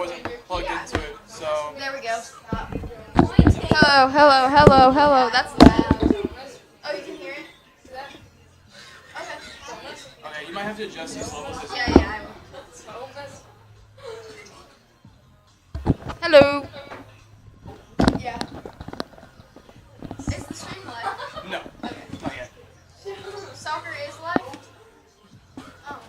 wasn't plugged into it. So. There we go. Hello, hello, hello, hello. That's loud. Oh, you can hear it? Okay. Okay, you might have to adjust these levels. Yeah, I will. Hello. Yeah. Is the stream live? No, Okay. not yet. Soccer is live? Oh.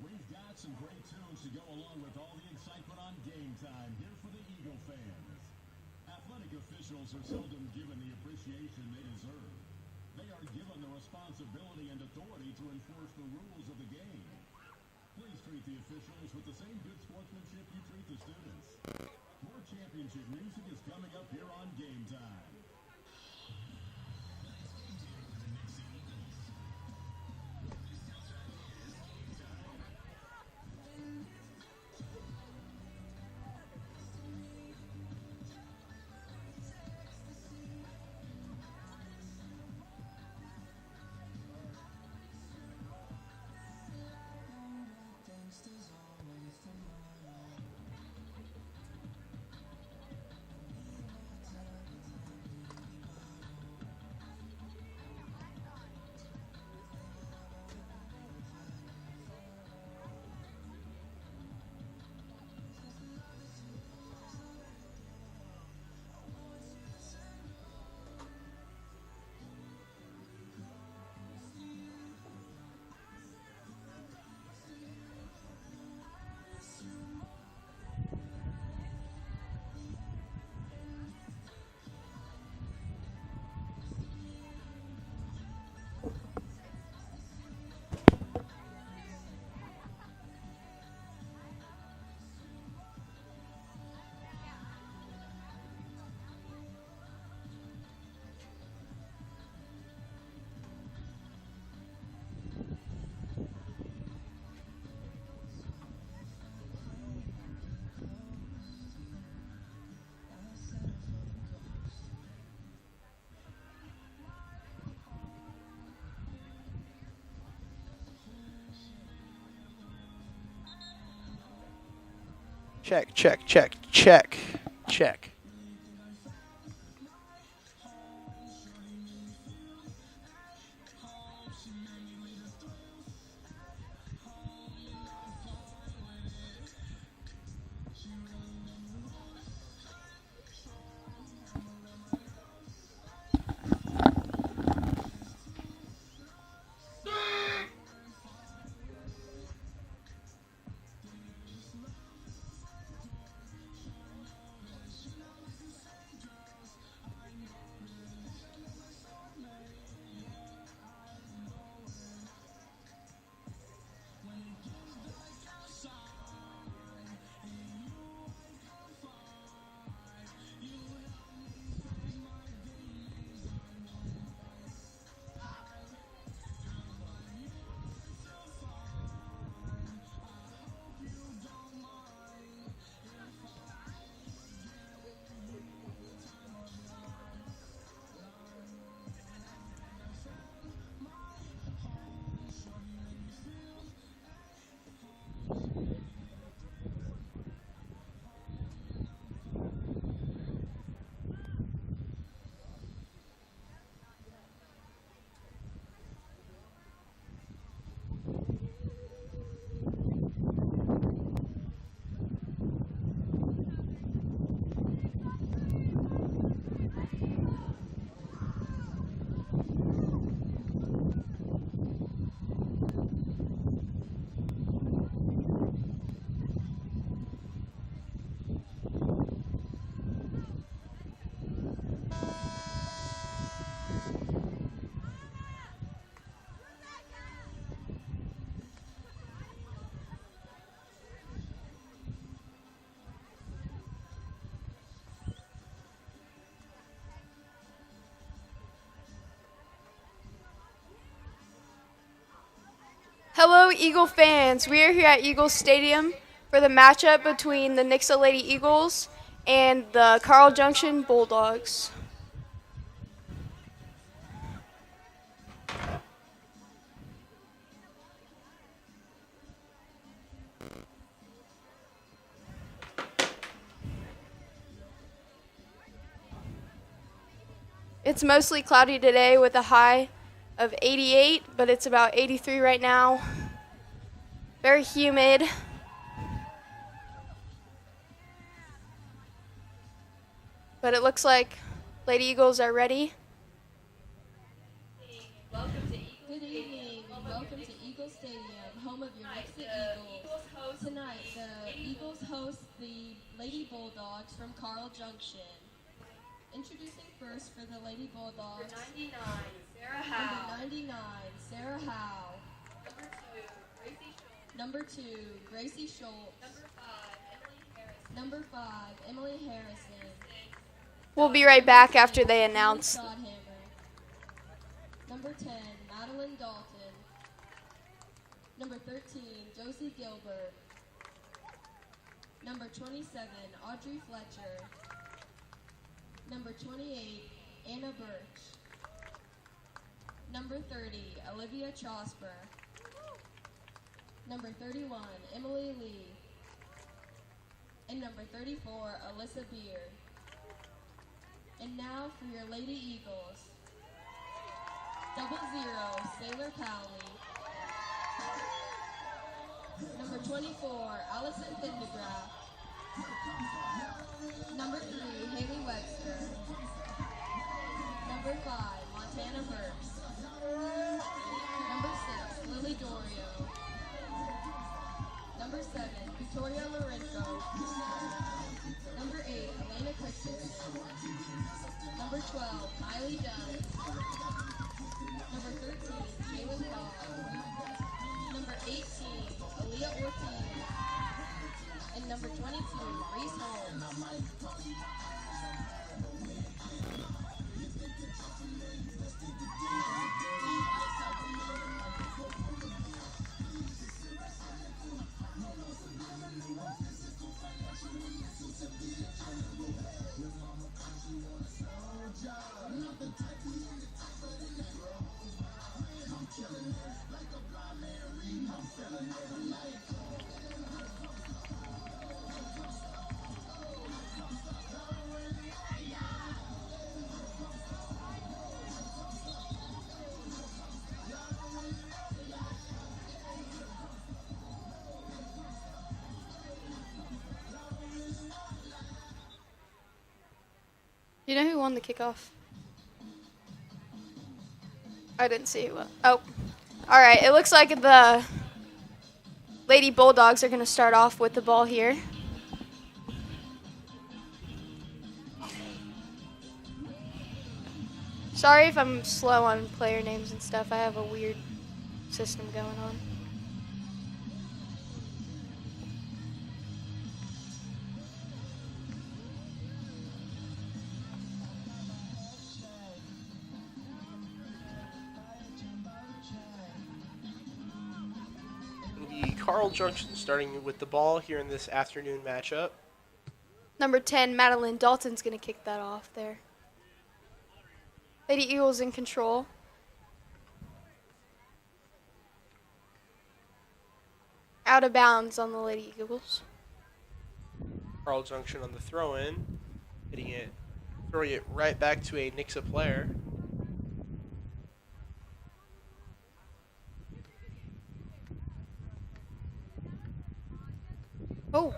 We've got some great tunes to go along with all the excitement on game time here for the Eagle fans. Athletic officials are seldom given the appreciation they deserve. They are given the responsibility and authority to enforce the rules of the game. Please treat the officials with the same good sportsmanship you treat the students. More championship music is coming up here on Game Time. Check, check, check, check, check. Hello, Eagle fans. We are here at Eagle Stadium for the matchup between the Nixa Lady Eagles and the Carl Junction Bulldogs. It's mostly cloudy today with a high of 88, but it's about 83 right now. Very humid. But it looks like Lady Eagles are ready. Good evening and welcome to Eagle Stadium, home of your Nixa Eagles. Tonight, the Eagles host the Lady Bulldogs from Carl Junction. Introducing first for the Lady Bulldogs. Number 99, Sarah Howe. Number 2, Gracie Schultz. Number 5, Emily Harrison. We'll be right back after they announce. Number 10, Madeline Dalton. Number 13, Josie Gilbert. Number 27, Audrey Fletcher. Number 28, Anna Birch. Number 30, Olivia Trosper. Number 31, Emily Lee. And number 34, Alyssa Beard. And now for your Lady Eagles. 00, Sailor Powley. Number 24, Allison Pendergraft. Number 3, Haley Webster. Number 5, Montana Burks. Number 6, Lily Dorio. Number 7, Victoria Lorenzo. Number 8, Elena Christensen. Number 12, Miley Dunn. Number 13, Jalen Cobb. Number 18, Aaliyah Ortiz. And number 22, Reese Holmes. You know who won the kickoff? I didn't see who won. Oh. All right. It looks like the Lady Bulldogs are going to start off with the ball here. Sorry if I'm slow on player names and stuff. I have a weird system going on. Carl Junction starting with the ball here in this afternoon matchup. Number 10, Madeline Dalton's going to kick that off there. Lady Eagles in control. Out of bounds on the Lady Eagles. Carl Junction on the throw-in, throwing it right back to a Nixa player. Oh.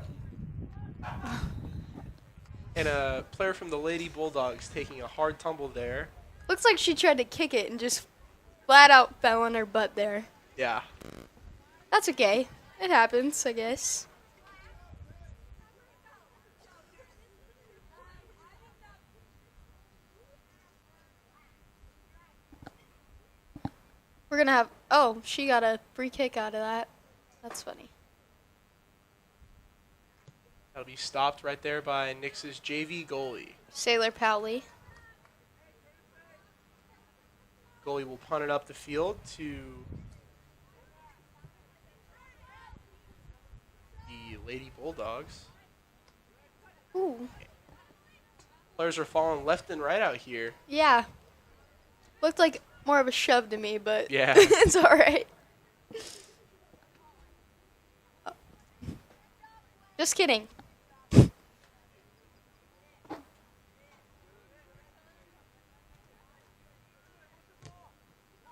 And a player from the Lady Bulldogs taking a hard tumble there. Looks like she tried to kick it and just flat out fell on her butt there. Yeah. That's okay. It happens, I guess. We're going to have... Oh, she got a free kick out of that. That's funny. That'll be stopped right there by Nix's JV goalie. Sailor Powley. Goalie will punt it up the field to Lady Bulldogs. Ooh. Players are falling left and right out here. Yeah. Looked like more of a shove to me, but Yeah. it's all right. Just kidding.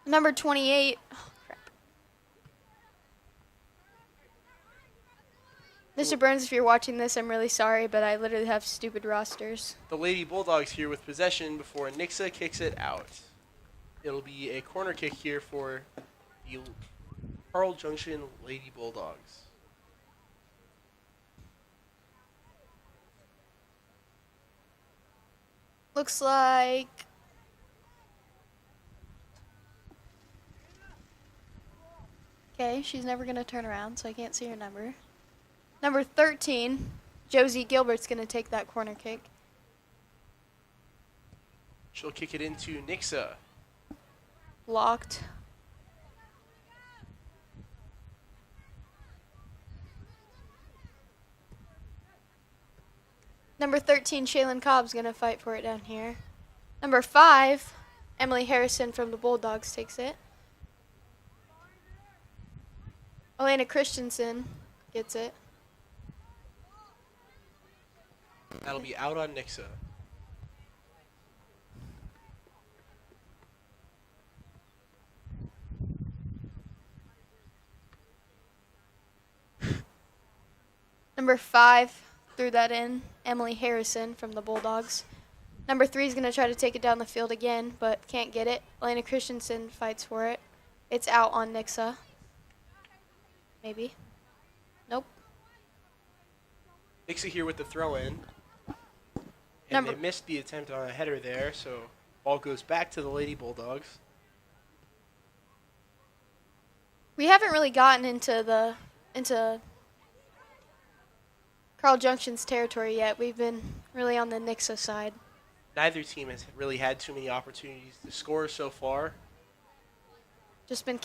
Number 28. Oh, crap. Mr. Burns, if you're watching this, I'm really sorry, but I literally have stupid rosters. The Lady Bulldogs here with possession before Nixa kicks it out. It'll be a corner kick here for the Carl Junction Lady Bulldogs. Looks like... Okay, she's never going to turn around, so I can't see her number. Number 13, Josie Gilbert's going to take that corner kick. She'll kick it into Nixa. Blocked. Number 13, Shaylin Cobb's going to fight for it down here. Number 5, Emily Harrison from the Bulldogs takes it. Elena Christensen gets it. That'll be out on Nixa. Number 5 threw that in, Emily Harrison from the Bulldogs. Number 3 is going to try to take it down the field again, but can't get it. Elena Christensen fights for it. It's out on Nixa. Maybe. Nope. Nixa here with the throw-in. And Number- they missed the attempt on a header there, so ball goes back to the Lady Bulldogs. We haven't really gotten into Carl Junction's territory yet. We've been really on the Nixa side. Neither team has really had too many opportunities to score so far. Just been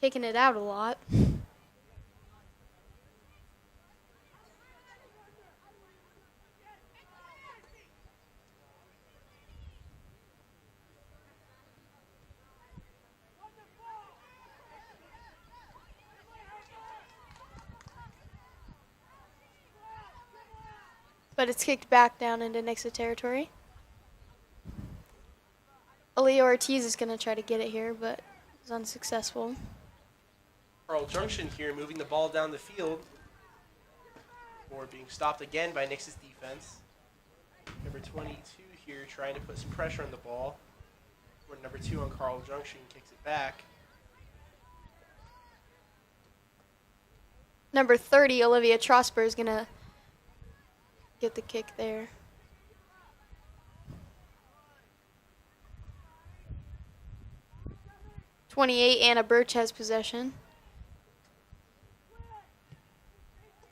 kicking it out a lot. But it's kicked back down into Nixa territory. Aaliyah Ortiz is going to try to get it here, but is unsuccessful. Carl Junction here moving the ball down the field. Or being stopped again by Nix's defense. Number 22 here trying to put some pressure on the ball. Where number 2 on Carl Junction kicks it back. Number 30, Olivia Trosper, is going to get the kick there. .28, Anna Birch has possession.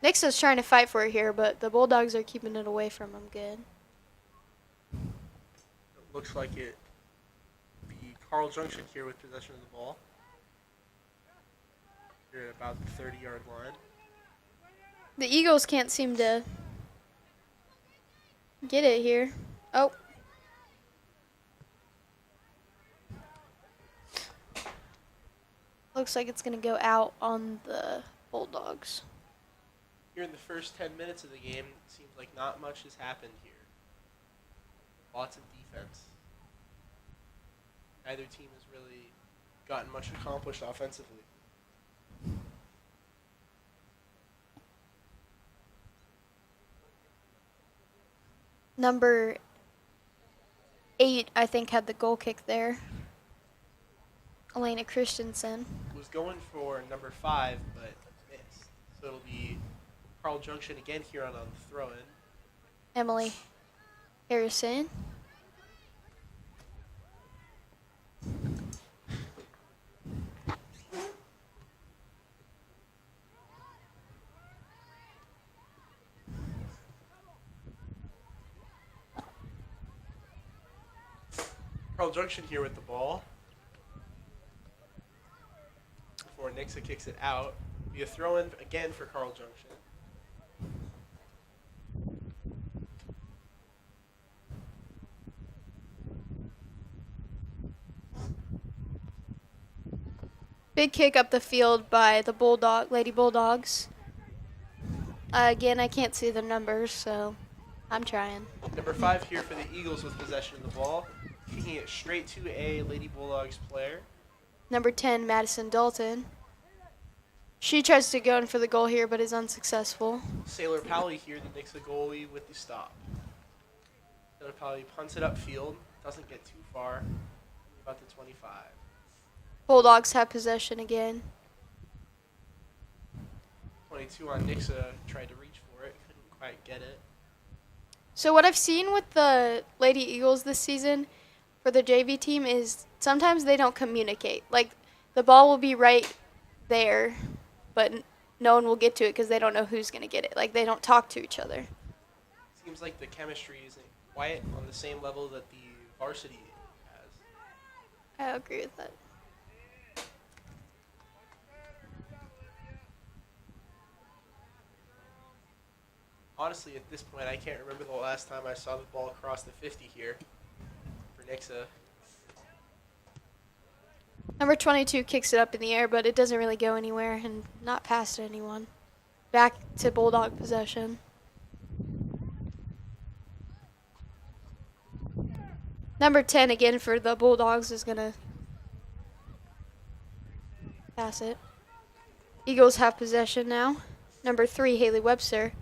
Nixa's trying to fight for it here, but the Bulldogs are keeping it away from them good. It looks like it be Carl Junction here with possession of the ball. Here at about the 30-yard line. The Eagles can't seem to get it here. Oh. Looks like it's going to go out on the Bulldogs. Here in the first 10 minutes of the game, it seems like not much has happened here. Lots of defense. Neither team has really gotten much accomplished offensively. Number 8, I think, had the goal kick there. Elena Christensen. Was going for number 5, but missed. So it'll be Carl Junction again here on the throw-in. Emily Harrison. Carl Junction here with the ball. Before Nixa kicks it out. Be a throw-in again for Carl Junction. Big kick up the field by the Lady Bulldogs. Again, I can't see the numbers, so I'm trying. Number 5 here for the Eagles with possession of the ball. Kicking it straight to a Lady Bulldogs player. Number 10, Madison Dalton. She tries to go in for the goal here, but is unsuccessful. Sailor Pally here, the Nixa goalie, with the stop. Sailor Pally punts it upfield. Doesn't get too far. About the 25. Bulldogs have possession again. 22 on Nixa. Tried to reach for it. Couldn't quite get it. So what I've seen with the Lady Eagles this season for the JV team is sometimes they don't communicate. Like, the ball will be right there, but no one will get to it because they don't know who's going to get it. Like, they don't talk to each other. Seems like the chemistry isn't quite on the same level that the varsity has. I agree with that. Honestly, at this point, I can't remember the last time I saw the ball cross the 50 here for Nixa. Number 22 kicks it up in the air, but it doesn't really go anywhere and not past anyone. Back to Bulldog possession. Number 10 again for the Bulldogs is going to pass it. Eagles have possession now. Number 3, Haley Webster.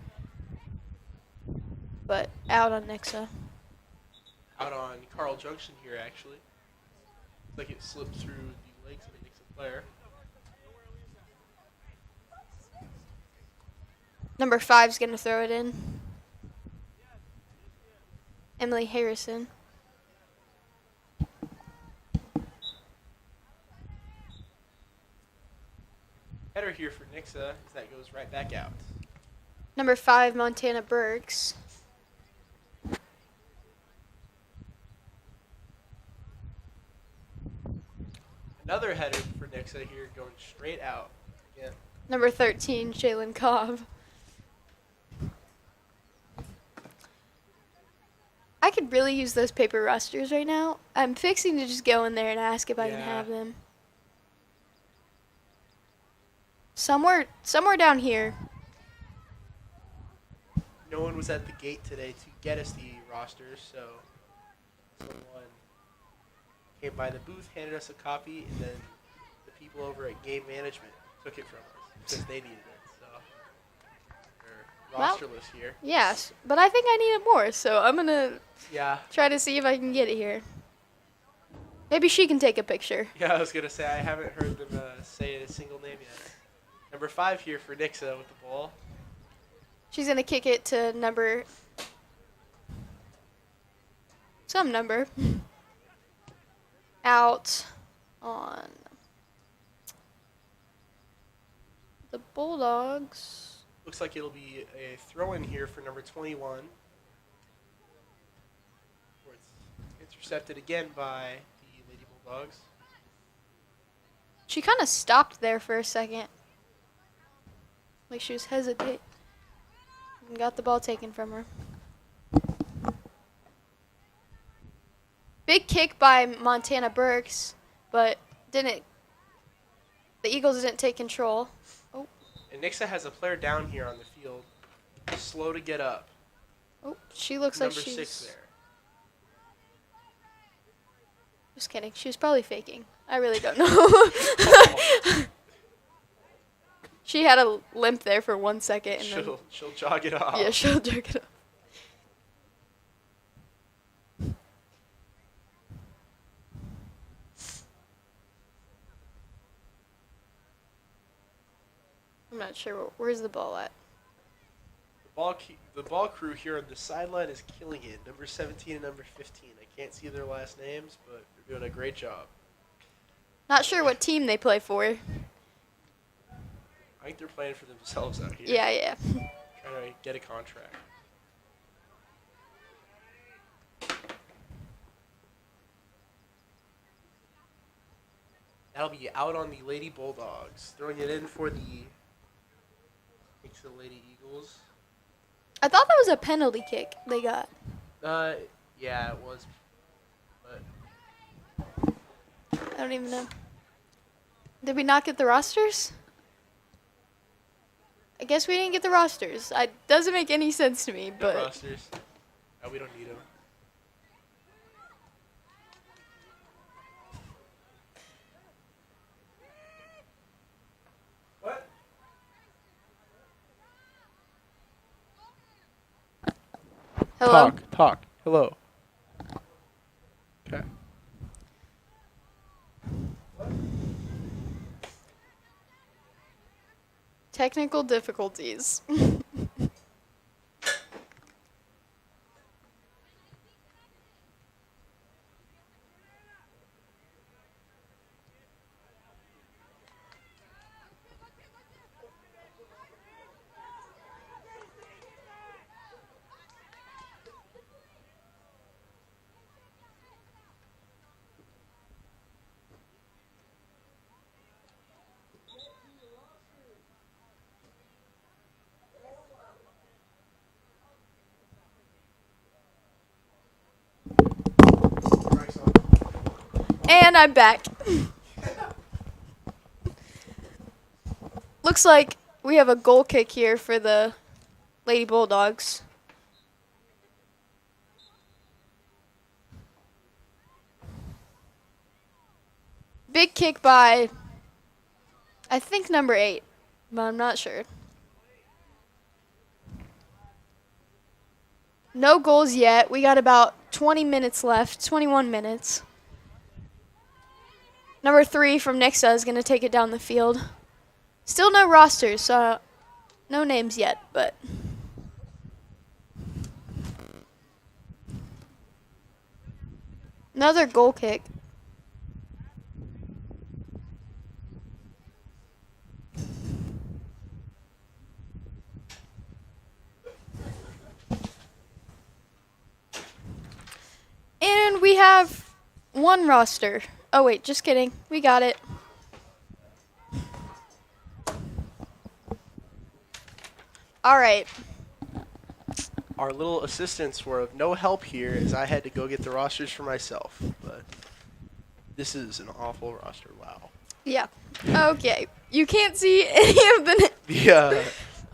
But out on Nixa. Out on Carl Junction here, actually. Looks like it slipped through the legs of a Nixa player. Number 5's going to throw it in. Emily Harrison. Header here for Nixa as that goes right back out. Number 5, Montana Burks. Another header for Nixa here going straight out. Again. Number 13, Jalen Cobb. I could really use those paper rosters right now. I'm fixing to just go in there and ask if I can have them. Somewhere down here. No one was at the gate today to get us the rosters, so someone came by the booth, handed us a copy, and then the people over at Game Management took it from us because they needed it. So they're rosterless here. Yes, but I think I need it more, so I'm going to try to see if I can get it here. Maybe she can take a picture. Yeah, I was going to say, I haven't heard them say a single name yet. Number 5 here for Nixa with the ball. She's going to kick it to some number. Out on the Bulldogs. Looks like it'll be a throw-in here for number 21. Where it's intercepted again by the Lady Bulldogs. She kind of stopped there for a second. Like she was hesitating. And got the ball taken from her. Big kick by Montana Burks, but the Eagles didn't take control. Oh. And Nixa has a player down here on the field. Slow to get up. Oh, she looks Number like she's... 6 there. Just kidding. She was probably faking. I really don't know. She had a limp there for 1 second. And she'll jog it off. Yeah, she'll jog it off. I'm not sure. Where's the ball at? The ball crew here on the sideline is killing it. Number 17 and number 15. I can't see their last names, but they're doing a great job. Not sure what team they play for. I think they're playing for themselves out here. Yeah. Trying to get a contract. That'll be out on the Lady Bulldogs. Throwing it in for the Lady Eagles. I thought that was a penalty kick they got. Yeah, it was. But I don't even know. Did we not get the rosters? I guess we didn't get the rosters. It doesn't make any sense to me, No but rosters. Oh, we don't need them. What? hello. Talk. Hello. Okay. Technical difficulties. And I'm back. Looks like we have a goal kick here for the Lady Bulldogs. Big kick by, I think, number 8, but I'm not sure. No goals yet. We got about 20 minutes left, 21 minutes. Number 3 from Nixa is going to take it down the field. Still no rosters, so no names yet, but another goal kick. And we have one roster. Oh wait, just kidding. We got it. All right. Our little assistants were of no help here as I had to go get the rosters for myself. But this is an awful roster. Wow. Yeah. Okay. You can't see any of the. The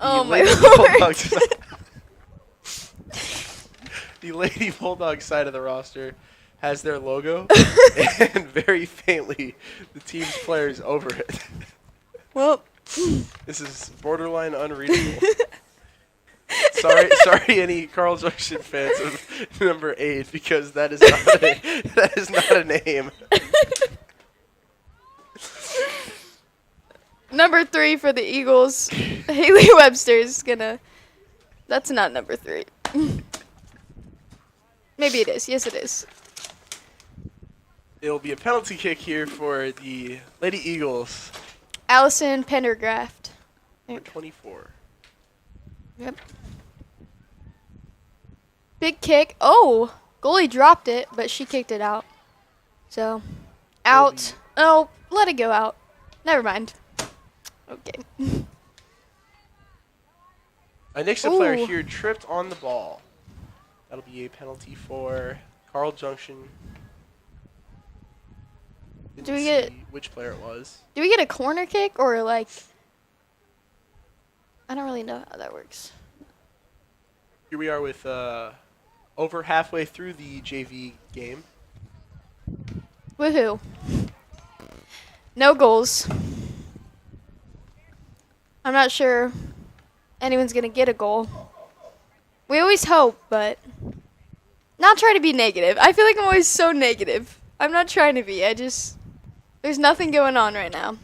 Oh my Lady lord. Bulldogs the Lady Bulldog side of the roster has their logo and very faintly the team's players over it. Well. This is borderline unreadable. Sorry, any Carl Junction fans of number 8, because that is not a name. Number 3 for the Eagles. Haley Webster's gonna. That's not number 3. Maybe it is. Yes, it is. It'll be a penalty kick here for the Lady Eagles. Allison Pendergraft. Number 24. Yep. Big kick. Oh, goalie dropped it, but she kicked it out. So, out. Oh, let it go out. Never mind. Okay. A Nixa player Ooh. here tripped on the ball. That'll be a penalty for Carl Junction. Didn't Do we get- see which player it was? Do we get a corner kick or like? I don't really know how that works. Here we are with over halfway through the JV game. Woohoo. No goals. I'm not sure anyone's going to get a goal. We always hope, but not try to be negative. I feel like I'm always so negative. I'm not trying to be. There's nothing going on right now.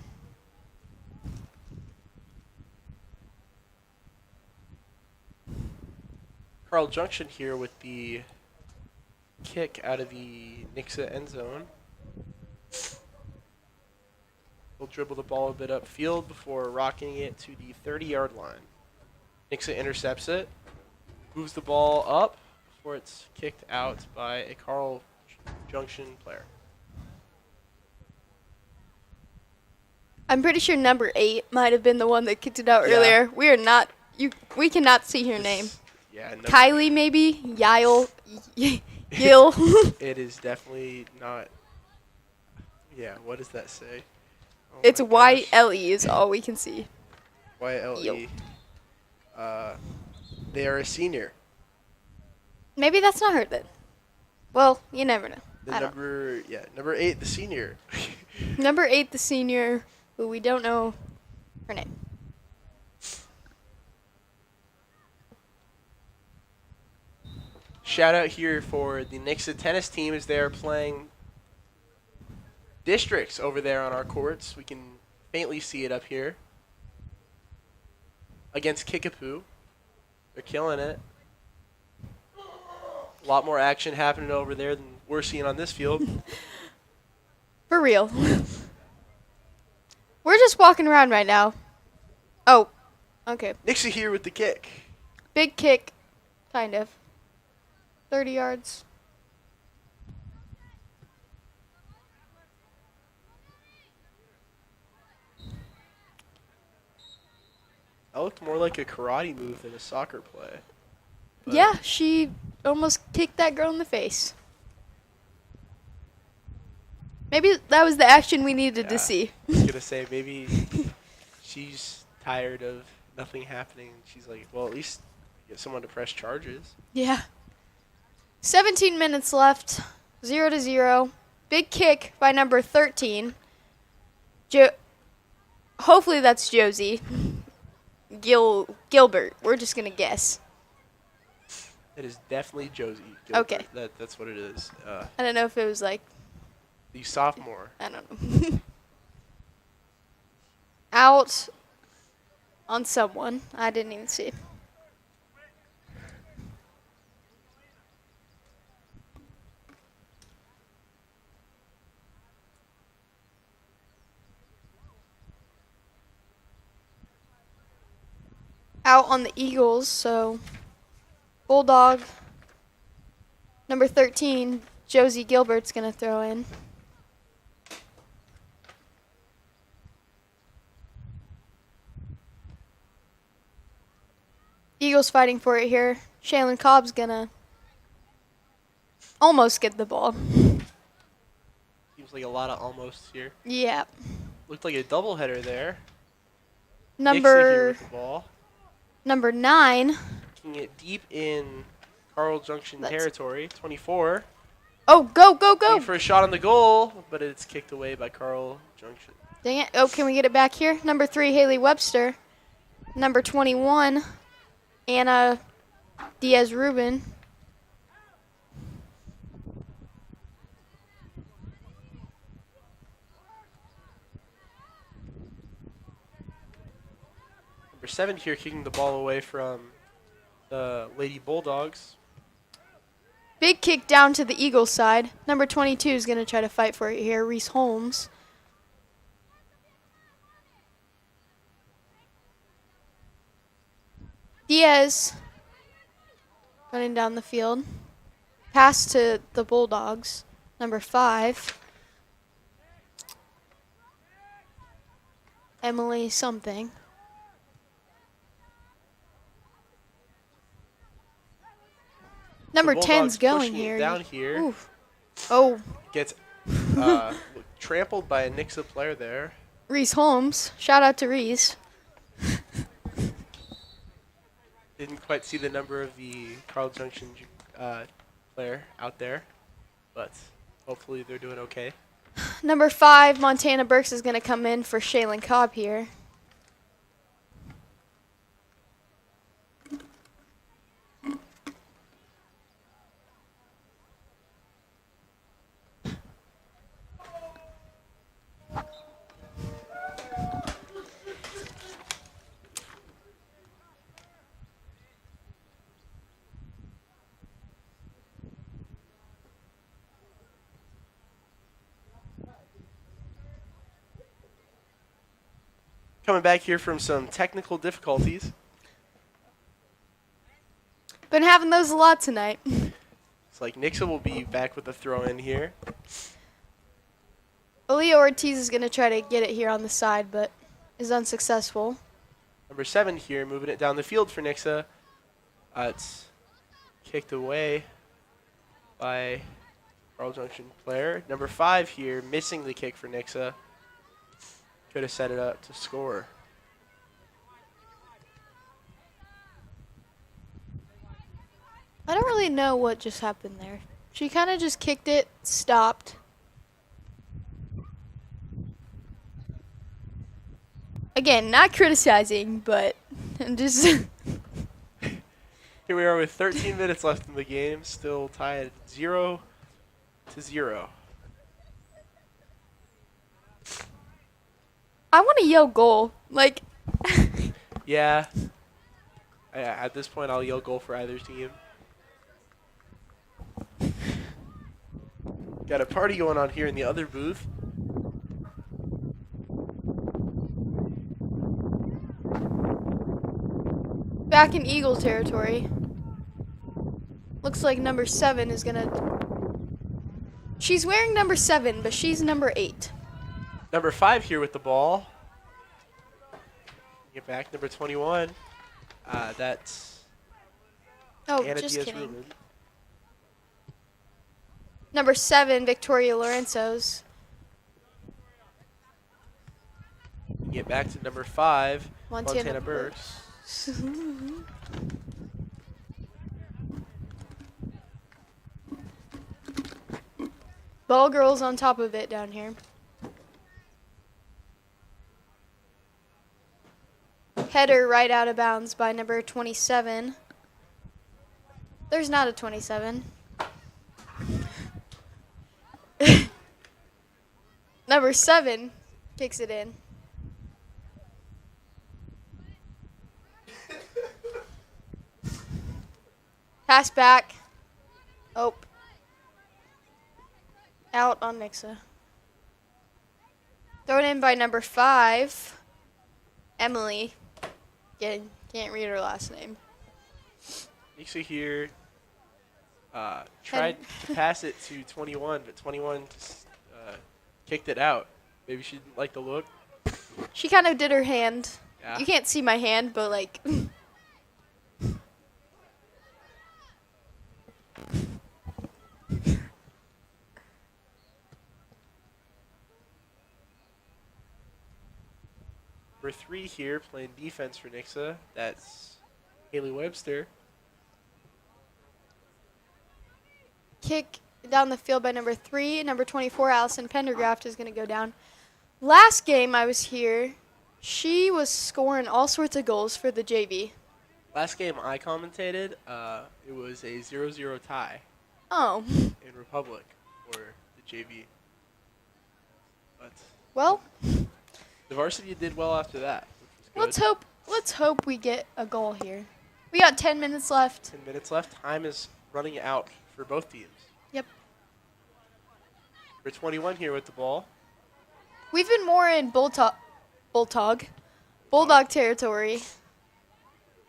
Carl Junction here with the kick out of the Nixa end zone. He'll dribble the ball a bit upfield before rocking it to the 30-yard line. Nixa intercepts it, moves the ball up before it's kicked out by a Carl Junction player. I'm pretty sure number 8 might have been the one that kicked it out Yeah. earlier. We cannot see her name. Yeah, no, Kylie, maybe? Yile? Yil? it is definitely not. Yeah, what does that say? Oh It's my YLE is all we can see. gosh. YLE. They are a senior. Maybe that's not her then. Well, you never know. The I don't. number 8, the senior. Number 8, the senior, who we don't know her name. Shout out here for the Nixa tennis team as they are playing districts over there on our courts. We can faintly see it up here. Against Kickapoo. They're killing it. A lot more action happening over there than we're seeing on this field. For real. We're just walking around right now. Oh, okay. Nixa here with the kick. Big kick, kind of. 30 yards. That looked more like a karate move than a soccer play. But Yeah, she almost kicked that girl in the face. Maybe that was the action we needed to Yeah. see. I was going to say, maybe she's tired of nothing happening. She's like, well, at least get someone to press charges. Yeah. 17 minutes left. 0-0. Big kick by number 13. Hopefully that's Josie. Gilbert. We're just going to guess. It is definitely Josie Gilbert. Okay. That's what it is. I don't know if it was like, The sophomore. I don't know. Out on someone. I didn't even see. Out on the Eagles, so Bulldog number 13, Josie Gilbert's going to throw in. Eagles fighting for it here. Shaylin Cobb's going to almost get the ball. Seems like a lot of almost here. Yeah. Looked like a doubleheader there. Nixa here Number with the ball. number 9. Kicking it deep in Carl Junction Let's- territory. 24. Oh, go, go, go. Looking for a shot on the goal, but it's kicked away by Carl Junction. Dang it. Oh, can we get it back here? Number 3, Haley Webster. Number 21, Anna Diaz-Rubin. Number 7 here kicking the ball away from the Lady Bulldogs. Big kick down to the Eagles side. Number 22 is going to try to fight for it here, Reese Holmes. Diaz running down the field. Pass to the Bulldogs. Number 5. Emily something. Number The 10's Bulldogs going pushing it here. down here. Oof. Oh, Gets trampled by a Nixa player there. Reese Holmes. Shout out to Reese. Didn't quite see the number of the Carl Junction player out there, but hopefully they're doing okay. Number 5, Montana Burks is going to come in for Shaylin Cobb here. Coming back here from some technical difficulties. Been having those a lot tonight. It's like Nixa will be back with the throw in here. Aaliyah Ortiz is going to try to get it here on the side, but is unsuccessful. Number 7 here, moving it down the field for Nixa. It's kicked away by Carl Junction player. Number 5 here, missing the kick for Nixa. could have set it up to score. I don't really know what just happened there. She kind of just kicked it, stopped. Again, not criticizing, but I'm just. Here we are with 13 minutes left in the game, still tied 0-0. I want to yell goal. Like. Yeah. At this point, I'll yell goal for either team. Got a party going on here in the other booth. Back in Eagle territory. Looks like number 7 is gonna. She's wearing number 7, but she's number 8. Number 5 here with the ball. Get back, number 21. That's Oh, Anna just kidding. Diaz-Ruben. Number 7, Victoria Lorenzo's. Get back to number 5, Montana Montana Burks. Ball girls on top of it down here. Header right out of bounds by number 27. There's not a 27. Number 7 kicks it in. Pass back. Oh. Out on Nixa. Thrown in by number 5, Emily. Again, can't read her last name. Nixa here tried to pass it to 21, but 21 just kicked it out. Maybe she didn't like the look. She kind of did her hand. Yeah. You can't see my hand, but like. Number 3 here playing defense for Nixa. That's Haley Webster. Kick down the field by number 3. Number 24, Allison Pendergraft, is going to go down. Last game I was here, she was scoring all sorts of goals for the JV. Last game I commentated, it was a 0-0 tie Oh. in Republic for the JV. But Well, the varsity did well after that, which was good. let's hope we get a goal here. We got 10 minutes left. 10 minutes left. Time is running out for both teams. Yep. Number 21 here with the ball. We've been more in Bulldog territory.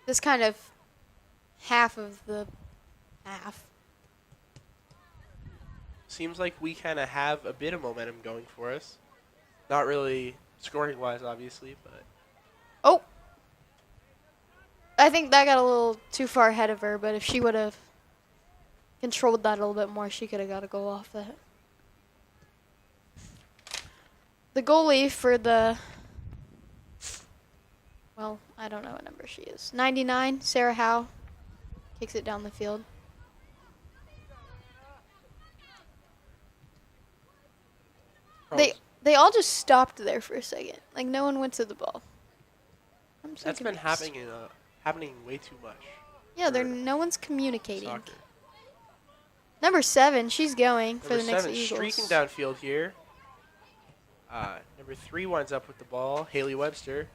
This kind of half of the half. Seems like we kind of have a bit of momentum going for us. Not really scoring-wise, obviously, but Oh. I think that got a little too far ahead of her, but if she would have controlled that a little bit more, she could have got a goal off that. The goalie for the, well, I don't know what number she is. 99, Sarah Howe, kicks it down the field. They all just stopped there for a second. Like, no one went to the ball. I'm so that's been confused. happening way too much. Yeah, for no one's communicating. soccer. Number 7, she's going for Number the next 7 Eagles. streaking downfield here. Number 3 winds up with the ball, Haley Webster.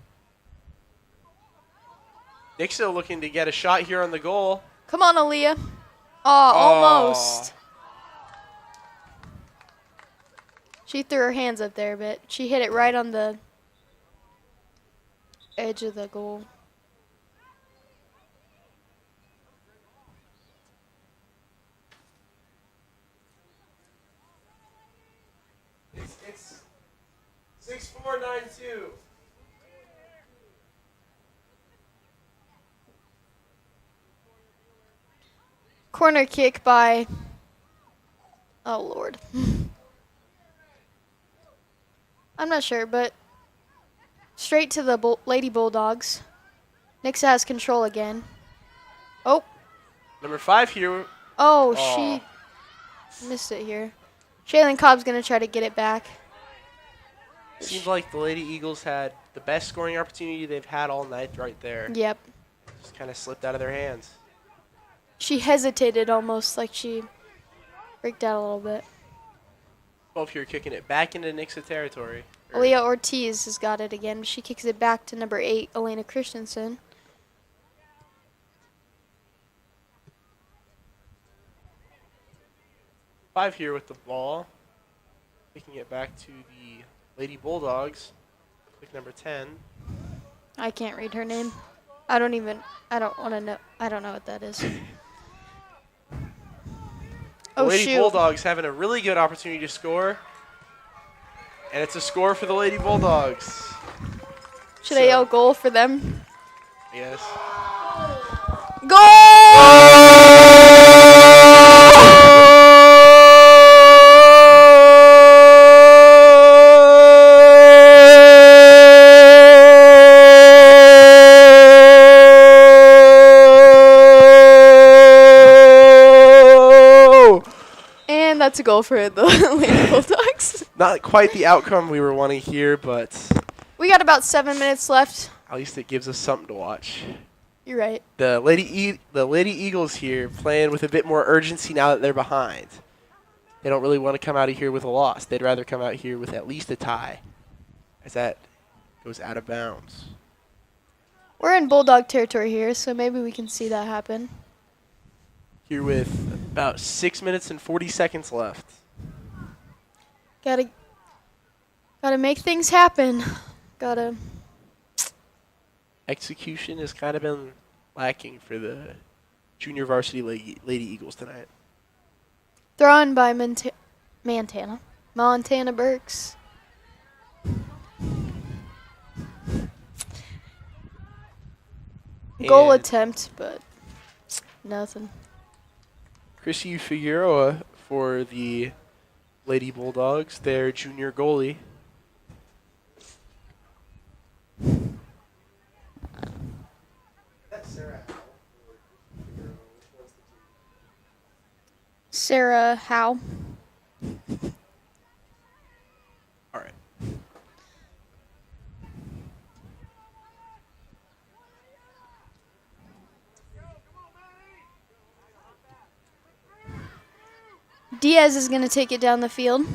Nixa looking to get a shot here on the goal. Come on, Aaliyah. Oh, almost. She threw her hands up there, but she hit it right on the edge of the goal. It's 6-4-9-2. Corner kick by, oh Lord. I'm not sure, but Straight to the Lady Bulldogs. Nixa has control again. Oh. Number 5 here. Oh, Aw. she missed it here. Shaylin Cobb's going to try to get it back. Seemed like the Lady Eagles had the best scoring opportunity they've had all night right there. Yep. Just kind of slipped out of their hands. She hesitated almost, like she freaked out a little bit. 12 here, kicking it back into Nixa territory. Aaliyah Ortiz has got it again. She kicks it back to number 8, Elena Christensen. Five here with the ball. Kicking it back to the Lady Bulldogs. Pick number 10. I can't read her name. I don't want to know. I don't know what that is. The Oh, Lady shoot. Bulldogs having a really good opportunity to score. And it's a score for the Lady Bulldogs. Should I yell goal for them? Yes. And that's a goal for the Lady Bulldogs. Not quite the outcome we were wanting here, but We got about 7 minutes left. at least it gives us something to watch. You're right. The Lady Eagles here playing with a bit more urgency now that they're behind. They don't really want to come out of here with a loss. They'd rather come out here with at least a tie, as that goes out of bounds. We're in Bulldog territory here, so maybe we can see that happen. Here with about 6 minutes and 40 seconds left. Gotta make things happen. Gotta. Execution has kind of been lacking for the junior varsity Lady Eagles tonight. Thrown by Montana Burks. Goal And attempt, but nothing. Chrissy Figueroa for the Lady Bulldogs, their junior goalie. Sarah Howe. All right. Diaz is going to take it down the field,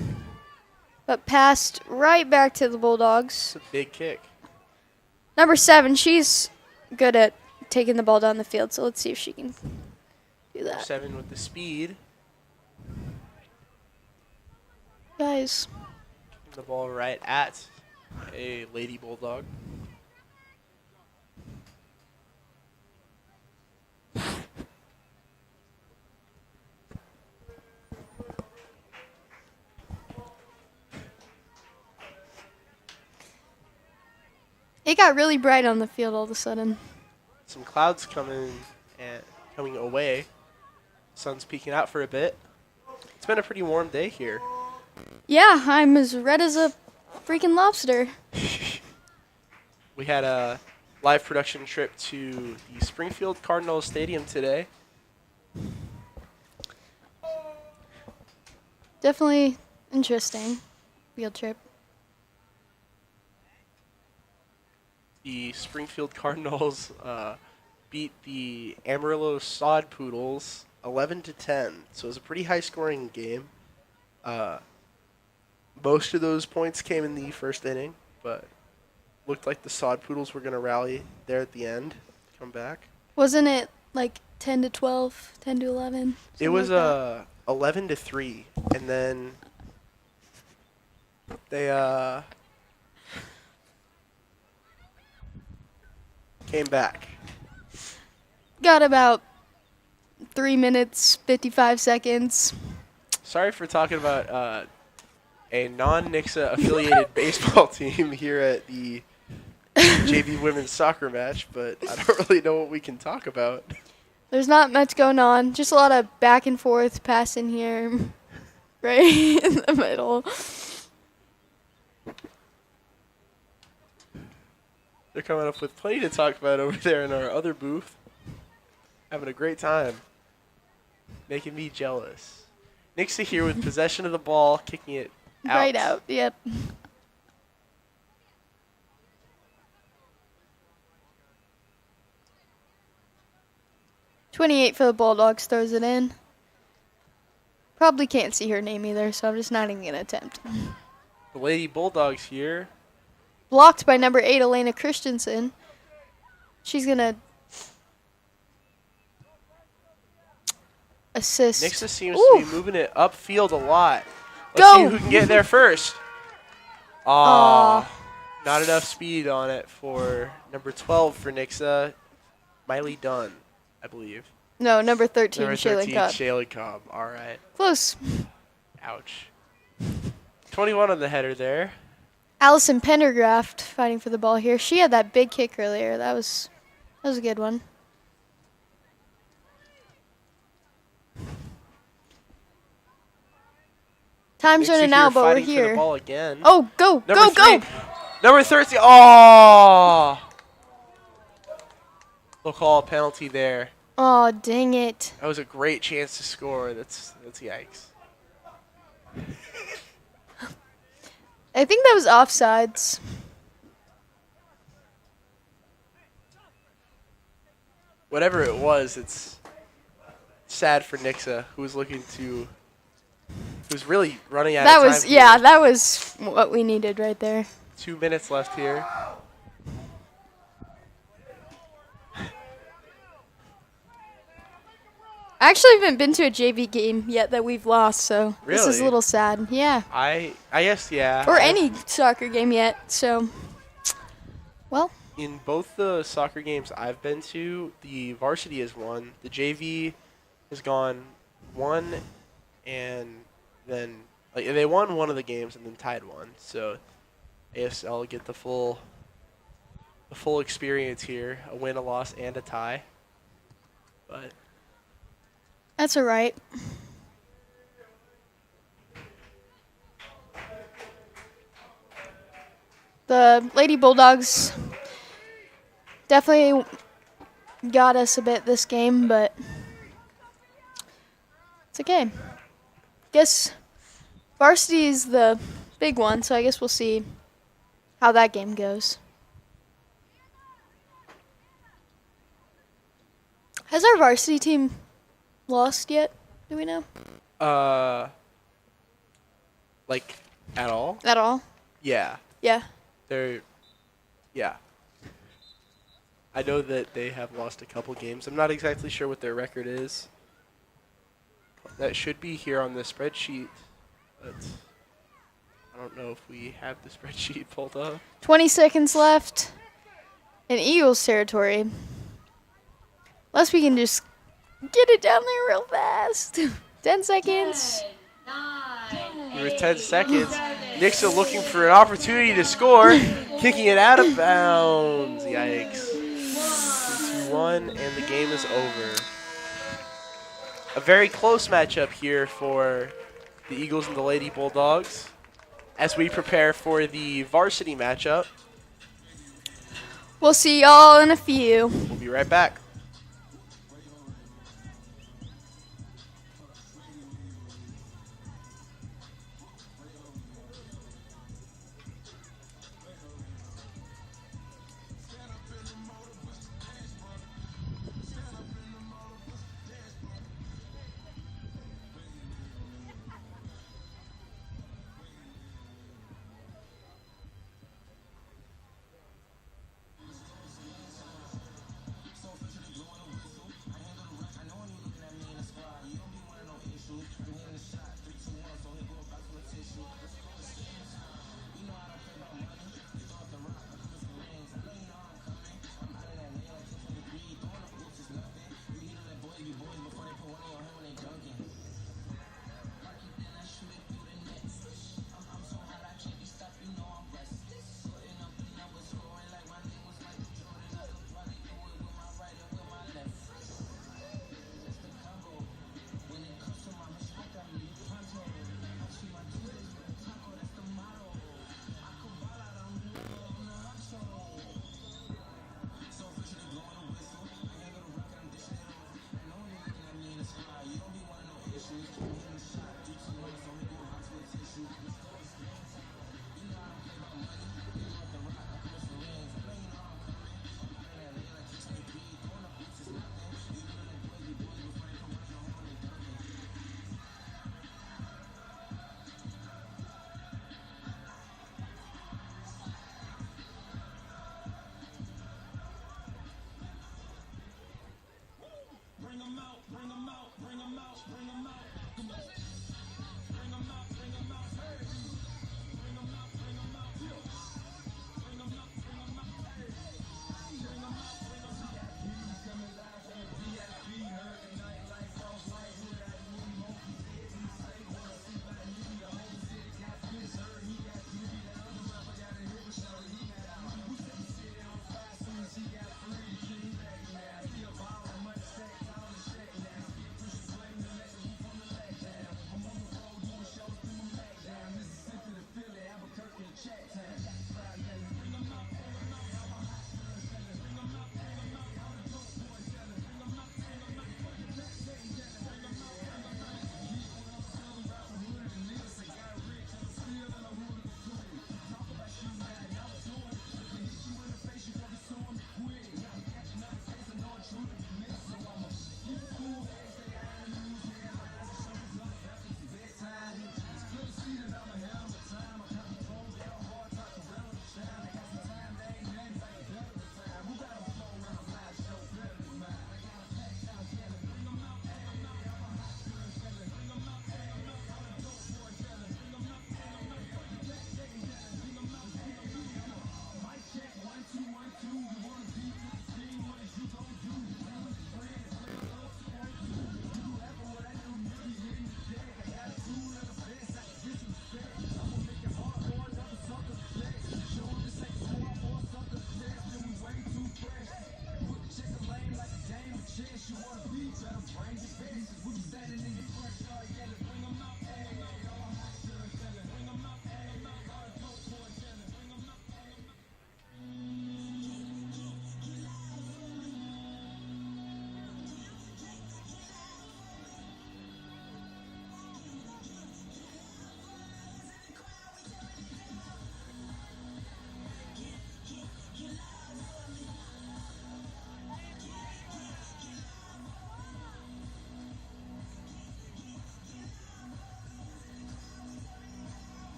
but passed right back to the Bulldogs. It's a big kick. Number 7, she's good at taking the ball down the field, so let's see if she can do that. 7 with the speed. Guys, The ball right at a Lady Bulldog. it got really bright on the field all of a sudden. Some clouds coming away. Sun's peeking out for a bit. It's been a pretty warm day here. Yeah, I'm as red as a freaking lobster. We had a live production trip to the Springfield Cardinals Stadium today. Definitely interesting field trip. The Springfield Cardinals beat the Amarillo Sod Poodles 11-10. So it was a pretty high-scoring game. Most of those points came in the first inning, but looked like the Sod Poodles were going to rally there at the end, come back. Wasn't it like 10 to 12, 10 to 11? It was like that? 11-3, and then they came back. Got about 3 minutes, 55 seconds. Sorry for talking about a non-Nixa affiliated baseball team here at the JV women's soccer match, but I don't really know what we can talk about. There's not much going on. Just a lot of back and forth passing here. Right in the middle. They're coming up with plenty to talk about over there in our other booth. Having a great time. Making me jealous. Nixa here with possession of the ball, kicking it out. Right out. Yep. "28 for the Bulldogs, throws it in. Probably can't see her name either, so I'm just not even gonna attempt. The Lady Bulldogs here. Blocked by number 8, Elena Christensen. She's gonna assist. Nixa seems Ooh. to be moving it upfield a lot. Let's Go. see who can get there first. Aw. Not enough speed on it for number 12 for Nixa. Miley Dunn, I believe. No, number 13, Number Shaylin 13, Cobb. Shaylin Cobb. All right. Close. Ouch. 21 on the header there. Allison Pendergraft fighting for the ball here. She had that big kick earlier. That was a good one. Time's Nixa running out, but we're fighting for the here. ball again. Oh, go, Number go, go! 3. Number 13. Oh! They'll call a penalty there. Oh, dang it. That was a great chance to score. That's yikes. I think that was offsides. Whatever it was, it's sad for Nixa, who's really running out That of time. was, yeah, that was what we needed right there. 2 minutes left here. I actually haven't been to a JV game yet that we've lost, so this is a Really? little sad. Yeah. I guess, yeah. Or any soccer game yet, so. Well, In both the soccer games I've been to, the varsity has won. The JV has gone 1, and then they won one of the games and then tied one. So I guess I'll get the full experience here: a win, a loss, and a tie. But that's all right. The Lady Bulldogs definitely got us a bit this game, but it's okay. Guess varsity is the big one, so I guess we'll see how that game goes. Has our varsity team lost yet? Do we know? like at all? At all? Yeah. Yeah. Yeah. I know that they have lost a couple games. I'm not exactly sure what their record is. That should be here on the spreadsheet, but I don't know if we have the spreadsheet pulled up. 20 seconds left in Eagles territory. Unless we can just get it down there real fast. 10 seconds. 9, With 10 seconds, Nixa looking for an opportunity to score, kicking it out of bounds. Yikes. 2-1, and the game is over. A very close matchup here for the Eagles and the Lady Bulldogs as we prepare for the varsity matchup. We'll see y'all in a few. We'll be right back.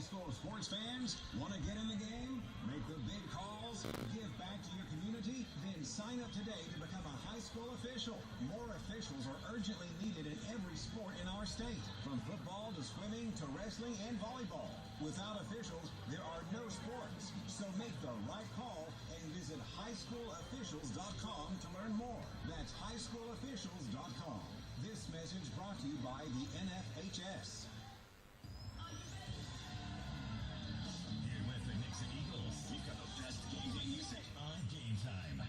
school sports fans, want to get in the game? Make the big calls? Give back to your community? Then sign up today to become a high school official. More officials are urgently needed in every sport in our state, from football to swimming to wrestling and volleyball. Without officials, there are no sports. So make the right call and visit highschoolofficials.com to learn more. That's highschoolofficials.com. This message brought to you by the NFHS. Here with the Nixon Eagles, we've got the best game day music on Game Time.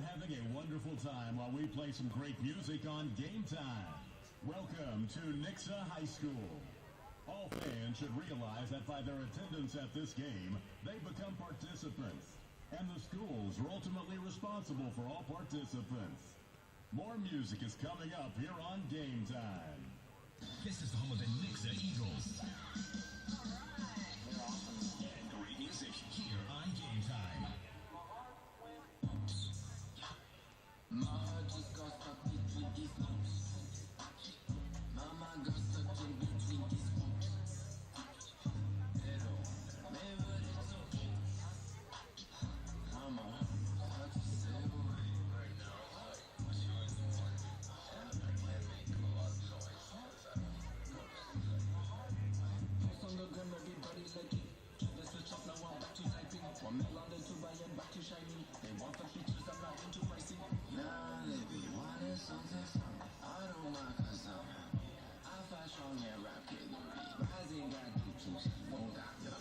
you're having a wonderful time while we play some great music on Game Time. Welcome to Nixa High School. All fans should realize that by their attendance at this game, they become participants. And the schools are ultimately responsible for all participants. More music is coming up here on Game Time. This is the home of the Nixa Eagles. And great music here on Game Time. My heart just got stuck between these notes. Mama got stuck in between these notes. Pero me it's okay. Mama, hard to say right now. Like 2 in the morning, and I can't make a lot of noise. Song again, everybody like it. Let's switch up now. I'm back to typing. One minute London to buy and back to shiny. They want the features, I'm not into pricing. Nah, they be wanting something from me. I don't mind 'cause I'm happy. I fight strong and rap category. Rising got the juice, won't got ya.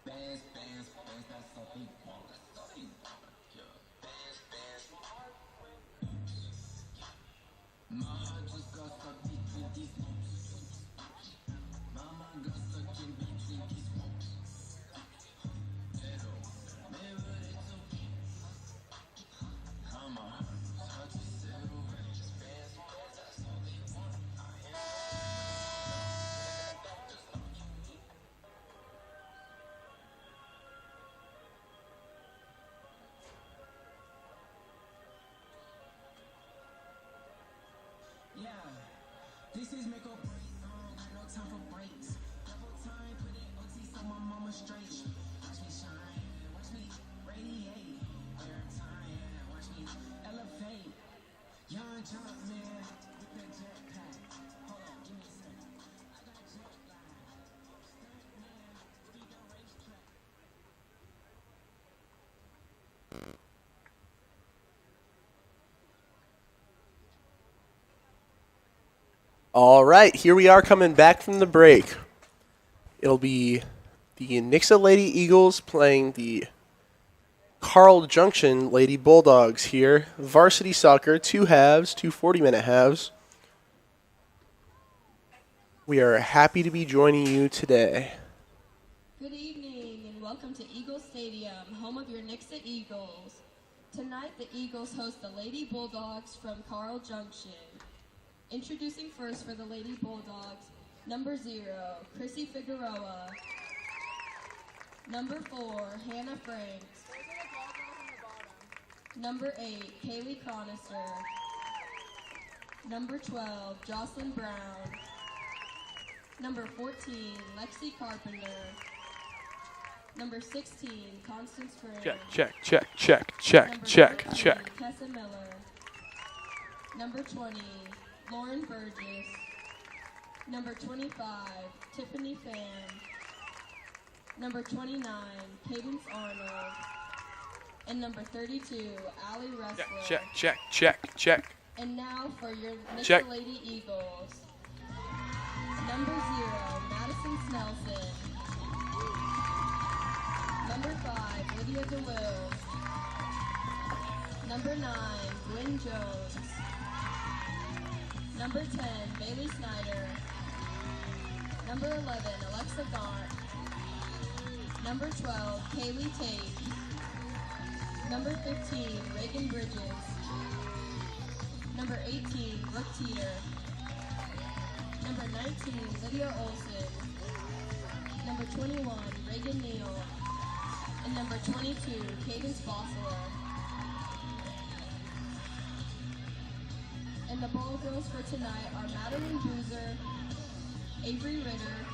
Bands, that's all they want. That's all they want, yeah. Bands. My heart just got stuck between these notes. Mama got stuck in between these notes. Pero, never it's okay. Mama, it's hard to say away. Bands, that's all they want. Yeah, this is make or break. Got no time for breaks. Double time, put in OT so my mama straight. Watch me shine, watch me radiate. Every time, watch me elevate. Young jump, man, with that jetpack. Hold on, give me a second. I got jet lag. Stunt man, speed the racetrack. All right, here we are coming back from the break. It'll be the Nixa Lady Eagles playing the Carl Junction Lady Bulldogs here. Varsity soccer, 2 halves, 2 40-minute halves. We are happy to be joining you today. Good evening and welcome to Eagle Stadium, home of your Nixa Eagles. Tonight the Eagles host the Lady Bulldogs from Carl Junction. Introducing first for the Lady Bulldogs, number 0, Chrissy Figueroa. Number 4, Hannah Franks. Number 8, Kaylee Cronister. Number 12, Jocelyn Brown. Number 14, Lexi Carpenter. Number 16, Constance Fray. Check. Tessa Miller. Number 20, Lauren Burgess. Number 25, Tiffany Fan. Number 29, Cadence Arnold. And number 32, Allie Ressler. Check. And now for your Check. Nixa Lady Eagles. Number 0, Madison Snelson. Number 5, Lydia DeWill. Number 9, Gwen Jones. Number 10, Bailey Snyder. Number 11, Alexa Gaunt. Number 12, Kaylee Tate. Number 15, Reagan Bridges. Number 18, Brooke Teeter. Number 19, Lydia Olson. Number 21, Reagan Neal. And number 22, Cadence Fossler. And the ball girls for tonight are Madeline Boozer, Avery Ritter,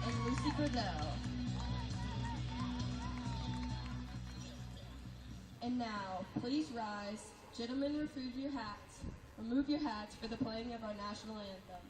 and Lucy Gradell. And now, please rise. Gentlemen, remove your hats for the playing of our national anthem.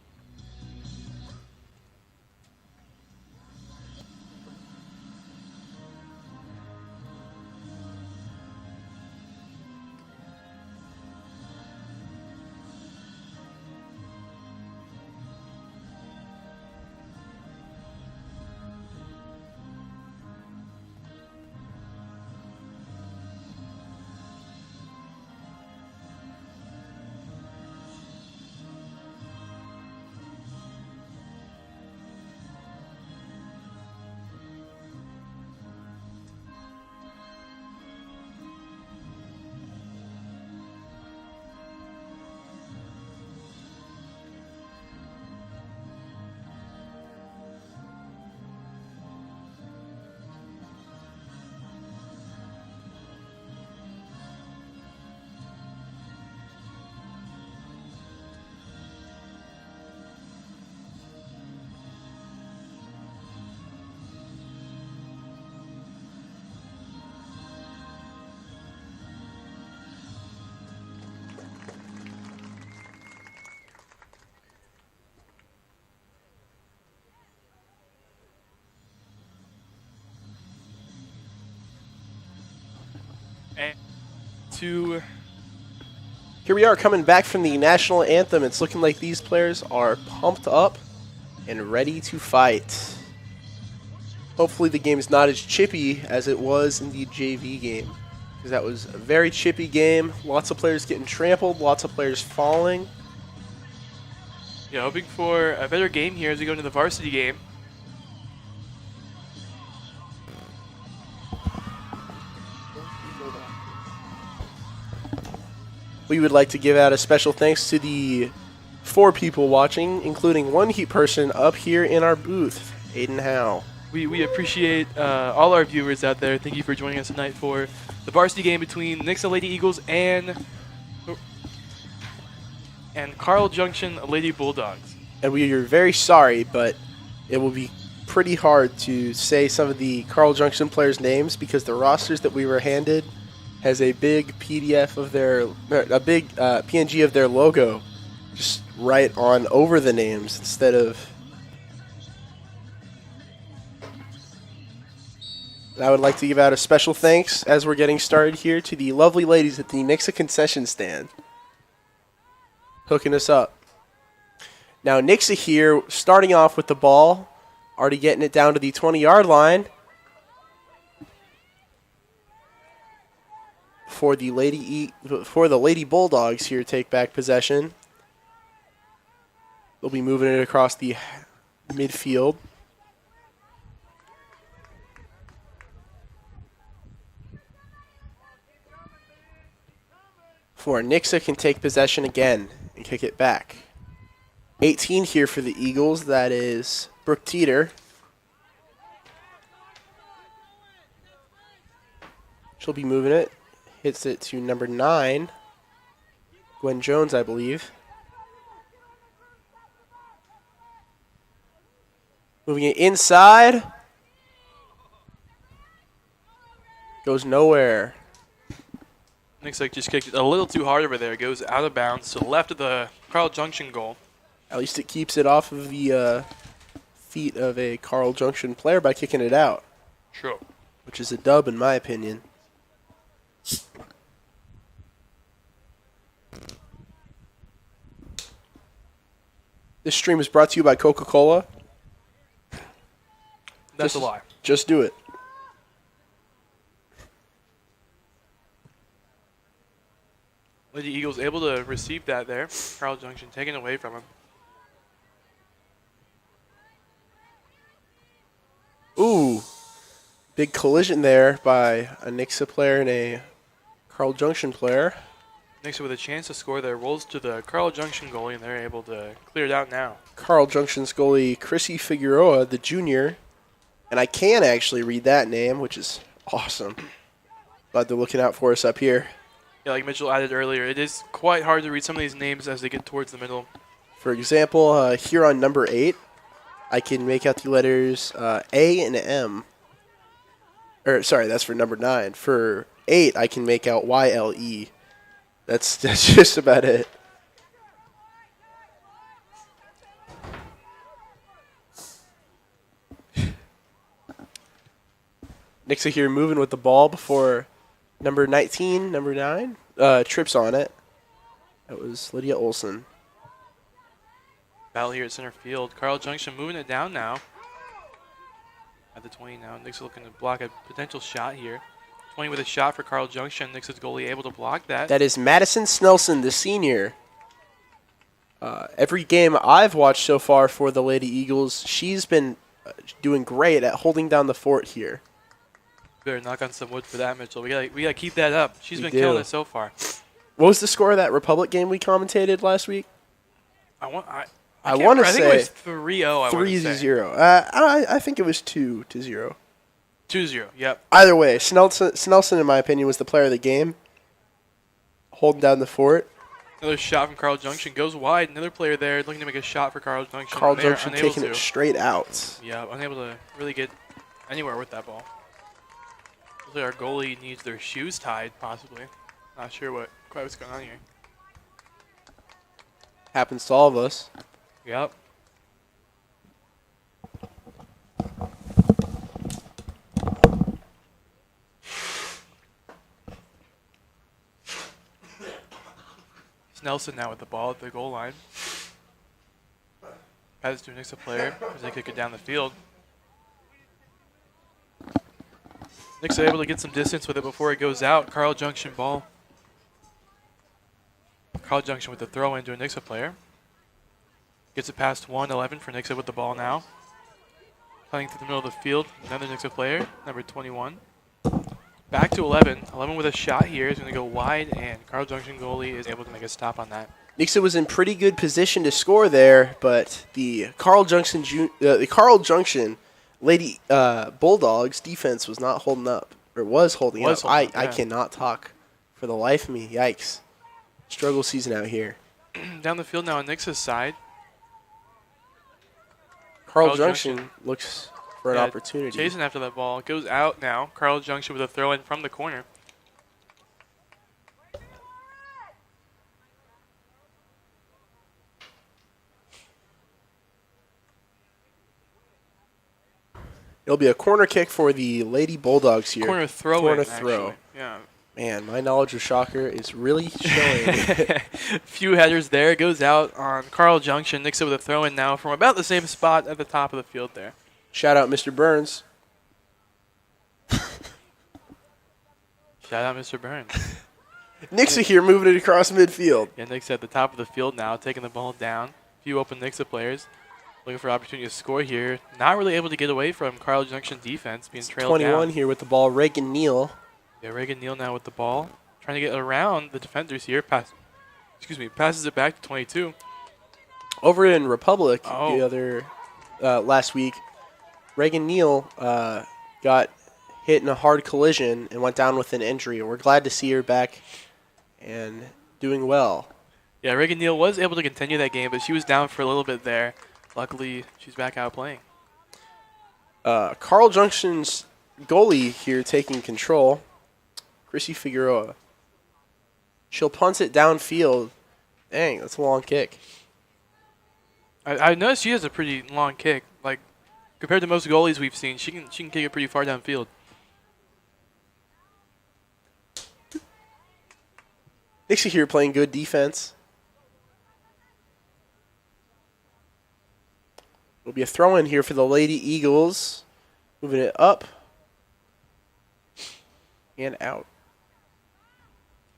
And to Here we are coming back from the national anthem. It's looking like these players are pumped up and ready to fight. Hopefully the game is not as chippy as it was in the JV game, because that was a very chippy game. Lots of players getting trampled, lots of players falling. yeah, hoping for a better game here as we go into the varsity game. We would like to give out a special thanks to the 4 people watching, including one person up here in our booth, Aiden Howe. We appreciate all our viewers out there. Thank you for joining us tonight for the varsity game between Nixa Lady Eagles and Carl Junction Lady Bulldogs. And we are very sorry, but it will be pretty hard to say some of the Carl Junction players' names because the rosters that we were handed has a big PDF of a big PNG of their logo just right on over the names instead of. I would like to give out a special thanks as we're getting started here to the lovely ladies at the Nixa concession stand hooking us up. Now Nixa here starting off with the ball, already getting it down to the 20-yard line. For the Lady Bulldogs here take back possession. They'll be moving it across the midfield. For Nixa can take possession again and kick it back. 18 here for the Eagles. That is Brooke Teeter. She'll be moving it. Hits it to number 9, Gwen Jones, I believe. Moving it inside. Goes nowhere. Looks like just kicked it a little too hard over there. Goes out of bounds to the left of the Carl Junction goal. At least it keeps it off of the feet of a Carl Junction player by kicking it out. Sure. Which is a dub in my opinion. This stream is brought to you by Coca-Cola. That's a lie. Just do it. Lady Eagles able to receive that there. Carl Junction taken away from him. Ooh. Big collision there by a Nixa player and a Carl Junction player. Nixa with a chance to score there. Rolls to the Carl Junction goalie, and they're able to clear it out now. Carl Junction's goalie, Chrissy Figueroa, the junior. And I can actually read that name, which is awesome. Glad they're looking out for us up here. Yeah, like Mitchell added earlier, it is quite hard to read some of these names as they get towards the middle. For example, here on number 8, I can make out the letters A and M. Or, sorry, that's for number 9. For 8, I can make out YLE. That's just about it. Nixa here moving with the ball before number 19, number 9, trips on it. That was Lydia Olson. Battle here at center field. Carl Junction moving it down now. At the 20 now. Nixa looking to block a potential shot here. 20 with a shot for Carl Junction. Nixa's goalie able to block that. That is Madison Snelson, the senior. Every game I've watched so far for the Lady Eagles, she's been doing great at holding down the fort here. Better knock on some wood for that, Mitchell. We gotta keep that up. She's been do. killing it so far. What was the score of that Republic game we commentated last week? I want to say think it was 3-0. 3-0. I think it was 2-0. 2-0. Yep. Either way, Snelson, in my opinion, was the player of the game, holding down the fort. Another shot from Carl Junction goes wide. Another player there looking to make a shot for Carl Junction. Carl They are Junction unable taking to. it straight out. Yeah, unable to really get anywhere with that ball. Looks like our goalie needs their shoes tied, possibly. Not sure quite what's going on here. Happens to all of us. Yep. Nelson now with the ball at the goal line. Passes to a Nixa player as they kick it down the field. Nixa able to get some distance with it before it goes out. Carl Junction ball. Carl Junction with the throw in to a Nixa player. Gets it past 1-11 for Nixa with the ball now. Playing through the middle of the field, another Nixa player, number 21. Back to 11. 11 with a shot here is going to go wide, and Carl Junction goalie is able to make a stop on that. Nixa was in pretty good position to score there, but the Carl Junction Lady Bulldogs defense was not holding up, or was holding up. I cannot talk for the life of me. Yikes. Struggle season out here. Down the field now on Nixa's side. Carl Junction looks for an opportunity. Chasing after that ball. It goes out now. Carl Junction with a throw in from the corner. It'll be a corner kick for the Lady Bulldogs here. Corner throw. Corner throw. Yeah. Man, my knowledge of Shocker is really showing. Few headers there. It goes out on Carl Junction. Nixa with a throw in now from about the same spot at the top of the field there. Shout out Mr. Burns. Shout out Mr. Burns. Nixa here moving it across midfield. Yeah, Nixa at the top of the field now, taking the ball down. Few open Nixa players. Looking for opportunity to score here. Not really able to get away from Carl Junction defense, being trailed 21 down. here with the ball. Reagan Neal. Yeah, Reagan Neal now with the ball. Trying to get around the defenders here. Passes it back to 22. Over in Republic the other last week, Reagan Neal got hit in a hard collision and went down with an injury. We're glad to see her back and doing well. Yeah, Reagan Neal was able to continue that game, but she was down for a little bit there. Luckily, she's back out playing. Carl Junction's goalie here taking control. Chrissy Figueroa. She'll punt it downfield. Dang, that's a long kick. I noticed she has a pretty long kick. Like, compared to most goalies we've seen, she can kick it pretty far downfield. Nixie here playing good defense. It'll be a throw-in here for the Lady Eagles. Moving it up and out.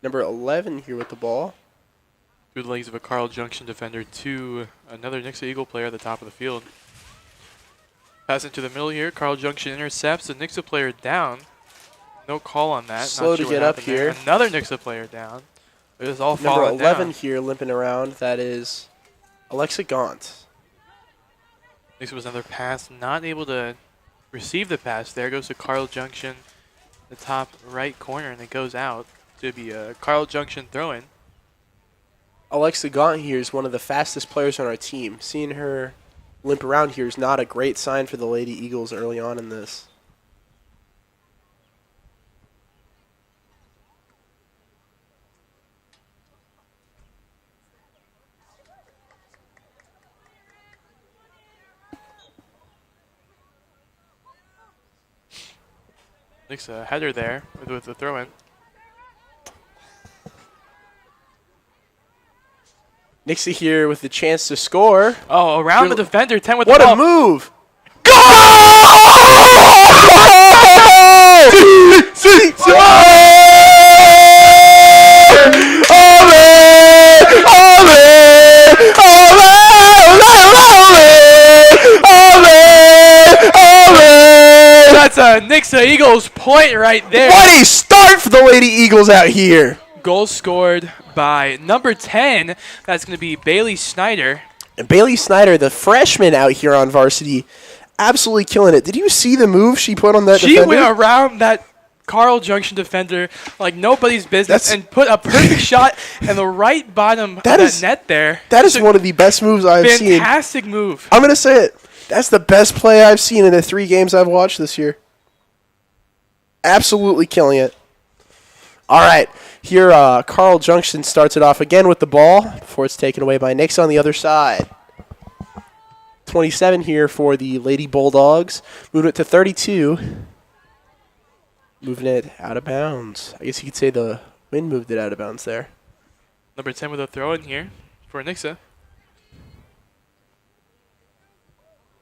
Number 11 here with the ball. Through the legs of a Carl Junction defender to another Nixa Eagle player at the top of the field. Pass it to the middle here. Carl Junction intercepts the Nixa player down. No call on that. Slow Not to sure get what up happened there. here. Another Nixa player down. It is all Number falling 11 down. here limping around. That is Alexa Gaunt. Nixa was another pass. Not able to receive the pass. There goes to Carl Junction, the top right corner, and it goes out to be a Carl Junction throw-in. Alexa Gaunt here is one of the fastest players on our team. Seeing her limp around here is not a great sign for the Lady Eagles early on in this. Nixa header there with the throw-in. Nixie here with the chance to score. Oh, around the defender, 10 with What the ball. a move! That's a Nixa Eagles point right there. What a start for the Lady Eagles out here! Goal scored by number 10. That's going to be Bailey Snyder. And Bailey Snyder, the freshman out here on varsity, absolutely killing it. Did you see the move she put on that defender? She went around that Carl Junction defender like nobody's business and put a perfect shot in the right bottom of that net there. That is one of the best moves I've seen. Fantastic move. I'm going to say it. That's the best play I've seen in the 3 games I've watched this year. Absolutely killing it. All right. Here, Carl Junction starts it off again with the ball before it's taken away by Nix on the other side. 27 here for the Lady Bulldogs. Moving it to 32. Moving it out of bounds. I guess you could say the wind moved it out of bounds there. Number 10 with a throw in here for Nixa.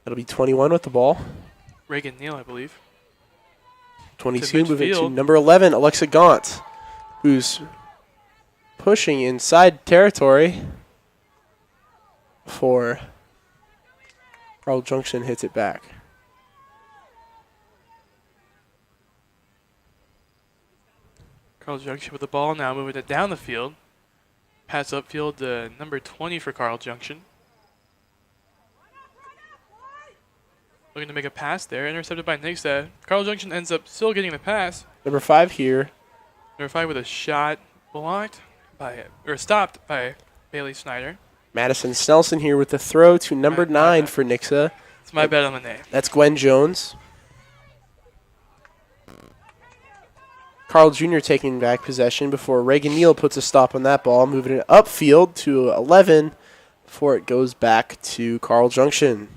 That'll be 21 with the ball. Reagan Neal, I believe. 22 moving to midfield. number 11, Alexa Gaunt, who's pushing inside territory for Carl Junction, hits it back. Carl Junction with the ball now, moving it down the field. Pass upfield to number 20 for Carl Junction. Looking to make a pass there, intercepted by Nixa. Carl Junction ends up still getting the pass. Number 5 here. Number 5 with a shot blocked by, or stopped by Bailey Snyder. Madison Snelson here with the throw to number 9 for Nixa. It's my bet on the name. That's Gwen Jones. Carl Jr. taking back possession before Reagan Neal puts a stop on that ball, moving it upfield to 11 before it goes back to Carl Junction.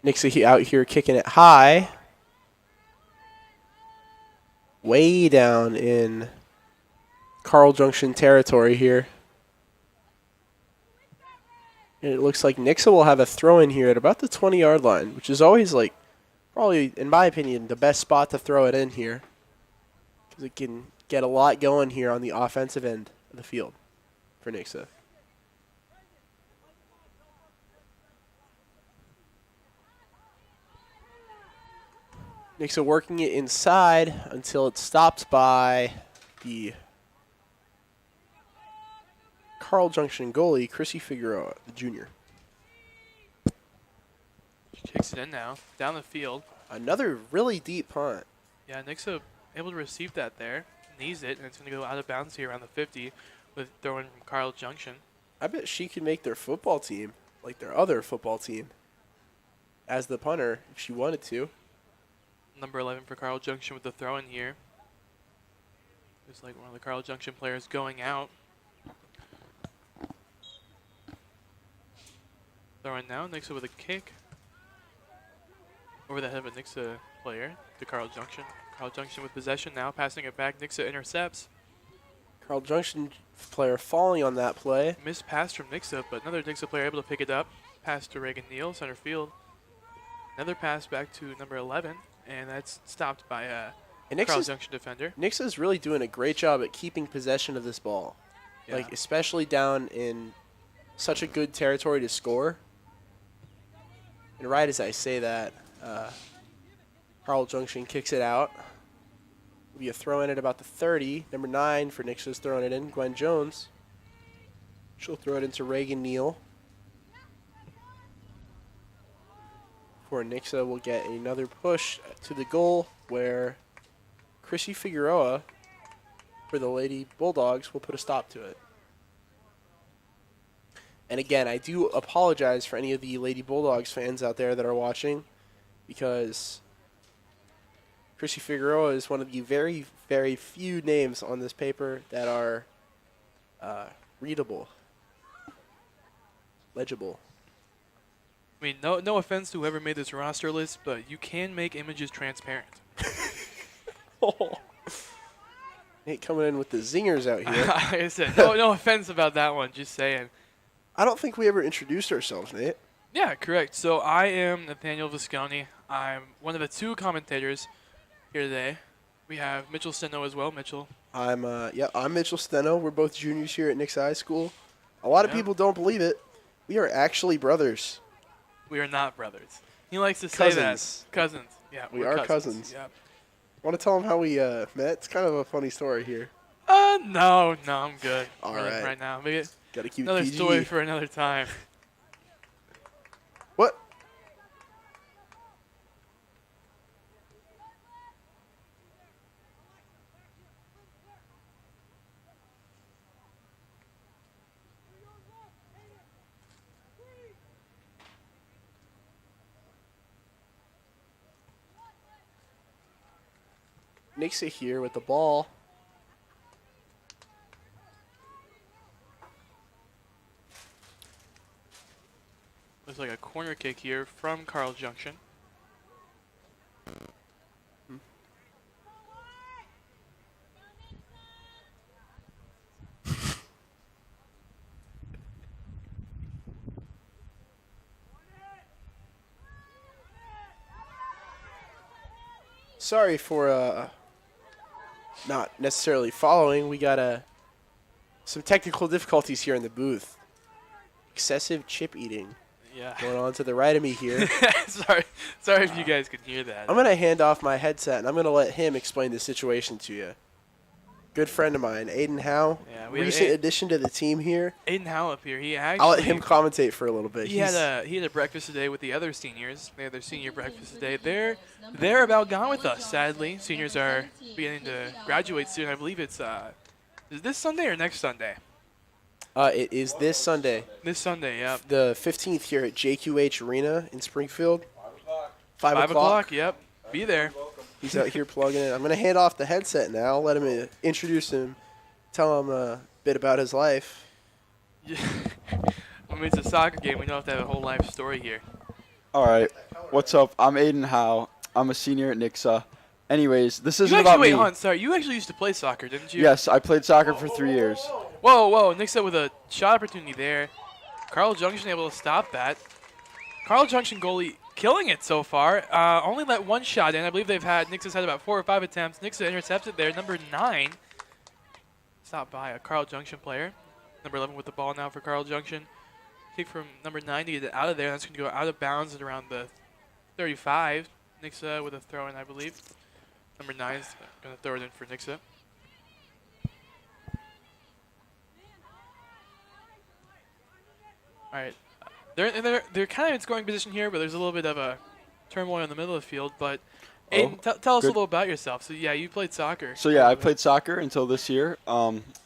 Nixa out here kicking it high. Way down in Carl Junction territory here. And it looks like Nixa will have a throw in here at about the 20-yard line, which is always, like, probably, in my opinion, the best spot to throw it in here. Because it can get a lot going here on the offensive end of the field for Nixa. Nixa working it inside until it's stopped by the Carl Junction goalie, Chrissy Figueroa, the junior. Kicks it in now, down the field. Another really deep punt. Yeah, Nixa able to receive that there. Needs it, and it's going to go out of bounds here around the 50 with throwing from Carl Junction. I bet she could make their football team, like their other football team, as the punter if she wanted to. Number 11 for Carl Junction with the throw in here. Looks like one of the Carl Junction players going out. Throwing now, Nixa with a kick. Over the head of a Nixa player to Carl Junction. Carl Junction with possession now, passing it back. Nixa intercepts. Carl Junction player falling on that play. Missed pass from Nixa, but another Nixa player able to pick it up. Pass to Reagan Neal, center field. Another pass back to number 11, and that's stopped by a Carl Junction defender. Nixa's really doing a great job at keeping possession of this ball. Yeah. Like, especially down in such a good territory to score. And right as I say that, Carl Junction kicks it out. Will be a throw in at about the 30. Number 9 for Nixa's throwing it in, Gwen Jones. She'll throw it into Reagan Neal. For Nixa will get another push to the goal where Chrissy Figueroa for the Lady Bulldogs will put a stop to it. And again, I do apologize for any of the Lady Bulldogs fans out there that are watching, because Chrissy Figueroa is one of the very, very few names on this paper that are readable, legible. I mean, no offense to whoever made this roster list, but you can make images transparent. Nate coming in with the zingers out here. Like I said, no offense about that one, just saying. I don't think we ever introduced ourselves, Nate. Yeah, correct. So I am Nathaniel Visconti. I'm one of the 2 commentators here today. We have Mitchell Steno as well. Mitchell. I'm Mitchell Steno. We're both juniors here at Nix High School. A lot of people don't believe it. We are actually brothers. We are not brothers. He likes to say that. Cousins. Yeah, We we're are cousins. Yep. Want to tell them how we met? It's kind of a funny story here. No, I'm good. All Really, right. Right now. Maybe Gotta keep another PG. story for another time. What? Nixa here with the ball. Looks like a corner kick here from Carl Junction. Sorry for not necessarily following. We got some technical difficulties here in the booth. Excessive chip eating Yeah. going on to the right of me here. Sorry if you guys could hear that. I'm going to hand off my headset, and I'm going to let him explain the situation to you. Good friend of mine, Aiden Howe, Yeah, we have recent addition to the team here. Aiden Howe up here. He actually I'll let him commentate for a little bit. he had a breakfast today with the other seniors. They had their senior breakfast today. They're about gone with us, sadly. Seniors are beginning to graduate soon. I believe it's is this Sunday or next Sunday? It is this Sunday, This Sunday, yeah. the 15th here at JQH Arena in Springfield. 5 5 o'clock, yep. Be there. He's out here plugging in. I'm going to hand off the headset now, let him introduce him, tell him a bit about his life. Yeah. I mean, it's a soccer game. We don't have to have a whole life story here. All right. What's up? I'm Aiden Howe. I'm a senior at Nixa. Anyways, this You isn't actually, about wait, me. hold on, sorry. You actually used to play soccer, didn't you? Yes, I played soccer for 3 years. Whoa. Nick's up with a shot opportunity there. Carl Junction able to stop that. Carl Junction goalie killing it so far. Only let one shot in. I believe Nick's has had about 4 or 5 attempts. Nick's intercepted there. Number 9. Stopped by a Carl Junction player. Number 11 with the ball now for Carl Junction. Kick from number 9 to get it out of there. That's going to go out of bounds at around the 35. Nixa with a throw in, I believe. Number 9 is going to throw it in for Nixa. All right. They're kind of in scoring position here, but there's a little bit of a turmoil in the middle of the field. But Aiden, tell us a good. little about yourself. So yeah, you played soccer. So yeah, I played soccer until this year,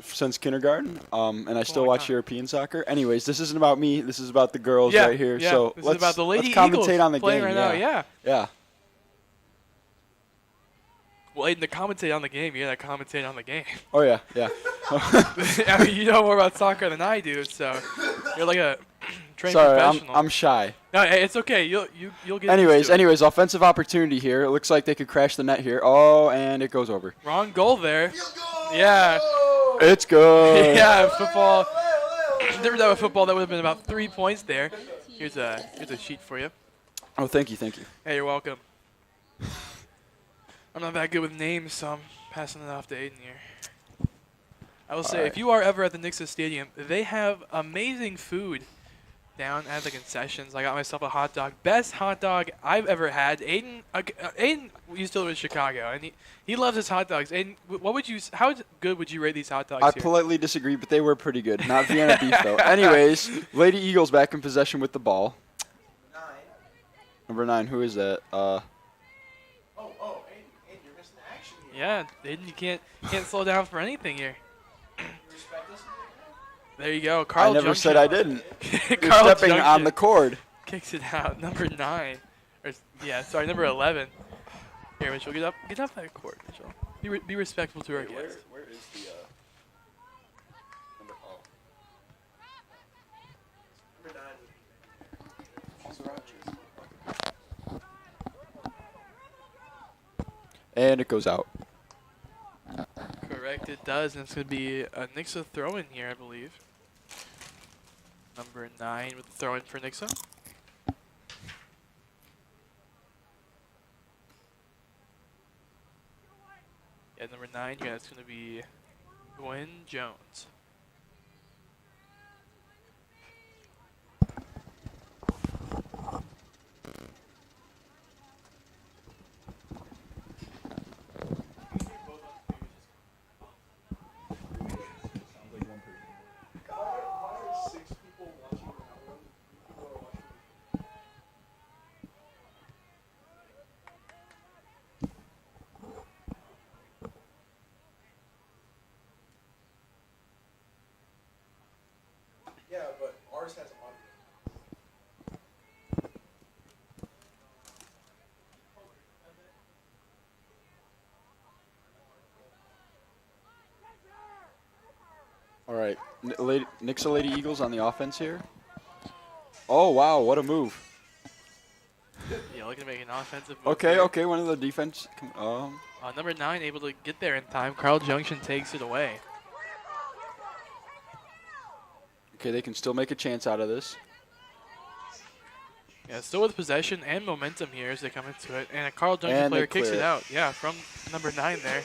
since kindergarten, and I still long watch time. European soccer. Anyways, this isn't about me. This is about the girls Yeah, right here. yeah. So This is let's about the Lady let's commentate Eagles on the playing game. right now. Yeah. Yeah. Well, Aiden, to commentate on the game, you gotta commentate on the game. Oh yeah. Yeah. I mean, you know more about soccer than I do, so you're like a trained Sorry, professional. I'm shy. No, hey, it's okay. You'll get. Anyways, used to it. offensive opportunity here. It looks like they could crash the net here. Oh, and it goes over. Wrong goal there. Yeah. It's good. Yeah, football. Different type of football. That would have been about 3 points there. Here's a sheet for you. Oh, thank you. Hey, you're welcome. I'm not that good with names, so I'm passing it off to Aiden here. I will say, Alright. if you are ever at the Nixa Stadium, they have amazing food down at the concessions. I got myself a hot dog. Best hot dog I've ever had. Aiden used to live in Chicago, and he loves his hot dogs. Aiden, how good would you rate these hot dogs I here? politely disagree, but they were pretty good. Not Vienna beef, though. Anyways, Lady Eagles back in possession with the ball. Number 9, who is that? Aiden, you're missing action here. Yeah, Aiden, you can't slow down for anything here. There you go. Carl I never Junction. said I didn't. You're Carl stepping on Junction the cord. kicks it out. Number 9. Number 11. Here, Mitchell, get off that court, Mitchell. Be respectful to our guest. Where is the number? And it goes out. Correct, it does, and it's going to be a Nixa throw-in here, I believe. Number 9 with the throw-in for Nixa. Yeah, number 9 here, that's going to be Gwen Jones. Yeah, but ours has audio. All right, Nixa Lady Eagles on the offense here. Oh, wow, what a move. Yeah, looking to make an offensive move Okay, here. okay, one of the defense. Number 9 able to get there in time. Carl Junction takes it away. Okay, they can still make a chance out of this. Yeah, still with possession and momentum here as they come into it. And a Carl Junction And they player kicks clear it it. out. Yeah, from number 9 there.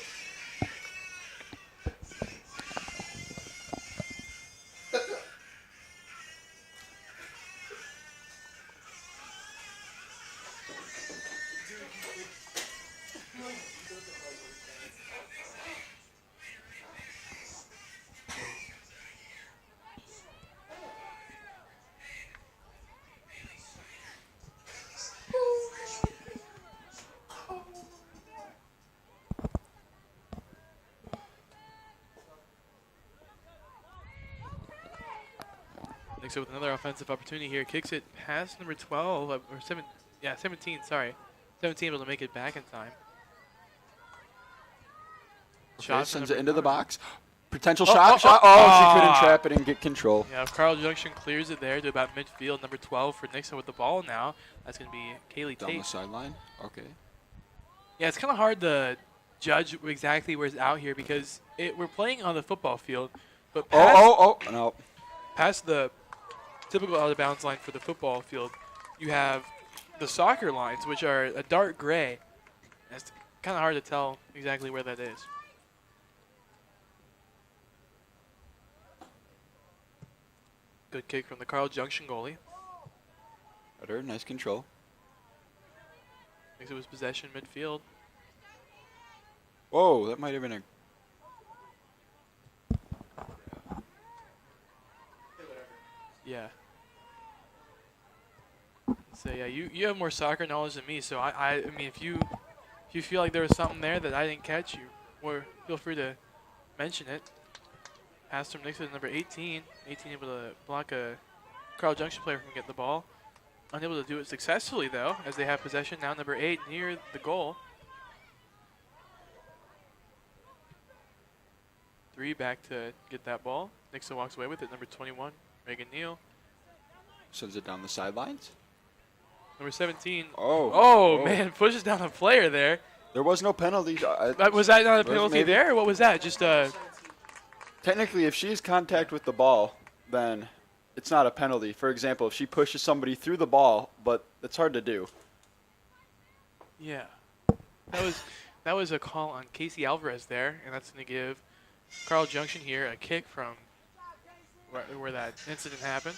Nixon with another offensive opportunity here. Kicks it past number 12, or 17, sorry. 17 able to make it back in time. Okay, sends it into the 9. box. Potential Oh, shot, oh, shot. oh. Oh, she couldn't Ah. trap it and get control. Yeah, Carl Junction clears it there to about midfield. Number 12 for Nixon with the ball now. That's going to be Kaylee Down the Tate. sideline. Okay. Yeah, it's kind of hard to judge exactly where it's out here because we're playing on the football field, but No. past the typical out of bounds line for the football field, you have the soccer lines, which are a dark gray. And it's kind of hard to tell exactly where that is. Good kick from the Carl Junction goalie. Better, nice control. Makes it was possession midfield. Whoa, that might have been a. Yeah. So yeah, you have more soccer knowledge than me. So I mean, if you feel like there was something there that I didn't catch, feel free to mention it. Pass from Nixon, number 18. 18 able to block a Carl Junction player from getting the ball. Unable to do it successfully though, as they have possession now. Number 8 near the goal. 3 back to get that ball. Nixon walks away with it. Number 21, Reagan Neal. Sends it down the sidelines. Number 17. Oh. Oh, man, pushes down a player there. There was no penalty. Was that not a Was penalty maybe? there, or what was that? Just Technically, if she has contact with the ball, then it's not a penalty. For example, if she pushes somebody through the ball, but it's hard to do. yeah. That was a call on Casey Alvarez there, and that's going to give Carl Junction here a kick from where that incident happened.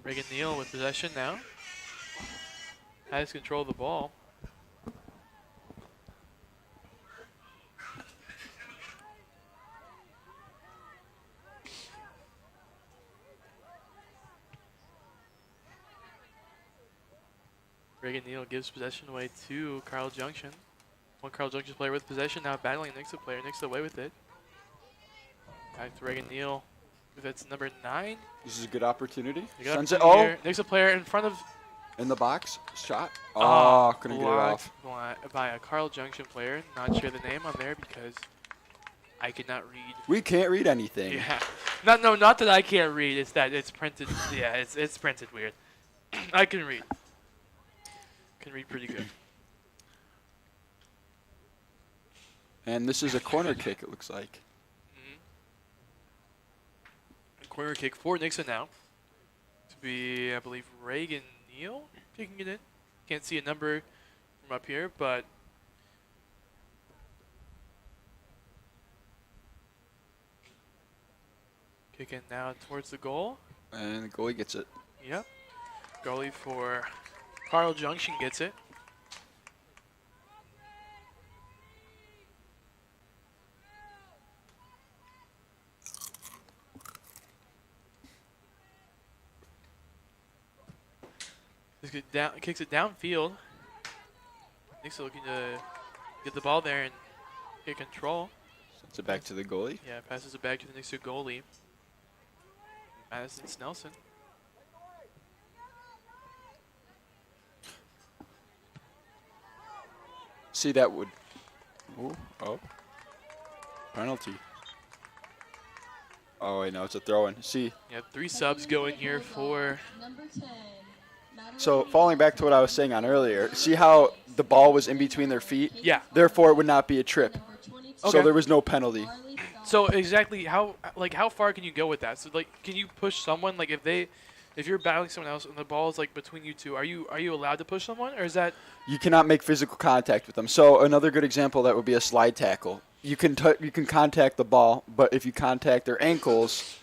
Reagan Neal with possession now. Has control of the ball. Reagan Neal gives possession away to Carl Junction. One Carl Junction player with possession, now battling Nixa player. Nixa away with it. Back to Reagan Neal. That's number 9. This is a good opportunity. Sends Sends it. Oh, Nixa player in front of. in the box. Shot. Oh, couldn't get it blocked off. by a Carl Junction player. Not sure the name on there because I cannot read. We can't read anything. Yeah. Not that I can't read. It's that it's printed. Yeah, it's printed weird. I can read. Can read pretty good. And this is a corner kick, it looks like. Corner kick for Nixon now. To be, I believe, Reagan Neal kicking it in. Can't see a number from up here, but kicking now towards the goal. And the goalie gets it. Yep. Goalie for Carl Junction gets it. Kicks it downfield. Nixon looking to get the ball there and get control. Sends it back to the goalie. Yeah, passes it back to the Nixon goalie, Madison Snelson. See, that would. Ooh, oh. Penalty. Oh, wait, no, it's a throw-in. See, Yeah, 3 subs going here for. Number 10. so falling back to what I was saying on earlier, see how the ball was in between their feet? Yeah. Therefore, it would not be a trip. So Okay. there was no penalty. So exactly how far can you go with that? So like, can you push someone? Like if you're battling someone else and the ball is like between you two, are you allowed to push someone, or is that? You cannot make physical contact with them. So another good example that would be a slide tackle. You can contact the ball, but if you contact their ankles,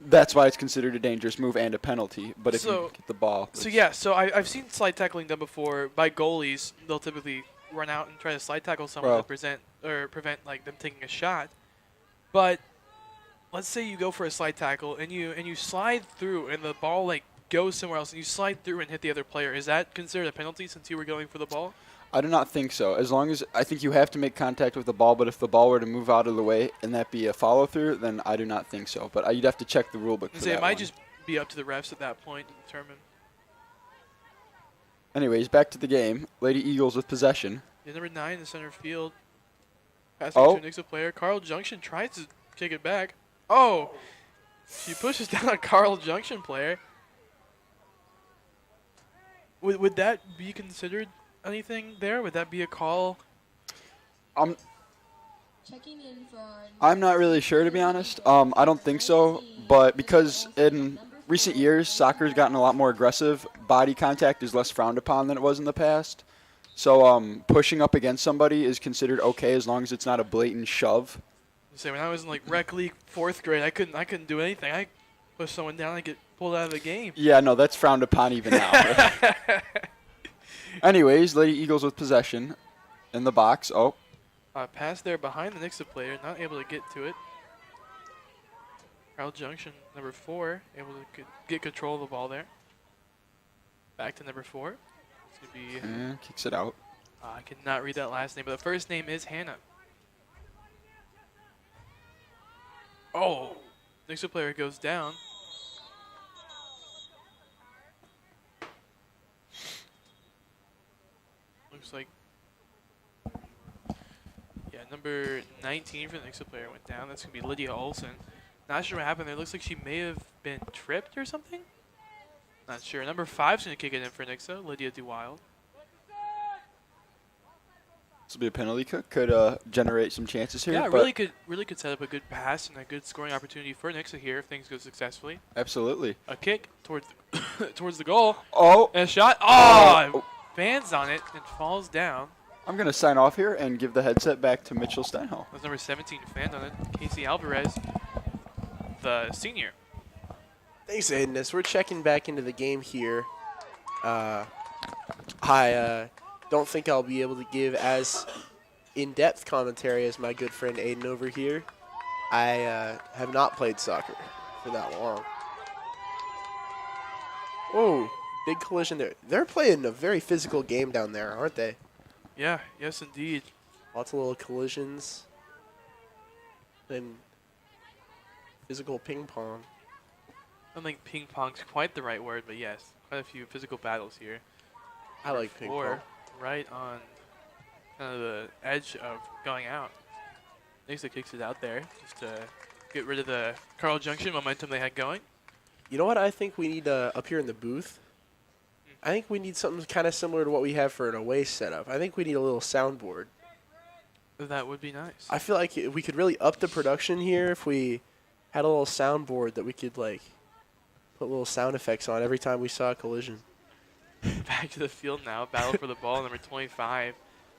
that's why it's considered a dangerous move and a penalty. But if you get the ball, So yeah, so I've seen slide tackling done before by goalies. They'll typically run out and try to slide tackle someone to prevent like them taking a shot. But let's say you go for a slide tackle and you slide through and the ball like goes somewhere else and you slide through and hit the other player. Is that considered a penalty since you were going for the ball? I do not think so. As long as I think you have to make contact with the ball, but if the ball were to move out of the way and that be a follow through, then I do not think so. But you'd have to check the rule book. It might just be up to the refs at that point to determine. Anyways, back to the game. Lady Eagles with possession. Yeah, number 9 in center field. Passing to a Nixa player. Carl Junction tries to kick it back. Oh! She pushes down a Carl Junction player. Would that be considered anything there? Would that be a call? Checking in for our I'm not really sure, to be honest. I don't think so. But because in recent years, soccer's gotten a lot more aggressive, body contact is less frowned upon than it was in the past. So pushing up against somebody is considered okay as long as it's not a blatant shove. Say when I was in like rec league 4th grade, I couldn't do anything. I pushed someone down and get pulled out of the game. Yeah, no, that's frowned upon even now. Anyways, Lady Eagles with possession in the box. Oh. Pass there behind the Nixa player, not able to get to it. Carl Junction, number 4, able to get control of the ball there. Back to number 4. It's going to be... kicks it out. I cannot read that last name, but the first name is Hannah. Oh! Nixa player goes down. Looks like... Yeah, number 19 for the Nixa player went down. That's going to be Lydia Olsen. Not sure what happened there. Looks like she may have been tripped or something. Not sure. Number 5's going to kick it in for Nixa, Lydia DeWild. This will be a penalty kick. Could generate some chances here. Yeah, really could set up a good pass and a good scoring opportunity for Nixa here if things go successfully. Absolutely. A kick towards towards the goal. Oh. And a shot. Oh! Fans on it and falls down. I'm going to sign off here and give the headset back to Mitchell Steinhall. That's number 17 fan on it. Casey Alvarez, the senior. Thanks, Aiden. As we're checking back into the game here, I don't think I'll be able to give as in-depth commentary as my good friend Aiden over here. I have not played soccer for that long. Oh, big collision there. They're playing a very physical game down there, aren't they? Yeah, yes indeed. Lots of little collisions and physical ping pong. I don't think ping pong's quite the right word, but yes, quite a few physical battles here. I like ping pong. Right on kind of the edge of going out. Nixa kicks it out there just to get rid of the Carl Junction momentum they had going. You know what I think we need up here in the booth? I think we need something kind of similar to what we have for an away setup. I think we need a little soundboard. That would be nice. I feel like we could really up the production here if we had a little soundboard that we could like put little sound effects on every time we saw a collision. Back to the field now. Battle for the ball. Number 25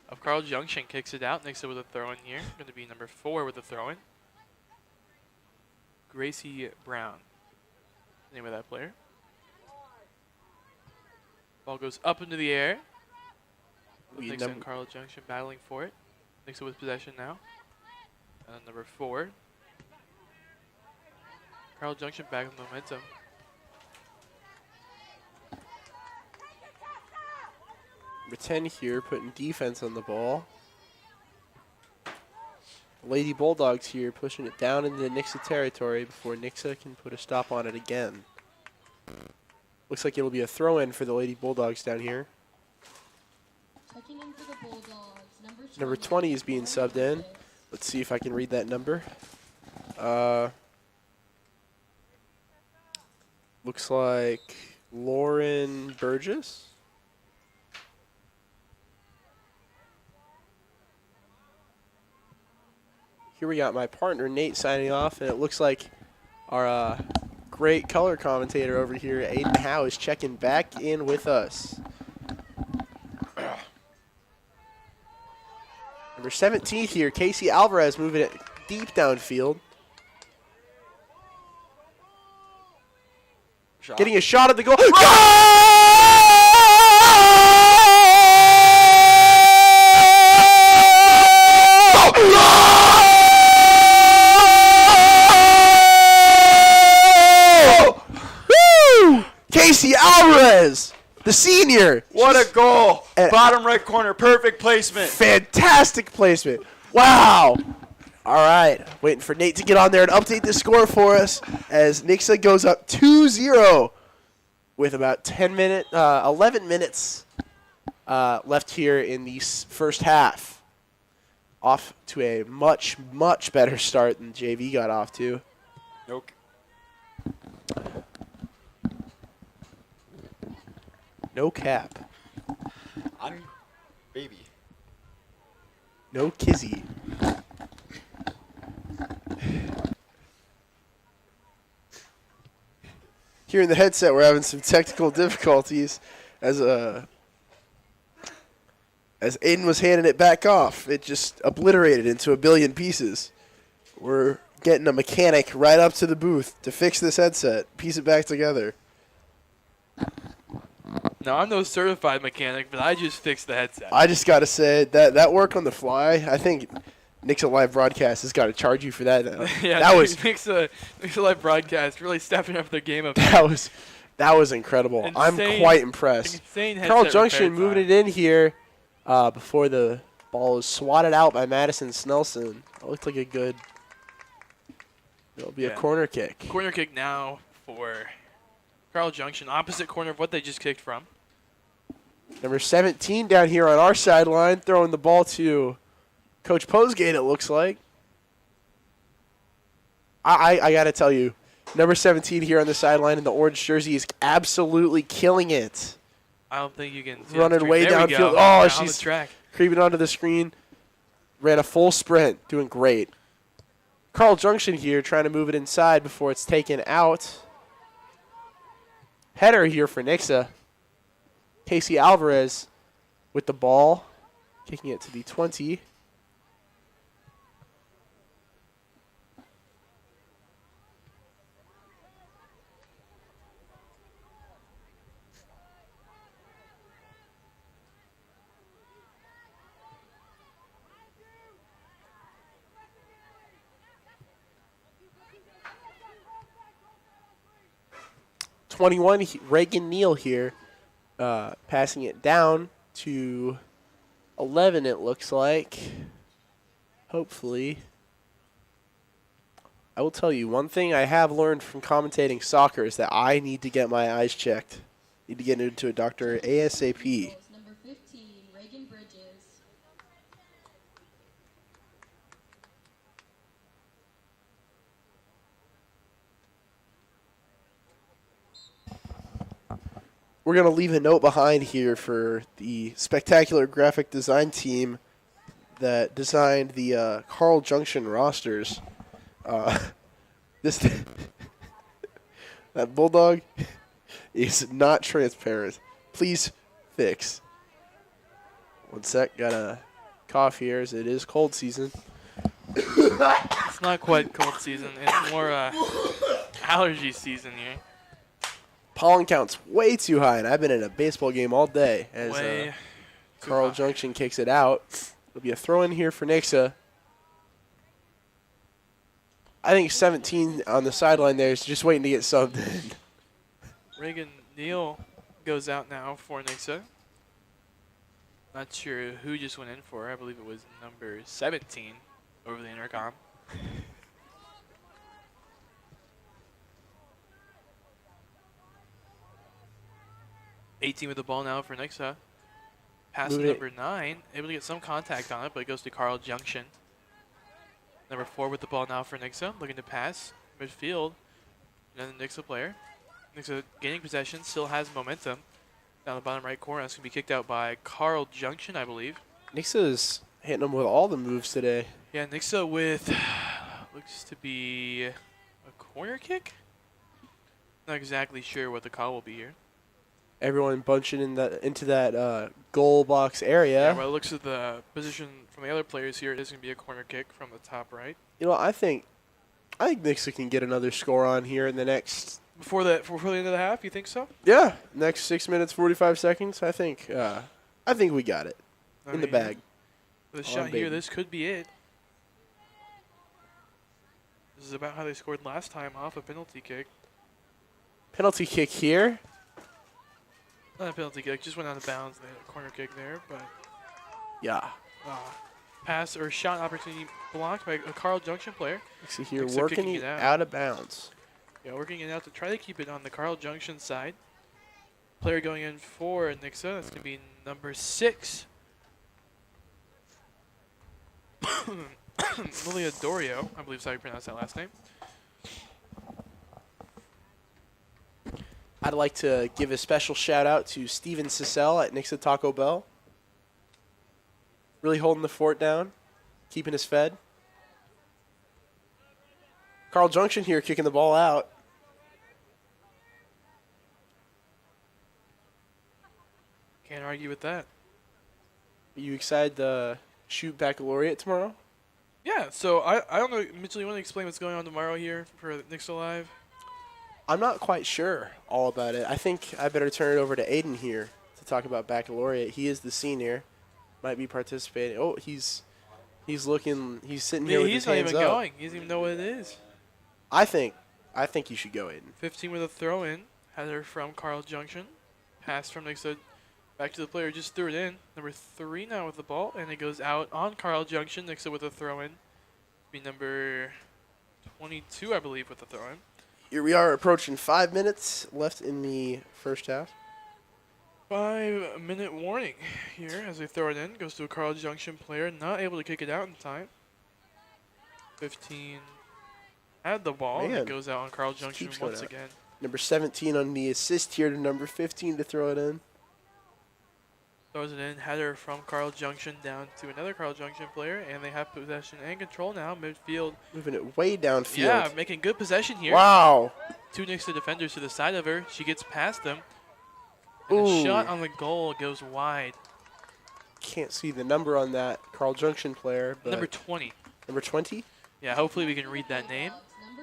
of Carl Junction kicks it out. Nixa with a throw-in here. Going to be number 4 with a throw-in. Gracie Brown. Name of that player. Ball goes up into the air. With Nixa and Carl Junction battling for it. Nixa with possession now. And number 4. Carl Junction back with momentum. Number 10 here putting defense on the ball. Lady Bulldogs here pushing it down into Nixa territory before Nixa can put a stop on it again. Looks like it'll be a throw-in for the Lady Bulldogs down here. Checking in for the Bulldogs. Number 20 is being subbed in. Let's see if I can read that number. Looks like Lauren Burgess. Here we got my partner Nate signing off, and it looks like our great color commentator over here, Aiden Howe, is checking back in with us. Number 17 here, Casey Alvarez moving it deep downfield. Getting a shot at the goal. Woo! Casey Alvarez, the senior. What a goal! And Bottom right corner, perfect placement. fantastic placement. Wow. All right, waiting for Nate to get on there and update the score for us as Nixa goes up 2-0 with about 11 minutes left here in the first half. Off to a much, much better start than JV got off to. Nope. No cap. I'm baby. No kizzy. Here in the headset, we're having some technical difficulties as Aiden was handing it back off. It just obliterated into a billion pieces. We're getting a mechanic right up to the booth to fix this headset, piece it back together. No, I'm no certified mechanic, but I just fixed the headset. I just got to say that work on the fly, I think Nixa Live Broadcast has got to charge you for that. Yeah, that was makes a live broadcast really stepping up their game of that was incredible. I'm quite impressed. insane headset Carl Junction repair moving time. it in here before the ball is swatted out by Madison Snelson. It looked like it'll be a corner kick. Corner kick now for Carl Junction, opposite corner of what they just kicked from. Number 17 down here on our sideline, throwing the ball to Coach Posegate, it looks like. I got to tell you, number 17 here on the sideline in the orange jersey is absolutely killing it. I don't think you can see Running way there we downfield. go. Oh, On she's the track. creeping onto the screen. Ran a full sprint, doing great. Carl Junction here trying to move it inside before it's taken out. Header here for Nixa. Casey Alvarez with the ball, kicking it to the 20. Reagan Neal here, passing it down to 11, it looks like. Hopefully. I will tell you, one thing I have learned from commentating soccer is that I need to get my eyes checked. Need to get into a doctor ASAP. Number 15, Reagan Bridges. We're going to leave a note behind here for the spectacular graphic design team that designed the Carl Junction rosters. That Bulldog is not transparent. Please fix. One sec, got a cough here as it is cold season. It's not quite cold season. It's more allergy season here. Pollen count's way too high, and I've been in a baseball game all day as Way too Carl high. Junction kicks it out. It'll be a throw in here for Nixa. I think 17 on the sideline there is just waiting to get subbed in. Reagan Neal goes out now for Nixa. Not sure who just went in for. I believe it was number 17 over the intercom. With the ball now for Nixa. Pass to Move it. number 9. Able to get some contact on it, but it goes to Carl Junction. Number 4 with the ball now for Nixa. Looking to pass. Midfield. Another Nixa player. Nixa gaining possession, still has momentum. Down the bottom right corner, that's going to be kicked out by Carl Junction, I believe. Nixa's hitting them with all the moves today. Yeah, Nixa with looks to be a corner kick. Not exactly sure what the call will be here. Everyone bunching into that goal box area. Yeah, by the looks of the position from the other players here, it is going to be a corner kick from the top right. You know, I think Nixa can get another score on here in the next. Before the end of the half, you think so? Yeah, next 6 minutes 45 seconds. I think we got it in the bag. With a On shot here, baby. this could be it. This is about how they scored last time off a penalty kick. Penalty kick here. Not a penalty kick, just went out of bounds. They had a corner kick there, but Yeah. pass or shot opportunity blocked by a Carl Junction player. See here, Nixa working kicking it it out of bounds. Yeah, working it out to try to keep it on the Carl Junction side. Player going in for Nixa, that's going to be number 6. Lilia Dorio, I believe is how you pronounce that last name. I'd like to give a special shout out to Steven Cicel at Nixa Taco Bell. Really holding the fort down, keeping us fed. Carl Junction here kicking the ball out. Can't argue with that. Are you excited to shoot baccalaureate tomorrow? Yeah, so I don't know, Mitchell, you want to explain what's going on tomorrow here for Nixa Live? I'm not quite sure all about it. I think I better turn it over to Aiden here to talk about baccalaureate. He is the senior, might be participating. Oh, he's sitting here with his He's not hands even up. going. He doesn't even know what it is. I think you should go, Aiden. 15 with a throw in. Header from Carl Junction. Pass from Nixa back to the player. Just threw it in. Number 3 now with the ball. And it goes out on Carl Junction. Nixa with a throw in. Be number 22, I believe, with the throw in. Here we are approaching 5 minutes left in the first half. 5-minute warning here as they throw it in. Goes to a Carl Junction player. Not able to kick it out in time. 15 had the ball. And Man, it goes out on Carl Junction keeps going once out. again. Number 17 on the assist here to number 15 to throw it in. Throws it in. Header from Carl Junction down to another Carl Junction player. And they have possession and control now. Midfield. Moving it way downfield. Yeah, making good possession here. Wow. 2 Nixa defenders to the side of her. She gets past them. And Ooh. the shot on the goal goes wide. Can't see the number on that Carl Junction player. But Number 20. number 20? Yeah, hopefully we can read that name.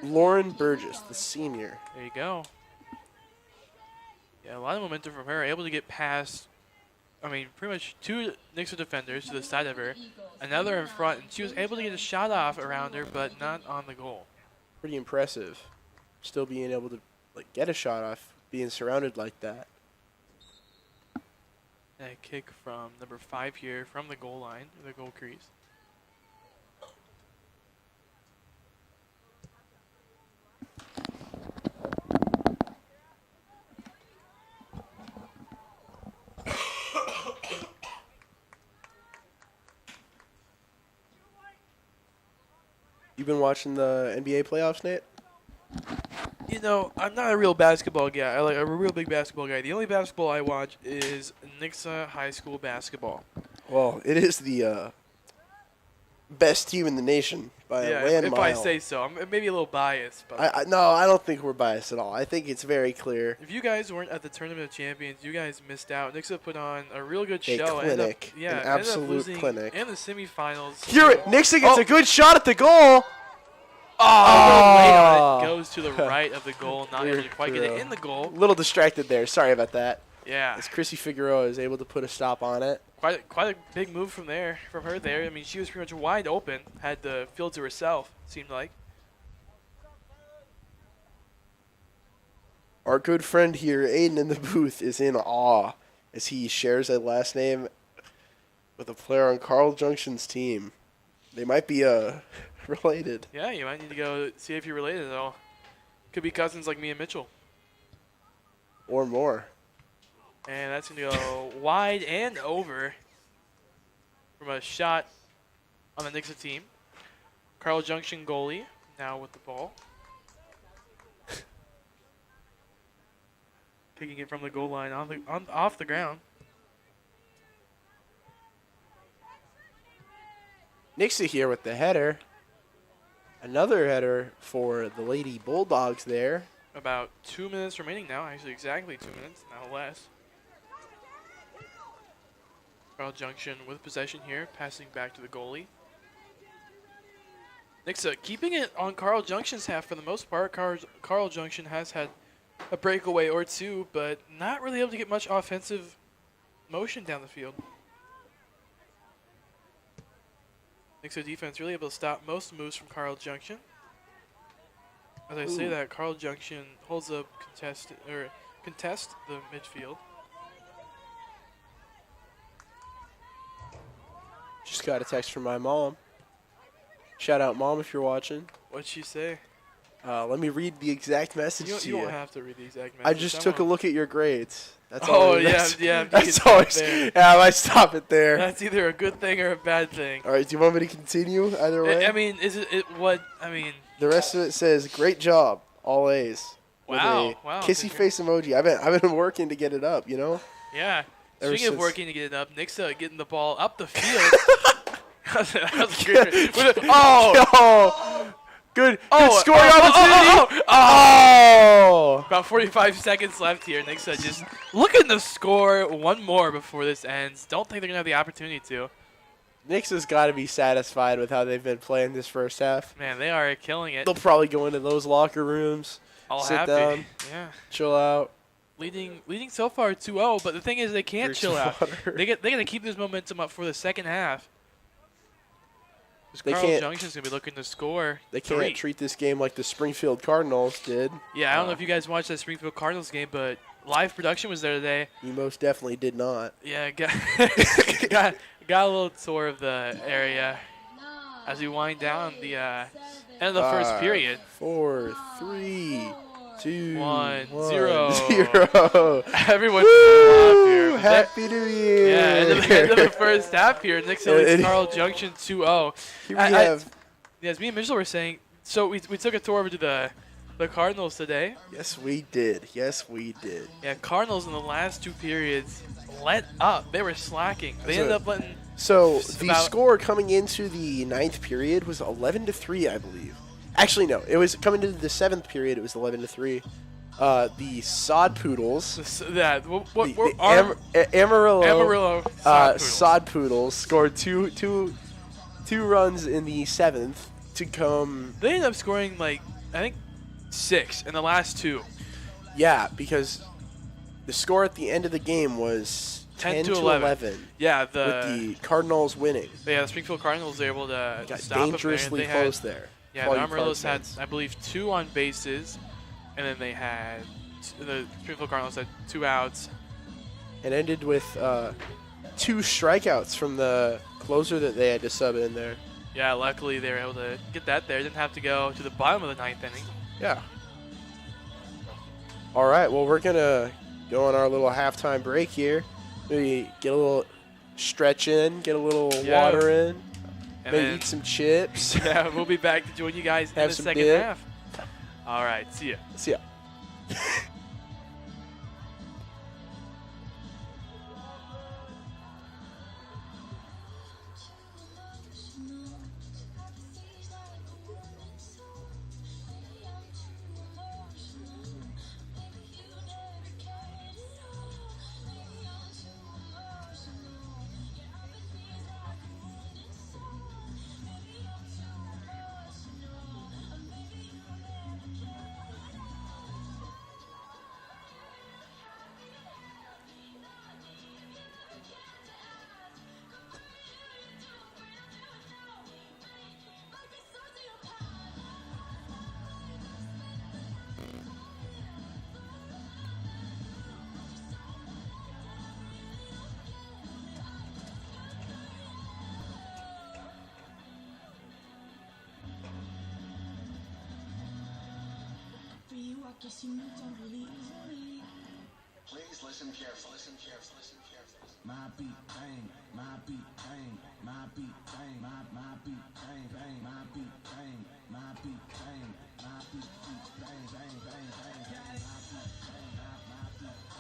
Lauren Burgess, the senior. There you go. Yeah, a lot of momentum from her. Able to get past, pretty much 2 Nixa defenders to the side of her. Another in front. And she was able to get a shot off around her, but not on the goal. Pretty impressive. Still being able to get a shot off, being surrounded like that. And a kick from number 5 here from the goal line, the goal crease. You been watching the NBA playoffs, Nate? You know, I'm not a real basketball guy. I'm a real big basketball guy. The only basketball I watch is Nixa High School basketball. Well, it is the best team in the nation by a land if mile. I say so. I'm maybe a little biased, but No, I don't think we're biased at all. I think it's very clear. if you guys weren't at the Tournament of Champions, you guys missed out. Nixa put on a real good A show. clinic, an ended up absolute losing clinic. in the semifinals. Hear it. Nixa gets a good shot at the goal. Oh, it goes to the right of the goal, not able to Weird quite get throw. it in the goal. Little distracted there. Sorry about that. Yeah, As Chrissy Figueroa is able to put a stop on it. quite a big move from her there. I mean, she was pretty much wide open, had the field to herself. Seemed like. Our good friend here, Aiden in the booth, is in awe as he shares a last name with a player on Carl Junction's team. They might be related. Yeah, you might need to go see if you're related at all. Could be cousins like me and Mitchell. Or more. And that's going to go wide and over from a shot on the Nixa team. Carl Junction goalie now with the ball. Kicking it from the goal line off the ground. Nixa here with the header. Another header for the Lady Bulldogs there. About 2 minutes remaining now. Actually, exactly 2 minutes, now less. Carl Junction with possession here, passing back to the goalie. Nixa keeping it on Carl Junction's half for the most part. Carl Junction has had a breakaway or two, but not really able to get much offensive motion down the field. Nixa defense really able to stop most moves from Carl Junction. As I say that, Carl Junction holds up contest the midfield. Just got a text from my mom. Shout out, Mom, if you're watching. What'd she say? Let me read the exact message to You you. don't have to read the exact message. I just took a look at your grades. That's all. Oh, yeah. You That's can always. stop there. Yeah, I stop it there. That's either a good thing or a bad thing. All right. Do you want me to continue either way? I mean, is it what? I mean, The rest of it says, "Great job, all A's." With wow, a wow. kissy face emoji. I've been working to get it up. You know. Yeah. Ever Speaking of since- working to get it up, Nixa getting the ball up the field. that was great. Oh. Good. Good scoring opportunity. Oh! About 45 seconds left here. Nixa just looking to score one more before this ends. Don't think they're gonna have the opportunity to. Knicks has got to be satisfied with how they've been playing this first half. Man, they are killing it. They'll probably go into those locker rooms, All sit happy. down, Yeah. chill out. Leading so far 2-0, but the thing is they can't Drink chill some out. water. They gotta keep this momentum up for the second half. They Carl can't- Junction's gonna be looking to score. They can't 3. treat this game like the Springfield Cardinals did. Yeah, I don't know if you guys watched that Springfield Cardinals game, but live production was there today. You most definitely did not. Yeah, got a little tour of the area as we wind down the end of the first 5, period. 4, 3, 2, 1, 1, 0. 0. Everyone's off here. Woo! Happy New Year! Yeah, end of the first half here. Nixa leads And- Carl Junction 2-0. Here we have. As me and Mitchell were saying, so we took a tour over to the Cardinals today. Yes, we did. Yes, we did. Yeah, Cardinals in the last 2 periods let up. They were slacking. They ended up letting. So Just the about- score coming into the 9th period was 11-3, I believe. Actually, no. It was coming into the 7th period. It was 11-3. The Sod Poodles. Amarillo. Amarillo Sod Poodles. Sod Poodles scored two runs in the 7th to come. They ended up scoring I think 6 in the last 2. Yeah, because the score at the end of the game was 10 to 11. Yeah, With the Cardinals winning. the Springfield Cardinals were able to Got stop dangerously it. They close had, there. Yeah, for all the you Amarillos had, Cards fans. I believe, 2 on bases, and then they had the Springfield Cardinals had 2 outs. It ended with 2 strikeouts from the closer that they had to sub in there. Yeah, luckily they were able to get that there. Didn't have to go to the bottom of the 9th inning. Yeah. All right. Well, we're gonna go on our little halftime break here. Maybe get a little stretch in, get a little Yeah. water in, And maybe then, eat some chips. yeah, we'll be back to join you guys in Have the some second dip. half. All right, see ya. See ya. Please listen carefully. Listen carefully. Listen carefully. My beat bang, my beat bang, my beat bang, my beat bang, bang, my beat bang, my beat bang, my beat bang, bang, bang, bang, bang, my beat bang, my beat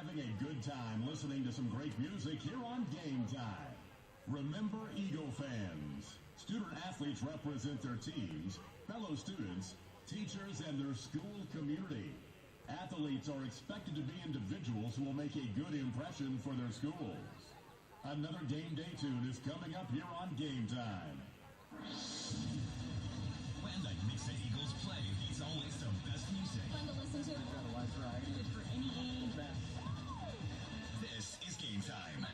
having a good time listening to some great music here on Game Time. Remember, Eagle fans, student athletes represent their teams, fellow students, teachers, and their school community. Athletes are expected to be individuals who will make a good impression for their schools. Another game day tune is coming up here on Game Time. When the Nixa Eagles play, it's always the best music. Fun to listen to. Good for any game. This is Game Time.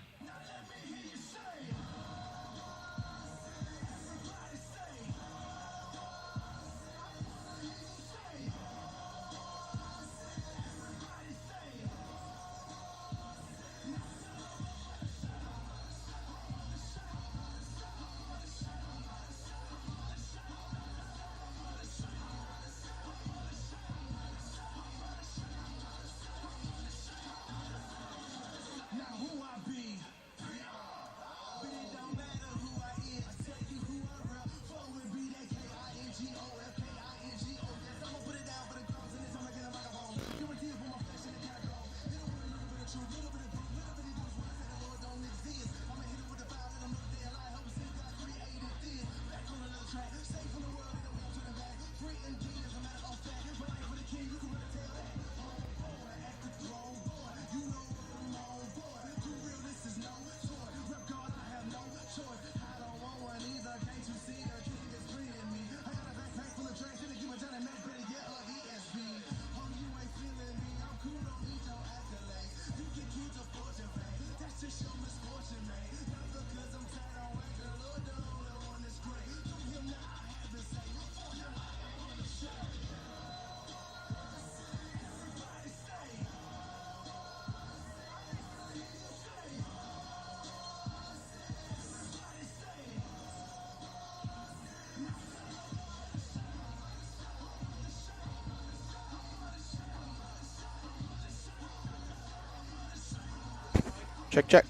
Check, check,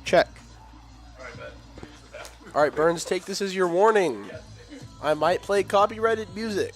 check. All right, Burns, take this as your warning. I might play copyrighted music.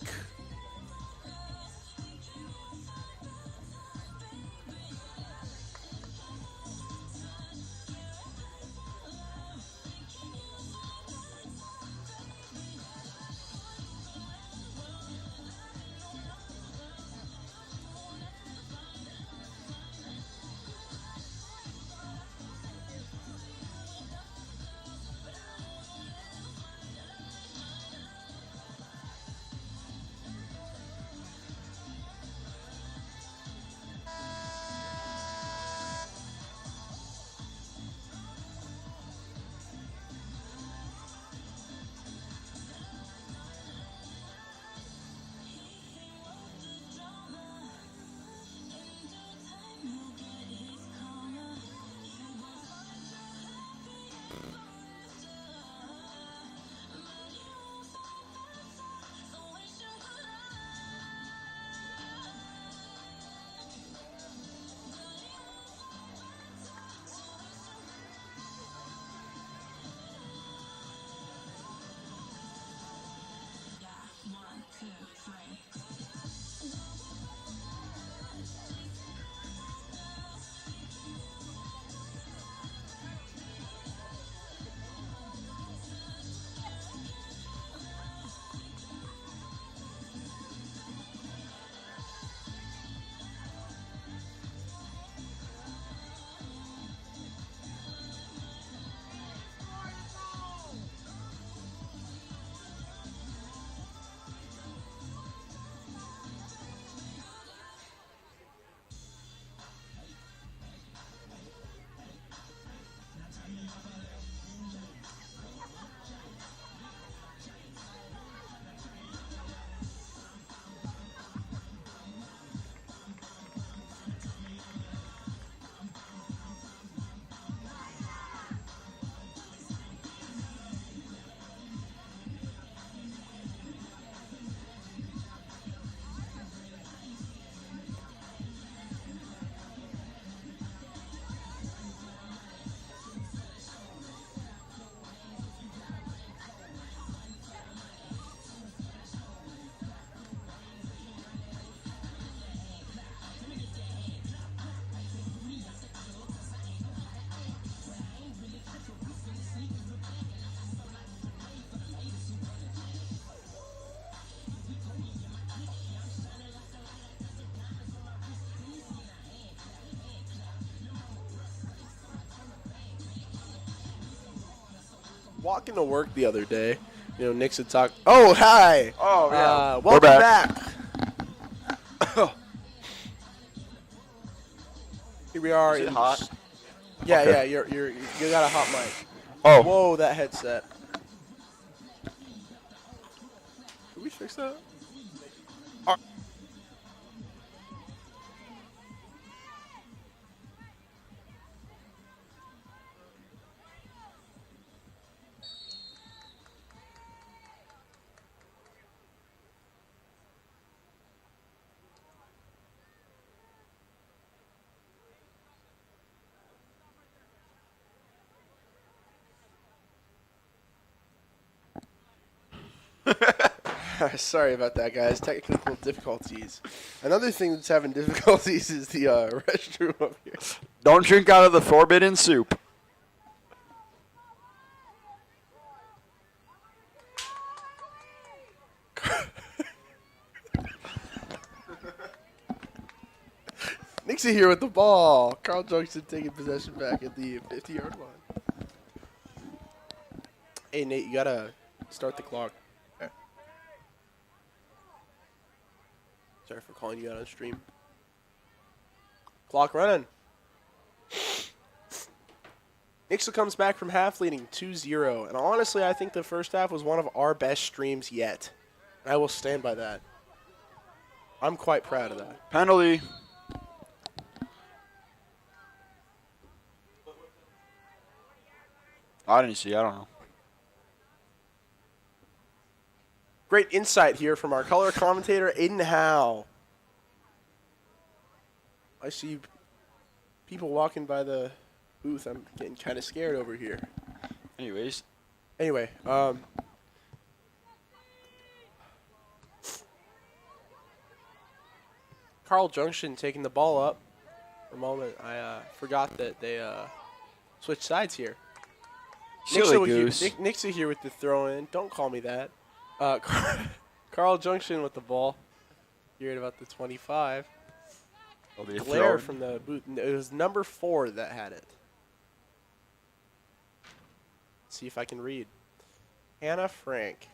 walking to work the other day, you know, Nick's had talked. Oh, hi. Oh, yeah. Welcome back. Here we are. Is it in- hot? Yeah, Okay. yeah. You got a hot mic. Oh. Whoa, that headset. Did we fix that? Sorry about that, guys. Technical difficulties. Another thing that's having difficulties is the restroom up here. Don't drink out of the forbidden soup. Nixie here with the ball. Carl Junction taking possession back at the 50-yard line. Hey, Nate, you got to start the clock. Okay. Sorry for calling you out on stream. Clock running. Nixon comes back from half leading 2-0. And honestly, I think the first half was one of our best streams yet. I will stand by that. I'm quite proud of that. Penalty. I didn't see. I don't know. Great insight here from our color commentator, Aiden Howe. I see people walking by the booth. I'm getting kind of scared over here. Anyways. Anyway, Carl Junction taking the ball up. For a moment, I forgot that they switched sides here. Silly goose. Nixie here with the throw in. Don't call me that. Carl Junction with the ball. Here at about the 25. It'll be a Glare throw. from the booth. It was number 4 that had it. Let's see if I can read. Hannah Frank.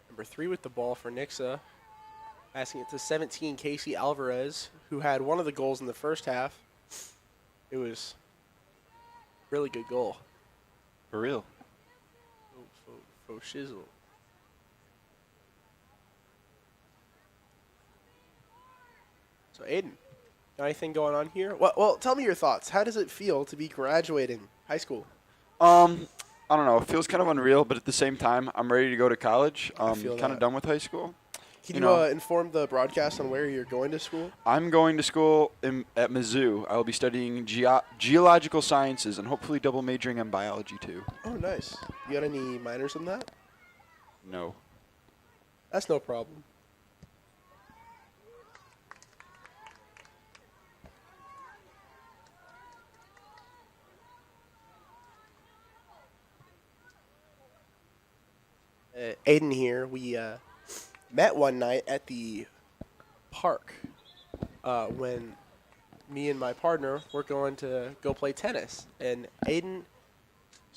Number 3 with the ball for Nixa. Passing it to 17, Casey Alvarez, who had one of the goals in the first half. It was a really good goal. For real. Faux shizzle. So, Aiden, got anything going on here? Well, tell me your thoughts. How does it feel to be graduating high school? I don't know. It feels kind of unreal, but at the same time, I'm ready to go to college. feel Kind that. of done with high school. Can You you, know. inform the broadcast on where you're going to school? I'm going to school at Mizzou. I will be studying geological sciences and hopefully double majoring in biology too. Oh, nice. You got any minors in that? No. That's no problem. Aiden here. We met one night at the park when me and my partner were going to go play tennis. And Aiden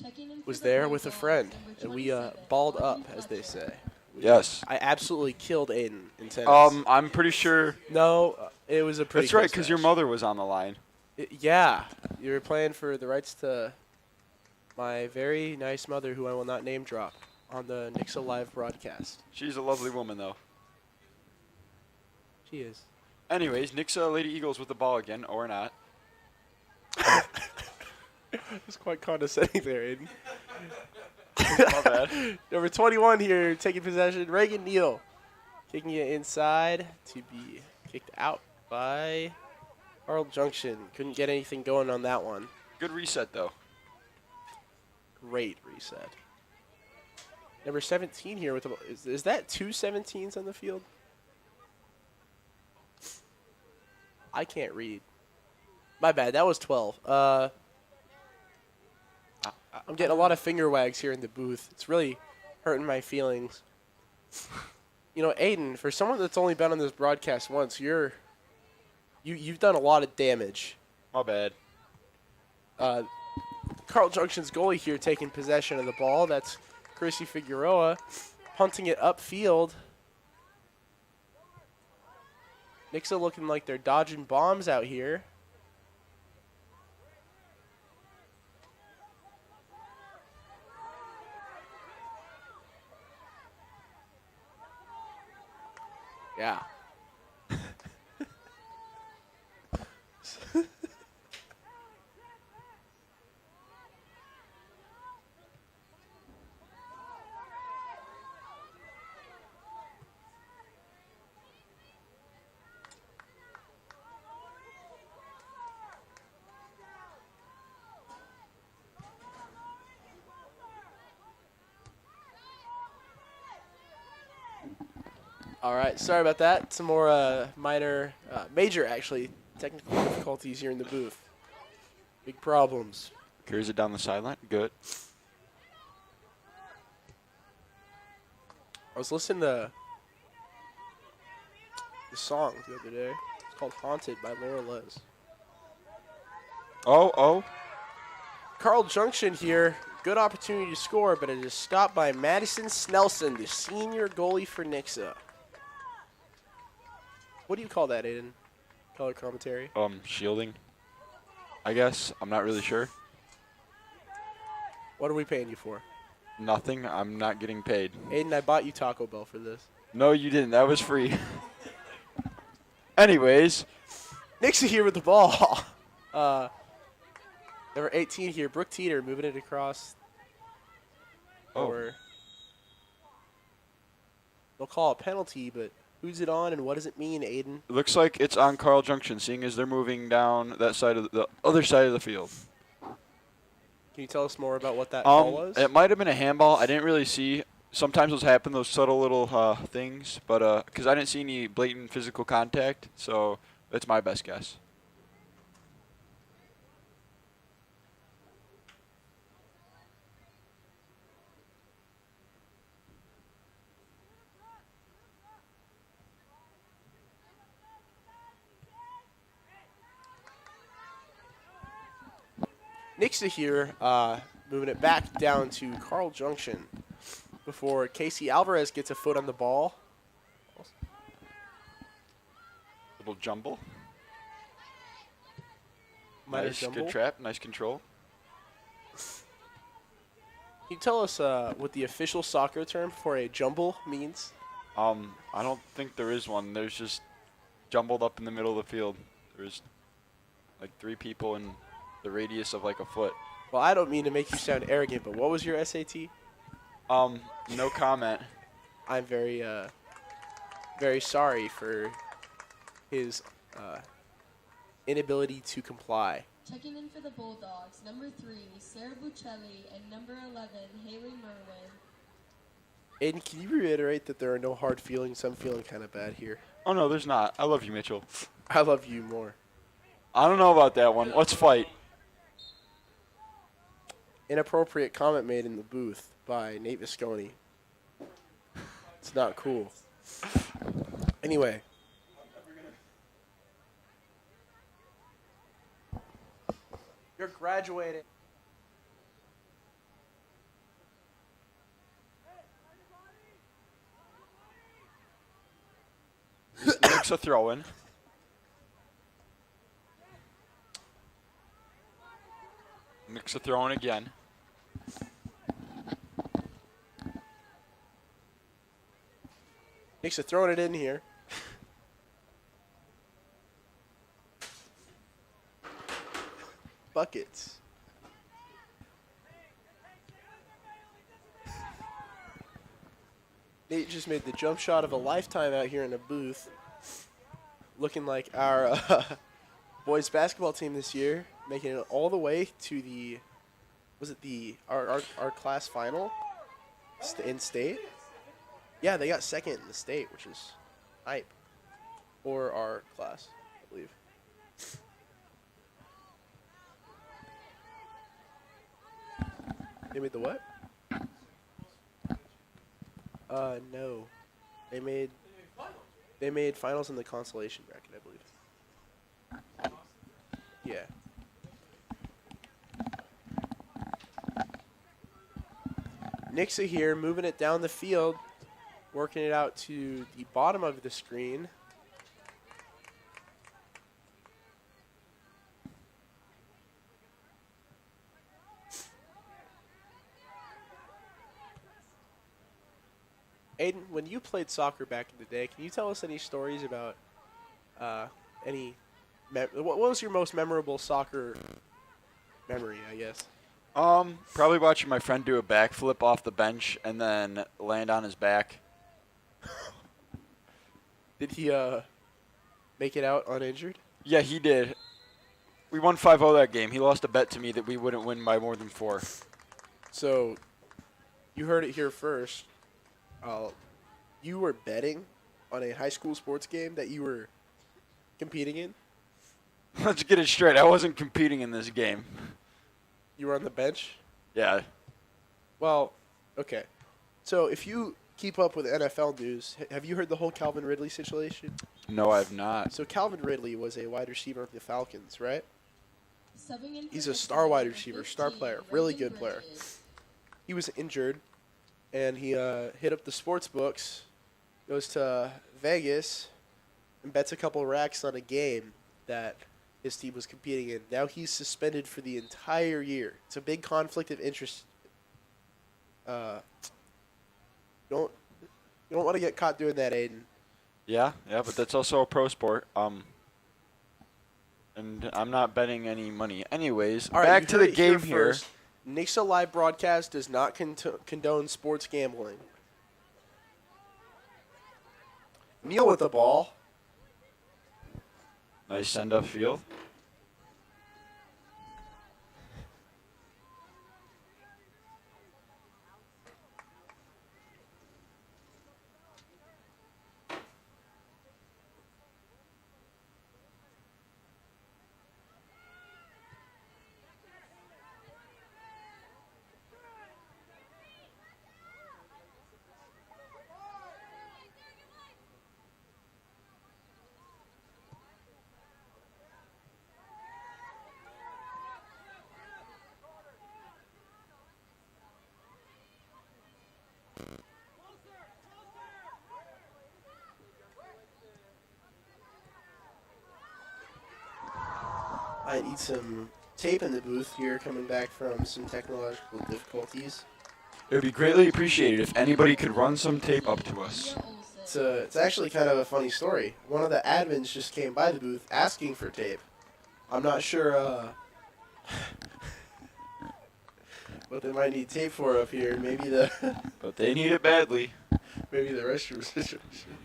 Checking in for was the there with a Bulldogs, friend, number and we 27, balled up, Colin as they Pepper. say. Yes. I absolutely killed Aiden in tennis. I'm pretty sure. No, it was a pretty That's right, close because your match. mother was on the line. Yeah, you were playing for the rights to my very nice mother, who I will not name drop, on the Nixa Live broadcast. She's a lovely woman, though. She is. Anyways, Nixa Lady Eagles with the ball again, or not. It's quite condescending there, Aiden. My bad. Number 21 here, taking possession. Reagan Neal kicking it inside to be kicked out by Carl Junction. Couldn't get anything going on that one. Good reset, though. Great reset. Number 17 here with the is that 2 17s on the field? I can't read. My bad. That was 12. I'm getting a lot of finger wags here in the booth. It's really hurting my feelings. You know, Aiden, for someone that's only been on this broadcast once, you've done a lot of damage. My bad. Carl Junction's goalie here taking possession of the ball. That's Chrissy Figueroa punting it upfield. Nixa looking like they're dodging bombs out here. Yeah. All right, sorry about that. Some more major actually, technical difficulties here in the booth. Big problems. Carries it down the sideline. Good. I was listening to the song the other day. It's called Haunted by Laura Les. Oh. Carl Junction here. Good opportunity to score, but it is stopped by Madison Snelson, the senior goalie for Nixa. What do you call that, Aiden? Color commentary? Shielding. I guess. I'm not really sure. What are we paying you for? Nothing. I'm not getting paid. Aiden, I bought you Taco Bell for this. No, you didn't. That was free. Anyways. Nixa here with the ball. Number 18 here, Brooke Teeter moving it across. Or they'll call a penalty, but who's it on and what does it mean, Aiden? It looks like it's on Carl Junction, seeing as they're moving down that side of the other side of the field. Can you tell us more about what that call was? It might have been a handball. I didn't really see. Sometimes those happen, those subtle little things, but because I didn't see any blatant physical contact, so that's my best guess. Nixa here, moving it back down to Carl Junction before Casey Alvarez gets a foot on the ball. Little jumble. Minor Nice, jumble. good trap, nice control. Can you tell us what the official soccer term for a jumble means? I don't think there is one. There's just jumbled up in the middle of the field. There's like 3 people in the radius of like a foot. Well, I don't mean to make you sound arrogant, but what was your SAT? No comment. I'm very, very sorry for his inability to comply. Checking in for the Bulldogs, number 3, Sarah Buccelli, and number 11, Haley Merwin. Aiden, can you reiterate that there are no hard feelings? I'm feeling kind of bad here. Oh, no, there's not. I love you, Mitchell. I love you more. I don't know about that one. Let's fight. Inappropriate comment made in the booth by Nate Visconti. It's not cool. Anyway. You're graduating. Makes a throw in. Mix a throw in again. Nixa throwing it in here. Buckets. Nate just made the jump shot of a lifetime out here in the booth. Looking like our boys basketball team this year, making it all the way to the, was it our class final in state? Yeah, they got second in the state, which is hype for our class, I believe. They made the what? No. They made finals in the consolation bracket, I believe. Yeah. Nixa here, moving it down the field, working it out to the bottom of the screen. Aiden, when you played soccer back in the day, can you tell us any stories about what was your most memorable soccer memory, I guess? Probably watching my friend do a backflip off the bench and then land on his back. Did he make it out uninjured? Yeah, he did. We won 5-0 that game. He lost a bet to me that we wouldn't win by more than 4. So, you heard it here first. You were betting on a high school sports game that you were competing in? Let's get it straight. I wasn't competing in this game. You were on the bench? Yeah. Well, okay. So if you keep up with NFL news, have you heard the whole Calvin Ridley situation? No, I have not. So Calvin Ridley was a wide receiver of the Falcons, right? Subbing in for He's a Nixa, star wide number receiver, star 15, player, really Brendan good player. Bridges. He was injured, and he hit up the sports books, goes to Vegas, and bets a couple racks on a game that his team was competing in. Now he's suspended for the entire year. It's a big conflict of interest. You don't want to get caught doing that, Aiden. Yeah, but that's also a pro sport. And I'm not betting any money. Anyways, All right, back you to heard the it here game here. first. Nixa Live Broadcast does not condone sports gambling. Neil with the ball. Nice send-up field. I need some tape in the booth here, coming back from some technological difficulties. It would be greatly appreciated if anybody could run some tape up to us. It's actually kind of a funny story. One of the admins just came by the booth asking for tape. I'm not sure what they might need tape for up here. Maybe But they need it badly. maybe the restroom situation.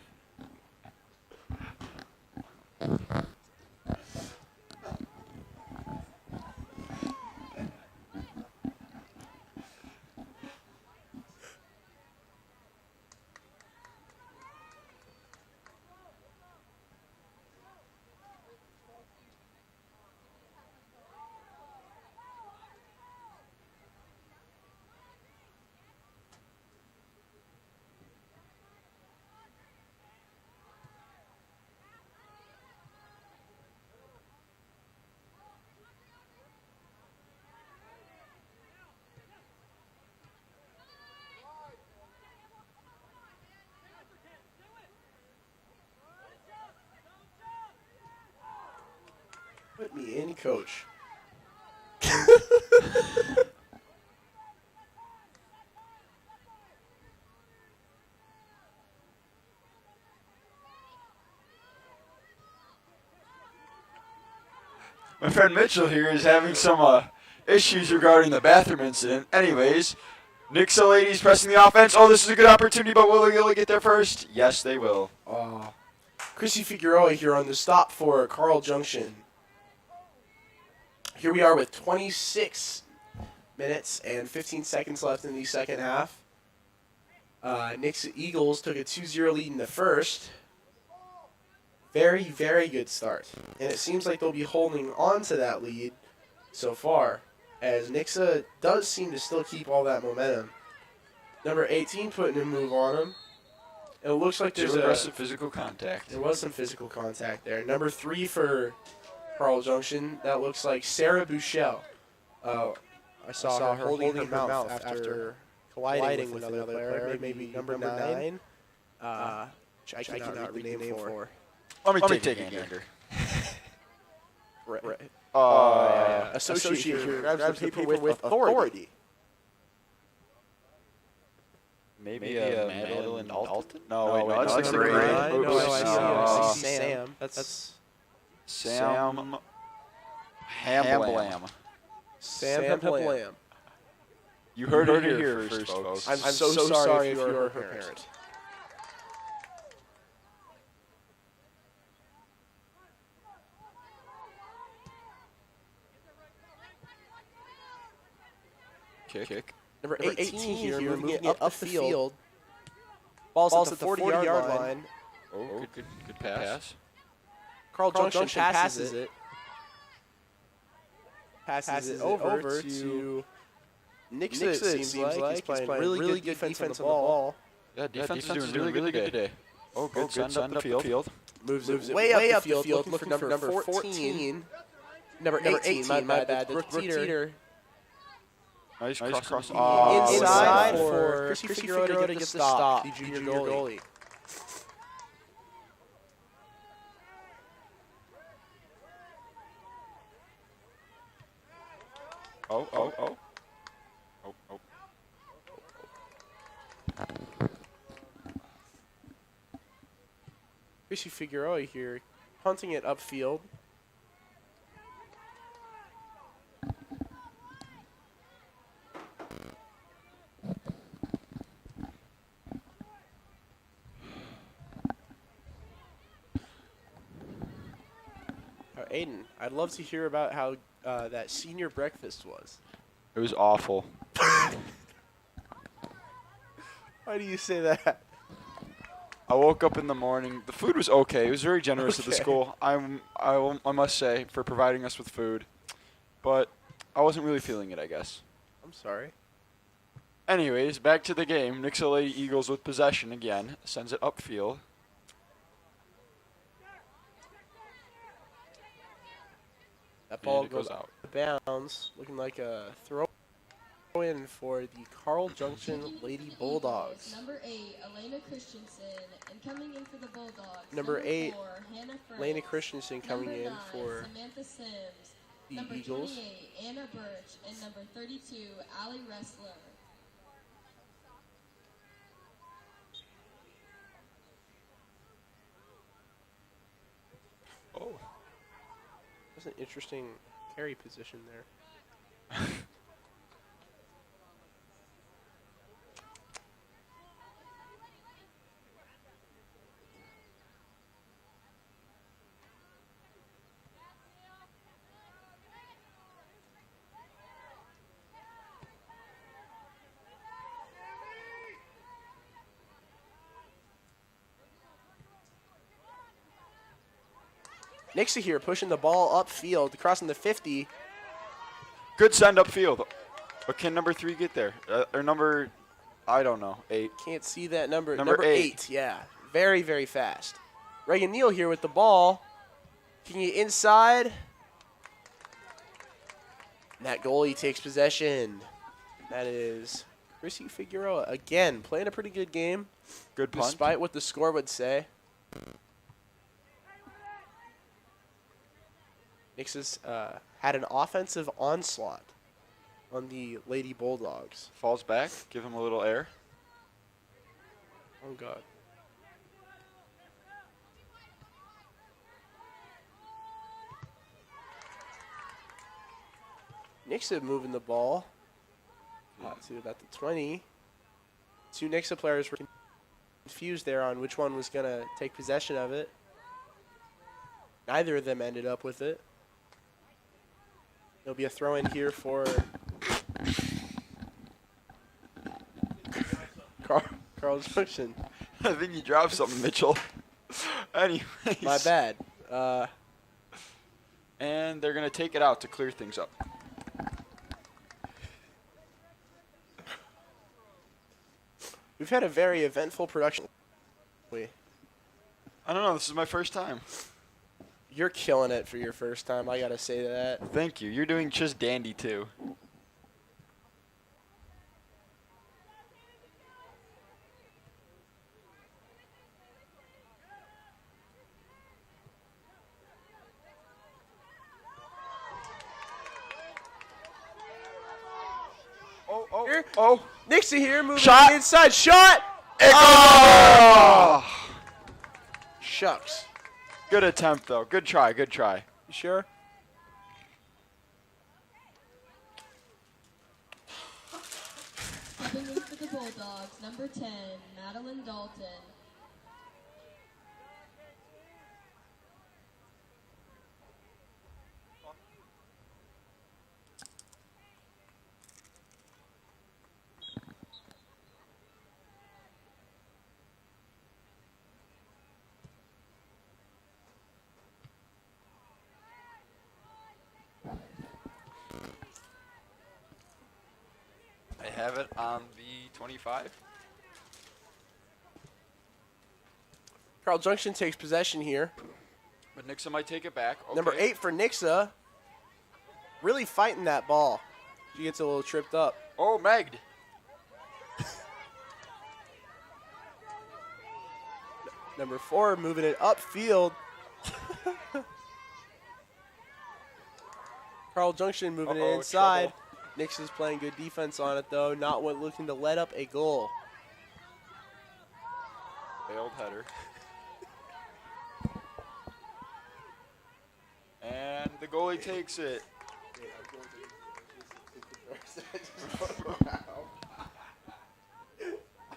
Put me in, coach. My friend Mitchell here is having some issues regarding the bathroom incident. Anyways, Nixa ladies pressing the offense. Oh, this is a good opportunity, but will they be able to get there first? Yes, they will. Chrissy Figueroa here on the stop for Carl Junction. Here we are with 26 minutes and 15 seconds left in the second half. Nixa Eagles took a 2-0 lead in the first. Very, very good start. And it seems like they'll be holding on to that lead so far, as Nixa does seem to still keep all that momentum. Number 18 putting a move on him. It looks like there's aggressive physical contact. there was some physical contact there. Number 3 for Carl Junction. That looks like Sarah Bouchel. I saw her holding her mouth after colliding with another player. Maybe number 9. Which I cannot read the name for. Let me take a gander. Right. Associate here grabs the paper with authority. Maybe Madeline Dalton? No, wait, that's that's number the grade. 9. Oops. I see Sam. That's Sam Hamblam. Sam Hamblam. You heard it here first, folks. I'm so sorry if you're her parent. Kick. Number 18 here, moving it up the field. Ball's at the 40-yard line. Oh, good pass. Carl Junction passes it. Passes it over to Nixon, it seems like. He's playing really good defense on the ball. Yeah, defense is doing really good today. Oh, good send up the field. Moves it way up the field, looking for number 14. Number 18, my bad. Brooke Teeter. Nice cross. Inside for Chrissy Figueroa to get the stop, the junior goalie. Oh. Chrissy Figueroa here, punting it upfield. Aiden, I'd love to hear about how that senior breakfast was. It was awful. Why do you say that? I woke up in the morning. The food was okay. It was very generous of the school. I must say, for providing us with food. But I wasn't really feeling it, I guess. I'm sorry. Anyways, back to the game. Nixa Lady Eagles with possession again. Sends it upfield. That ball And it goes out of bounds, looking like a throw-in for the Carl Junction Lady Bulldogs. Number 8, Elena Christensen, and coming in for the Bulldogs. Number 8, 4, Hannah Fritz. Elena Christensen coming Number in 9, for Samantha Sims. the Number Eagles. 28, Anna Birch, and number 32, Allie Ressler. Oh, that's an interesting carry position there. Nixa here pushing the ball upfield, crossing the 50. Good send upfield. But can number 3 get there? Or number, I don't know, 8. Can't see that number. Number 8. Yeah. Very, very fast. Reagan Neal here with the ball. Can you inside? And that goalie takes possession. That is Chrissy Figueroa again, playing a pretty good game. Good punt. Despite what the score would say. Nix's had an offensive onslaught on the Lady Bulldogs. Falls back. Give him a little air. Oh, God. Nixa moving the ball to about the 20. Two Nixa players were confused there on which one was going to take possession of it. Neither of them ended up with it. There'll be a throw in here for Carl Junction. I think you dropped something, Mitchell. Anyways. My bad. And they're going to take it out to clear things up. We've had a very eventful production. We. I don't know. This is my first time. You're killing it for your first time. I gotta say that. Thank you. You're doing just dandy too. Here. Oh. Nixie here, moving Shot. inside. Shot. Oh! Shucks. Good attempt though. Good try. Good try. You sure? Stepping in for the Bulldogs, number 10, Madeline Dalton. I have it on the 25. Carl Junction takes possession here. But Nixa might take it back. Okay. Number 8 for Nixa. Really fighting that ball. She gets a little tripped up. Oh, Megged. Number 4 moving it upfield. Carl Junction moving it inside. Trouble. Nixon's playing good defense on it, though. Not looking to let up a goal. Failed header. And the goalie takes it.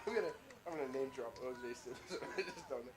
I'm gonna name drop OJ Simpson. I just don't know.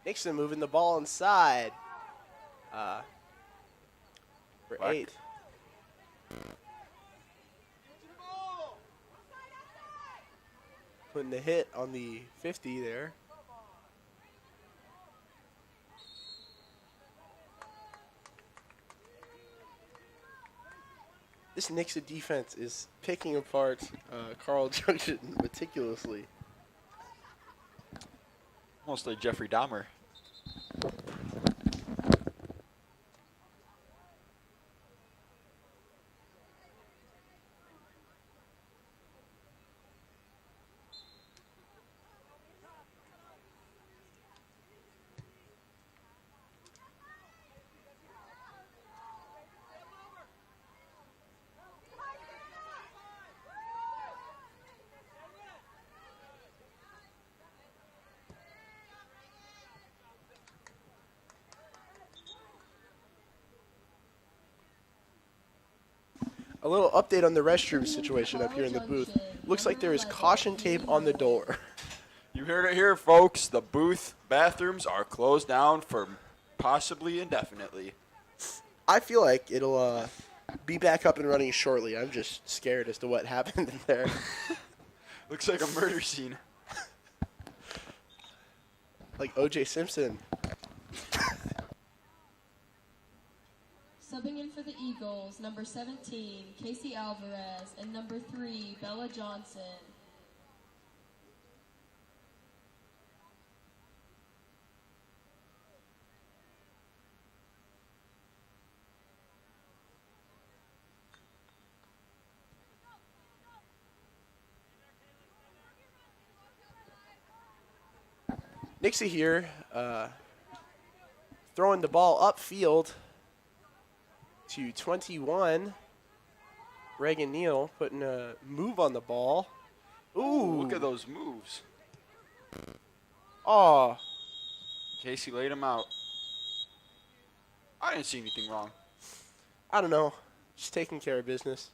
Nixon moving the ball inside. For Black. 8. Putting the hit on the 50 there. This Nixa defense is picking apart Carl Junction meticulously. Almost like Jeffrey Dahmer. A little update on the restroom situation up here in the booth. Looks like there is caution tape on the door. You heard it here, folks. The booth bathrooms are closed down for possibly indefinitely. I feel like it'll be back up and running shortly. I'm just scared as to what happened in there. Looks like a murder scene. Like OJ Simpson. Subbing in for the Eagles, number 17, Casey Alvarez, and number 3, Bella Johnson. Nixie here, throwing the ball upfield to 21. Reagan Neal putting a move on the ball. Ooh. Look at those moves. Oh, Casey laid him out. I didn't see anything wrong. I don't know. Just taking care of business.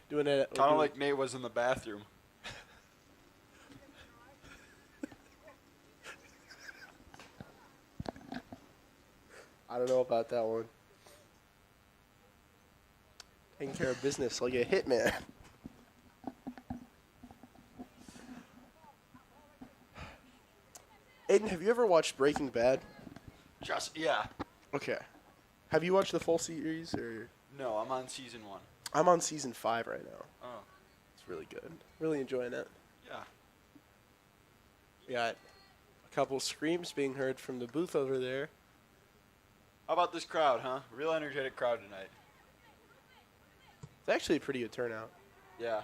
Doing it. Kind of like Nate was in the bathroom. I don't know about that one. Taking care of business like a hitman. Aiden, have you ever watched Breaking Bad? Yeah. Okay. Have you watched the full series or? No, I'm on season 1. I'm on season 5 right now. Oh. It's really good. Really enjoying it. Yeah. We got a couple screams being heard from the booth over there. How about this crowd, huh? Real energetic crowd tonight. It's actually a pretty good turnout. Yeah.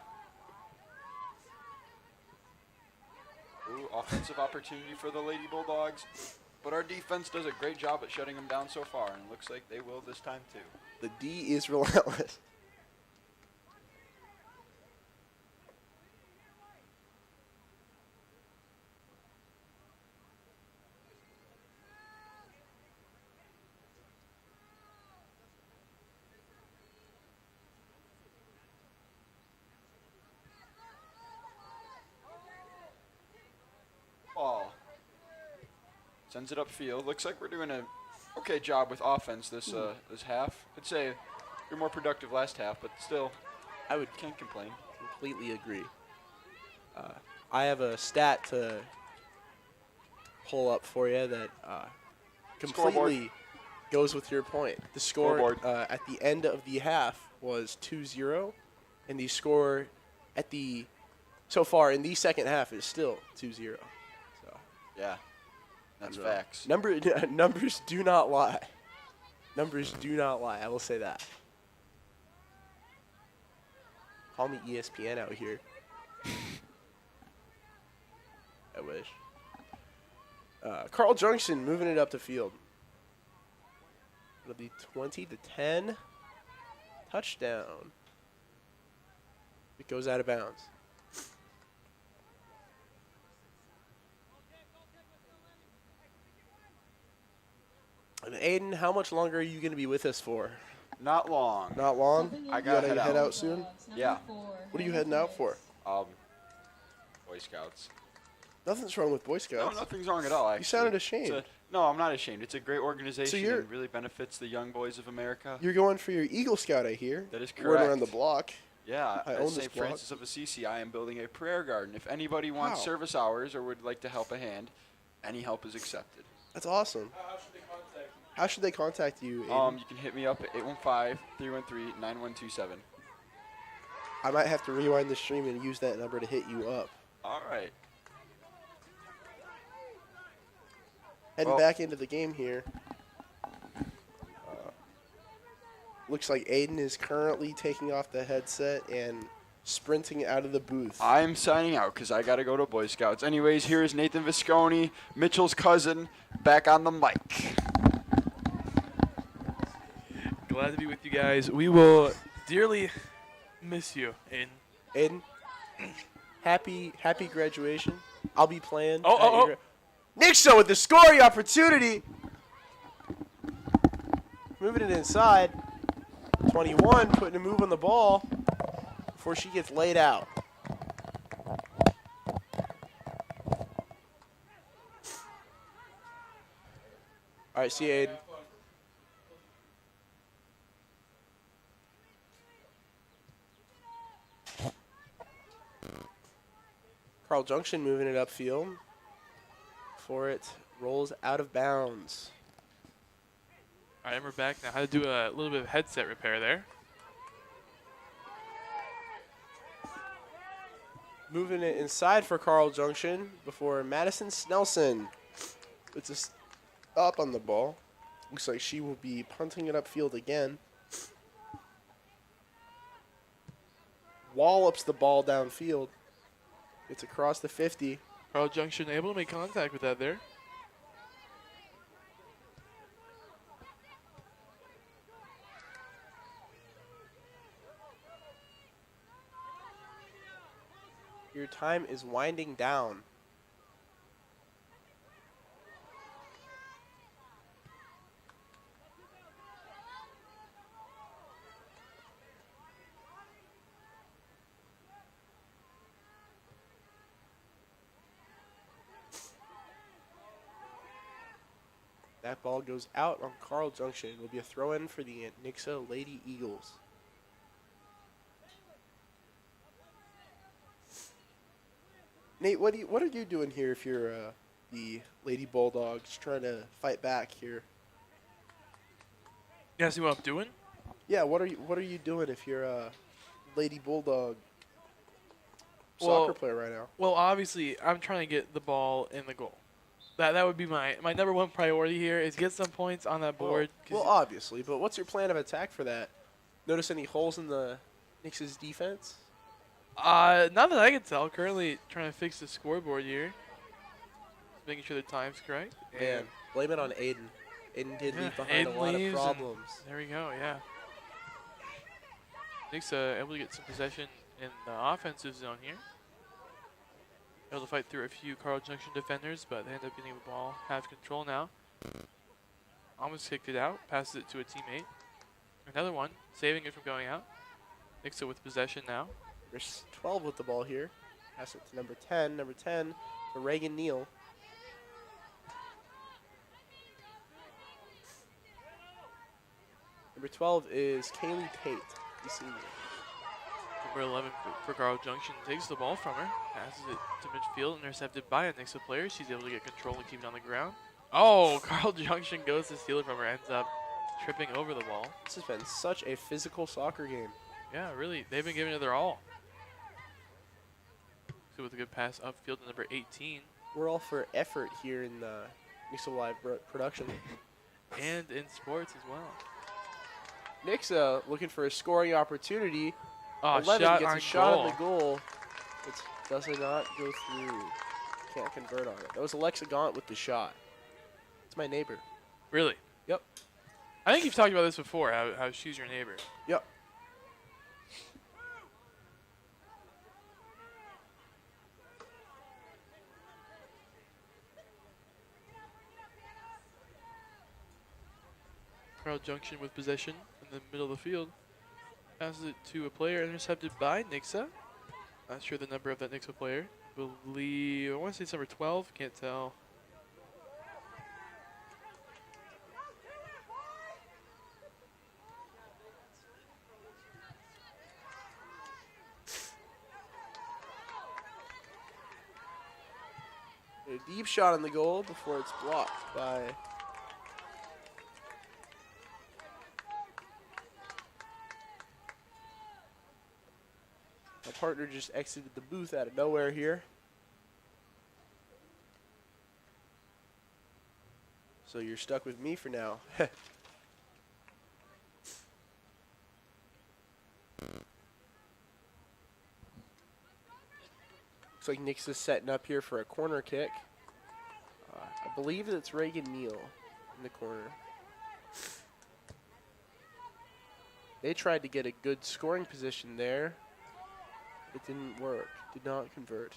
Ooh, offensive opportunity for the Lady Bulldogs. But our defense does a great job at shutting them down so far, and it looks like they will this time too. The D is relentless. Ball. Sends it upfield. Looks like we're doing a okay job with offense this half. I'd say you're more productive last half, but still, I would can't complain. completely agree. I have a stat to pull up for you that completely Scoreboard. goes with your point. The score Scoreboard. at the end of the half was 2-0, and the score at the so far in the second half is still 2-0. So Yeah, that's I don't know. facts. Numbers do not lie. Numbers do not lie. I will say that. Call me ESPN out here. I wish. Carl Junction moving it up the field. It'll be 20-10. Touchdown. It goes out of bounds. And Aiden, how much longer are you going to be with us for? Not long. Not long? Stepping in I You gotta gotta head head out. out soon? Bulldogs, number Yeah. 4, What are you heading out for? Boy Scouts. Nothing's wrong with Boy No, Scouts. nothing's wrong at all. Actually. You sounded ashamed. No, I'm not ashamed. It's a great organization you're- and really benefits the young boys of America. You're going for your Eagle Scout, I hear. That is Word correct. around the block. Yeah, I at own this St. block. Francis of Assisi, I am building a prayer garden. If anybody wants Wow. service hours or would like to help a hand, any help is accepted. That's awesome. How should they contact you? Aiden? You can hit me up at 815-313-9127. I might have to rewind the stream and use that number to hit you up. All right. Heading Well- back into the game here. Looks like Aiden is currently taking off the headset and sprinting out of the booth. I'm signing out because I got to go to Boy Scouts. Anyways, here is Nathan Visconti, Mitchell's cousin, back on the mic. Glad to be with you guys. We will dearly miss you, Aiden. Aiden, happy graduation. I'll be playing. Oh, at oh, your Nixa with the scoring opportunity. Moving it inside. 21 putting a move on the ball before she gets laid out. All right, see you, Aiden. Carl Junction moving it upfield before it rolls out of bounds. All right, and we're back now. How to do a little bit of headset repair there. Moving it inside for Carl Junction before Madison Snelson. It's a stop on the ball. Looks like she will be punting it upfield again. Wallops the ball downfield. It's across the 50. Carl Junction able to make contact with that there. Your time is winding down. That ball goes out on Carl Junction. It will be a throw-in for the Nixa Lady Eagles. Nate, what are you doing here if you're the Lady Bulldogs trying to fight back here? You guys see what I'm doing? Yeah, what are you doing if you're a Lady Bulldog Well- soccer player right now? Well, obviously, I'm trying to get the ball in the goal. That would be my number one priority here is get some points on that board. 'Cause Well, obviously, but what's your plan of attack for that? Notice any holes in the Knicks' defense? not that I can tell. Currently trying to fix the scoreboard here. Just making sure the time's correct. Man, blame it on Aiden. Aiden did Yeah, leave behind Aiden a lot of leaves and problems. There we go, yeah. Knicks able to get some possession in the offensive zone here. Able to fight through a few Carl Junction defenders, but they end up getting the ball, have control now. Almost kicked it out, passes it to a teammate. Another one, saving it from going out. Knicks with possession now. There's 12 with the ball here. Pass it to number 10. Number 10 to Reagan Neal. Number 12 is Kaylee Tate, the senior. Number 11 for Carl Junction takes the ball from her, passes it to midfield, intercepted by a Nixa player. She's able to get control and keep it on the ground. Oh, Carl Junction goes to steal it from her, ends up tripping over the ball. This has been such a physical soccer game. Yeah, really, they've been giving it their all. So with a good pass upfield to number 18. We're all for effort here in the Nixa Live production. And in sports as well. Nixa looking for a scoring opportunity. Oh, 11 shot gets on a shot goal. on the goal. It does not go through. Can't convert on it. That was Alexa Gaunt with the shot. It's my neighbor. Really? Yep. I think you've talked about this before, how she's your neighbor. Yep. Carl Junction with possession in the middle of the field. Passes it to a player intercepted by Nixa. Not sure the number of that Nixa player. I want to say it's number 12. Can't tell. A deep shot on the goal before it's blocked by my partner. Just exited the booth out of nowhere here. So you're stuck with me for now. Looks like Nick's is setting up here for a corner kick. I believe it's Reagan Neal in the corner. They tried to get a good scoring position there. It didn't work. Did not convert.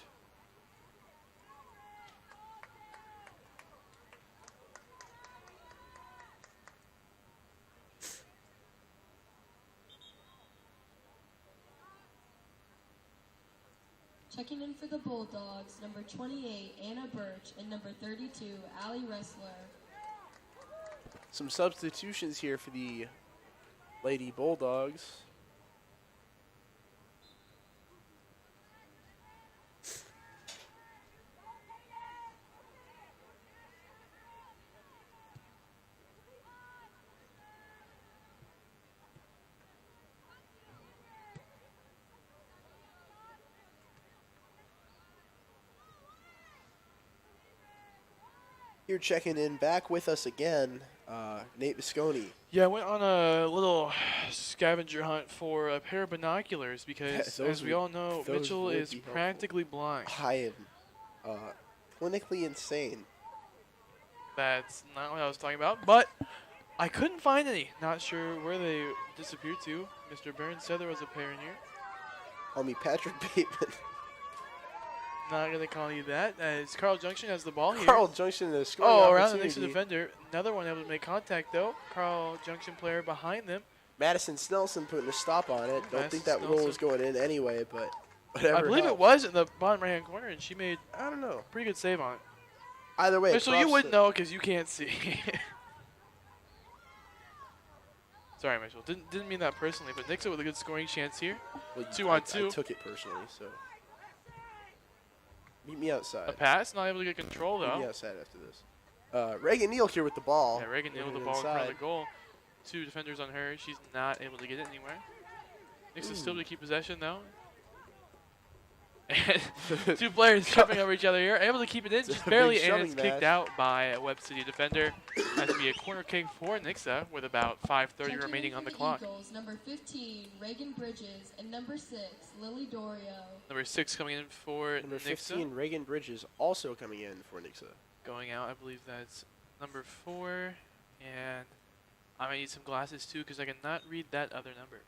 Checking in for the Bulldogs, number 28, Anna Birch, and number 32, Allie Ressler. Some substitutions here for the Lady Bulldogs. Here checking in back with us again, Nate Visconti. Yeah, I went on a little scavenger hunt for a pair of binoculars because, Those as we would- all know, those Mitchell would is be helpful. practically blind. I am clinically insane. That's not what I was talking about, but I couldn't find any. Not sure where they disappeared to. Mr. Burns said there was a pair in here. Call me Patrick Bateman. Not gonna call you that. As Carl Junction has the ball here. Carl Junction is scoring Oh, around the next opportunity. defender. Another one able to make contact though. Carl Junction player behind them. Madison Snelson putting a stop on it. Don't Madison think that goal was Snelson. going in anyway, but whatever. I believe it helps. was in the bottom right hand corner, and she made I don't know. a pretty good save on it. Either way, Mitchell, you props wouldn't to- know because you can't see. Sorry, Mitchell. Didn't mean that personally, but Nixa with a good scoring chance here. Well, 2 I on 2. I took it personally, so meet me outside. A pass, not able to get control Meet me though. outside after this. Reagan Neal here with the ball. Yeah, Reagan nailed the Winning ball in front of the inside. goal. 2 defenders on her. She's not able to get it anywhere. Nixa still to keep possession though. And 2 players jumping over each other here, able to keep it in It's a just barely, big and shoving it's kicked match. out by a Webb City defender. Has to be a corner kick for Nixa with about 5:30 Checking in remaining for on the clock. Eagles, number 15, Reagan Bridges, and number 6, Lily Dorio. Number 6 coming in for Number Nixa. 15, Reagan Bridges, also coming in for Nixa. Going out, I believe that's number 4. And I might need some glasses too because I cannot read that other number.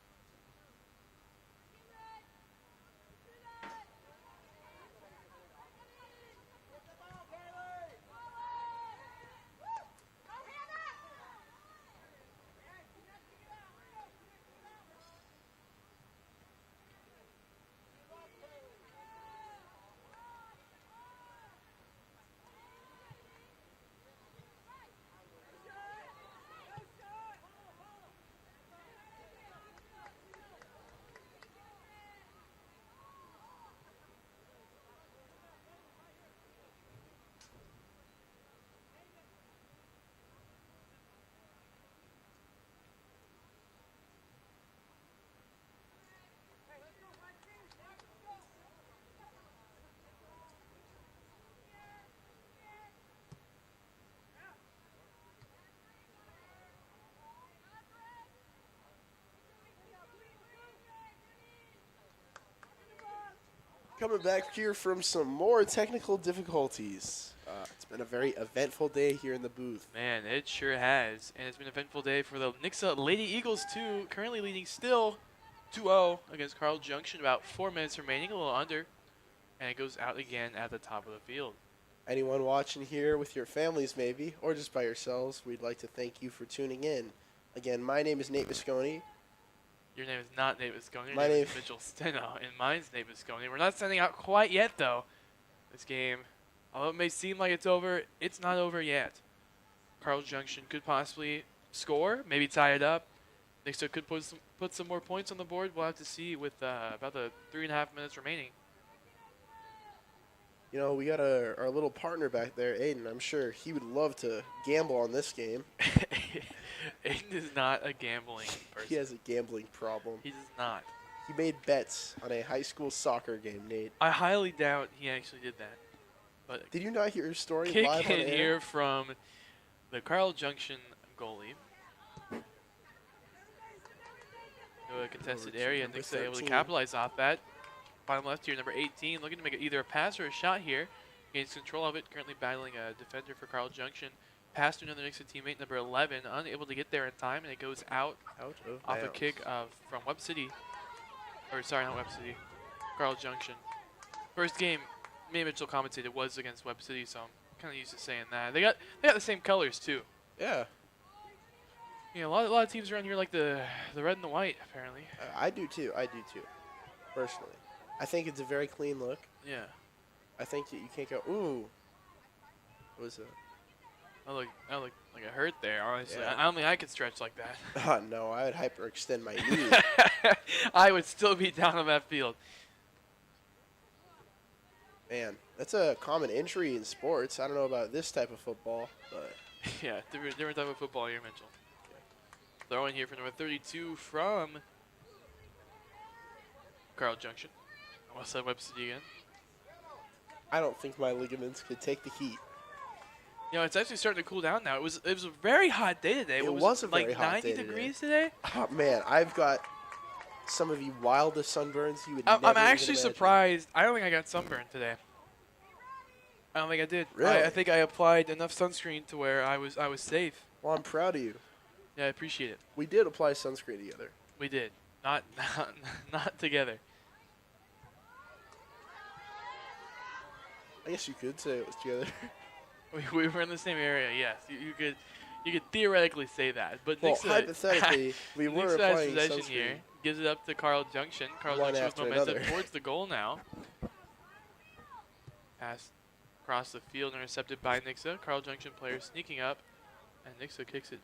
Coming back here from some more technical difficulties. It's been a very eventful day here in the booth. Man, it sure has. And it's been an eventful day for the Nixa Lady Eagles too, currently leading still 2-0 against Carl Junction. About 4 minutes remaining, a little under. And it goes out again at the top of the field. Anyone watching here with your families maybe, or just by yourselves, we'd like to thank you for tuning in. Again, my name is Nate Visconti. Your name is not Nate Visconti. Your My name name- is Mitchell Steno, and mine's Nate Visconti. We're not sending out quite yet, though. This game, although it may seem like it's over, it's not over yet. Carl Junction could possibly score, maybe tie it up. Nixa could put some more points on the board. We'll have to see with about the 3.5 minutes remaining. You know, we got our little partner back there, Aiden. I'm sure he would love to gamble on this game. Aiden is not a gambling person. He has a gambling problem. He does not. He made bets on a high school soccer game, Nate. I highly doubt he actually did that. But Did you not hear his story kick live on in air? here from the Carl Junction goalie. To a contested Number area, number Nixa able to 13. capitalize off that. Bottom left here, number 18, looking to make either a pass or a shot here. Gains control of it, currently battling a defender for Carl Junction. Pass to another Nixa teammate, number 11, unable to get there in time, and it goes out Out of off a bounds. kick from Webb City. Or sorry, not Webb City. Carl Junction. First game, me and Mitchell commentated, was against Webb City, so I'm kind of used to saying that. They got the same colors too. Yeah, You know, a lot of teams around here like the red and the white, apparently. I do too. I do too. Personally, I think it's a very clean look. Yeah. I think that you can't go. Ooh. What was it? I look like a hurt there, honestly. Yeah. I don't think I could stretch like that. Oh no, I would hyperextend my knee. I would still be down on that field. Man, that's a common injury in sports. I don't know about this type of football, but Yeah, different type of football here, Mitchell. Throw in here for number 32 from Carl Junction. I almost said Webb City again. I don't think my ligaments could take the heat. You know, it's actually starting to cool down now. It was a very hot day today. It What was a like very hot 90 day today. degrees today? Oh man, I've got some of the wildest sunburns you would I'm never actually even imagine. surprised. I don't think I got sunburned today. I don't think I did. Really? I think I applied enough sunscreen to where I was safe. Well, I'm proud of you. Yeah, I appreciate it. We did apply sunscreen together. We did. Not not together. I guess you could say it was together. We were in the same area. Yes, you could theoretically say that. But Well, Nixa, hypothetically, we were Nixa has applying possession sunscreen. here. Gives it up to Carl Junction. Carl One Junction with after momentum another. towards the goal now. Pass across the field, intercepted by Nixa. Carl Junction player sneaking up, and Nixa kicks it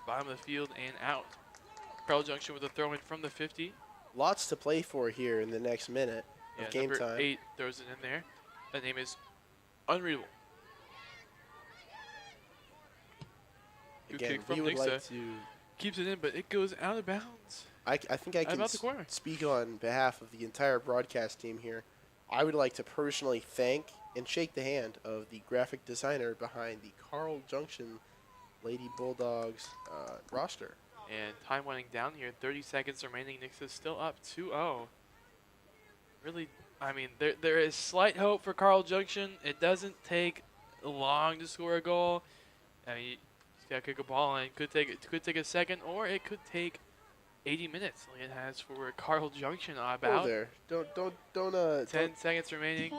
bottom of the field and out. Carl Junction with a throw in from the 50. Lots to play for here in the next minute Yeah, of game number time. 8 throws it in there. That name is unreadable. Good Again, kick from we would Nixa. like to. Keeps it in, but it goes out of bounds. I think I can About the corner. speak on behalf of the entire broadcast team here. I would like to personally thank and shake the hand of the graphic designer behind the Carl Junction Lady Bulldogs roster. And time winding down here. 30 seconds remaining. Nixa's still up 2-0. Really, I mean, there is slight hope for Carl Junction. It doesn't take long to score a goal. I mean, you just gotta kick a ball, and it could take a second, or it could take 80 minutes, like it has for Carl Junction. Oh, About there! Don't 10 seconds remaining. 10,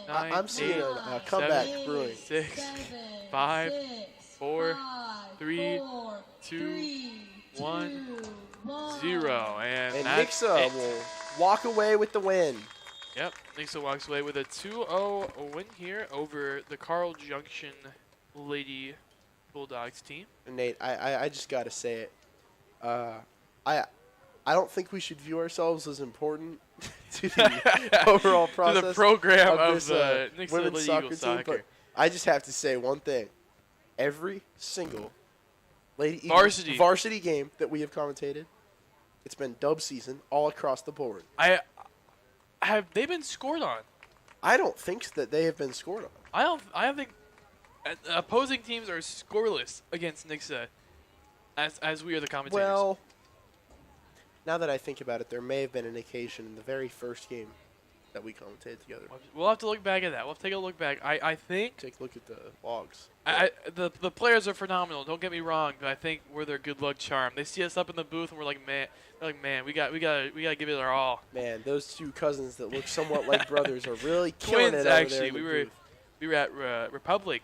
Nine, I'm seeing eight, a comeback seven, brewing. 6, 7, 5, 6, 4, 5, 3, 4, 2, 3, 1, 1. 0, and And that's Nixa it. will walk away with the win. Yep, Nixa walks away with a 2-0 win here over the Carl Junction Lady Bulldogs team. And Nate, I just got to say it. I don't think we should view ourselves as important to the overall process To the program of this, the Nixa women's Lady soccer Eagles team. soccer. But I just have to say one thing: every single Lady Eagles varsity game that we have commentated, it's been dub season all across the board. Have they been scored on? I don't think that they have been scored on. I don't think opposing teams are scoreless against Nixa as we are the commentators. Well, now that I think about it, there may have been an occasion in the very first game that we commentated together. We'll have to look back at that. We'll have to take a look back. I think Take a look at the logs. the players are phenomenal. Don't get me wrong, but I think we're their good luck charm. They see us up in the booth and we're like, man, we got to give it our all. Man, those two cousins that look somewhat like brothers are really killing Twins, it over actually. there in the booth. We were at Republic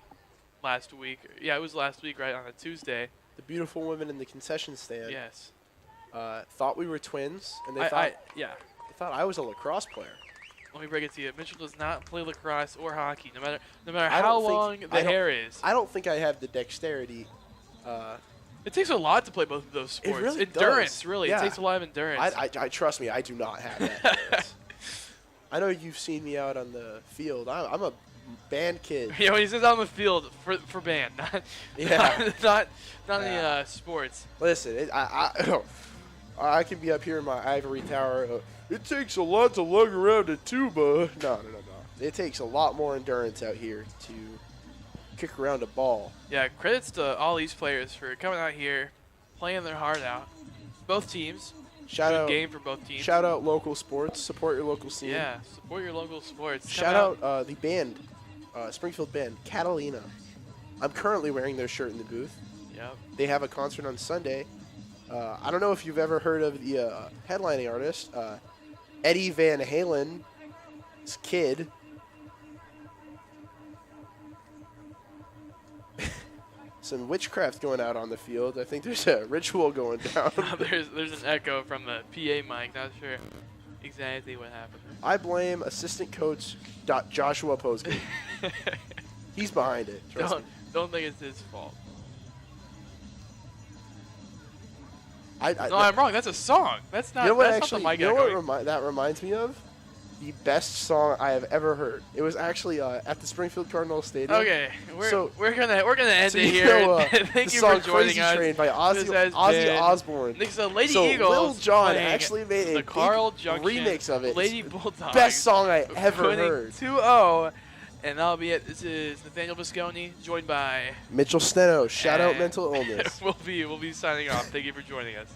last week. Yeah, it was last week, right on a Tuesday. The beautiful women in the concession stand Yes. thought we were twins, and they Yeah. thought I was a lacrosse player. Let me break it to you. Mitchell does not play lacrosse or hockey, no matter I how don't think- long I the don't- hair is. I don't think I have the dexterity. It takes a lot to play both of those sports. really Endurance, does. really. Yeah. It takes a lot of endurance. I trust me, I do not have that. endurance. I know you've seen me out on the field. I'm a band kid. You know, he says on the field for band, not Yeah. not Yeah. any sports. Listen, I can be up here in my ivory tower. It takes a lot to lug around a tuba. No. It takes a lot more endurance out here to kick around a ball. Yeah, credits to all these players for coming out here, playing their heart out. Both teams. Shout Good out, game for both teams. shout out local sports. Support your local scene. Yeah, support your local sports. Shout out the band, Springfield band, Catalina. I'm currently wearing their shirt in the booth. Yep. They have a concert on Sunday. I don't know if you've ever heard of the headlining artist, Eddie Van Halen's kid. Some witchcraft going out on the field. I think there's a ritual going down. there's an echo from the PA mic. Not sure exactly what happened. I blame assistant coach Joshua Posey. He's behind it. Trust me. Don't think it's his fault. I, No, I'm wrong. That's a song. That's not. You know what? That's Actually, not the mic you know what echoing. that reminds me of? The best song I have ever heard. It was actually at the Springfield Cardinal Stadium. Okay, So- we're gonna end So it you here. know, Thank the you song for joining "Crazy us. Train" by This has Ozzy been Osbourne. The Lady So Eagles Lil Jon playing actually made a the big Carl Junction remix of it. Lady It's the Bulldogs. Best song I ever winning heard. 2-0, and that'll be it. This is Nathaniel Visconi, joined by. Mitchell Steno. Shout out and mental illness. we'll be signing off. Thank you for joining us.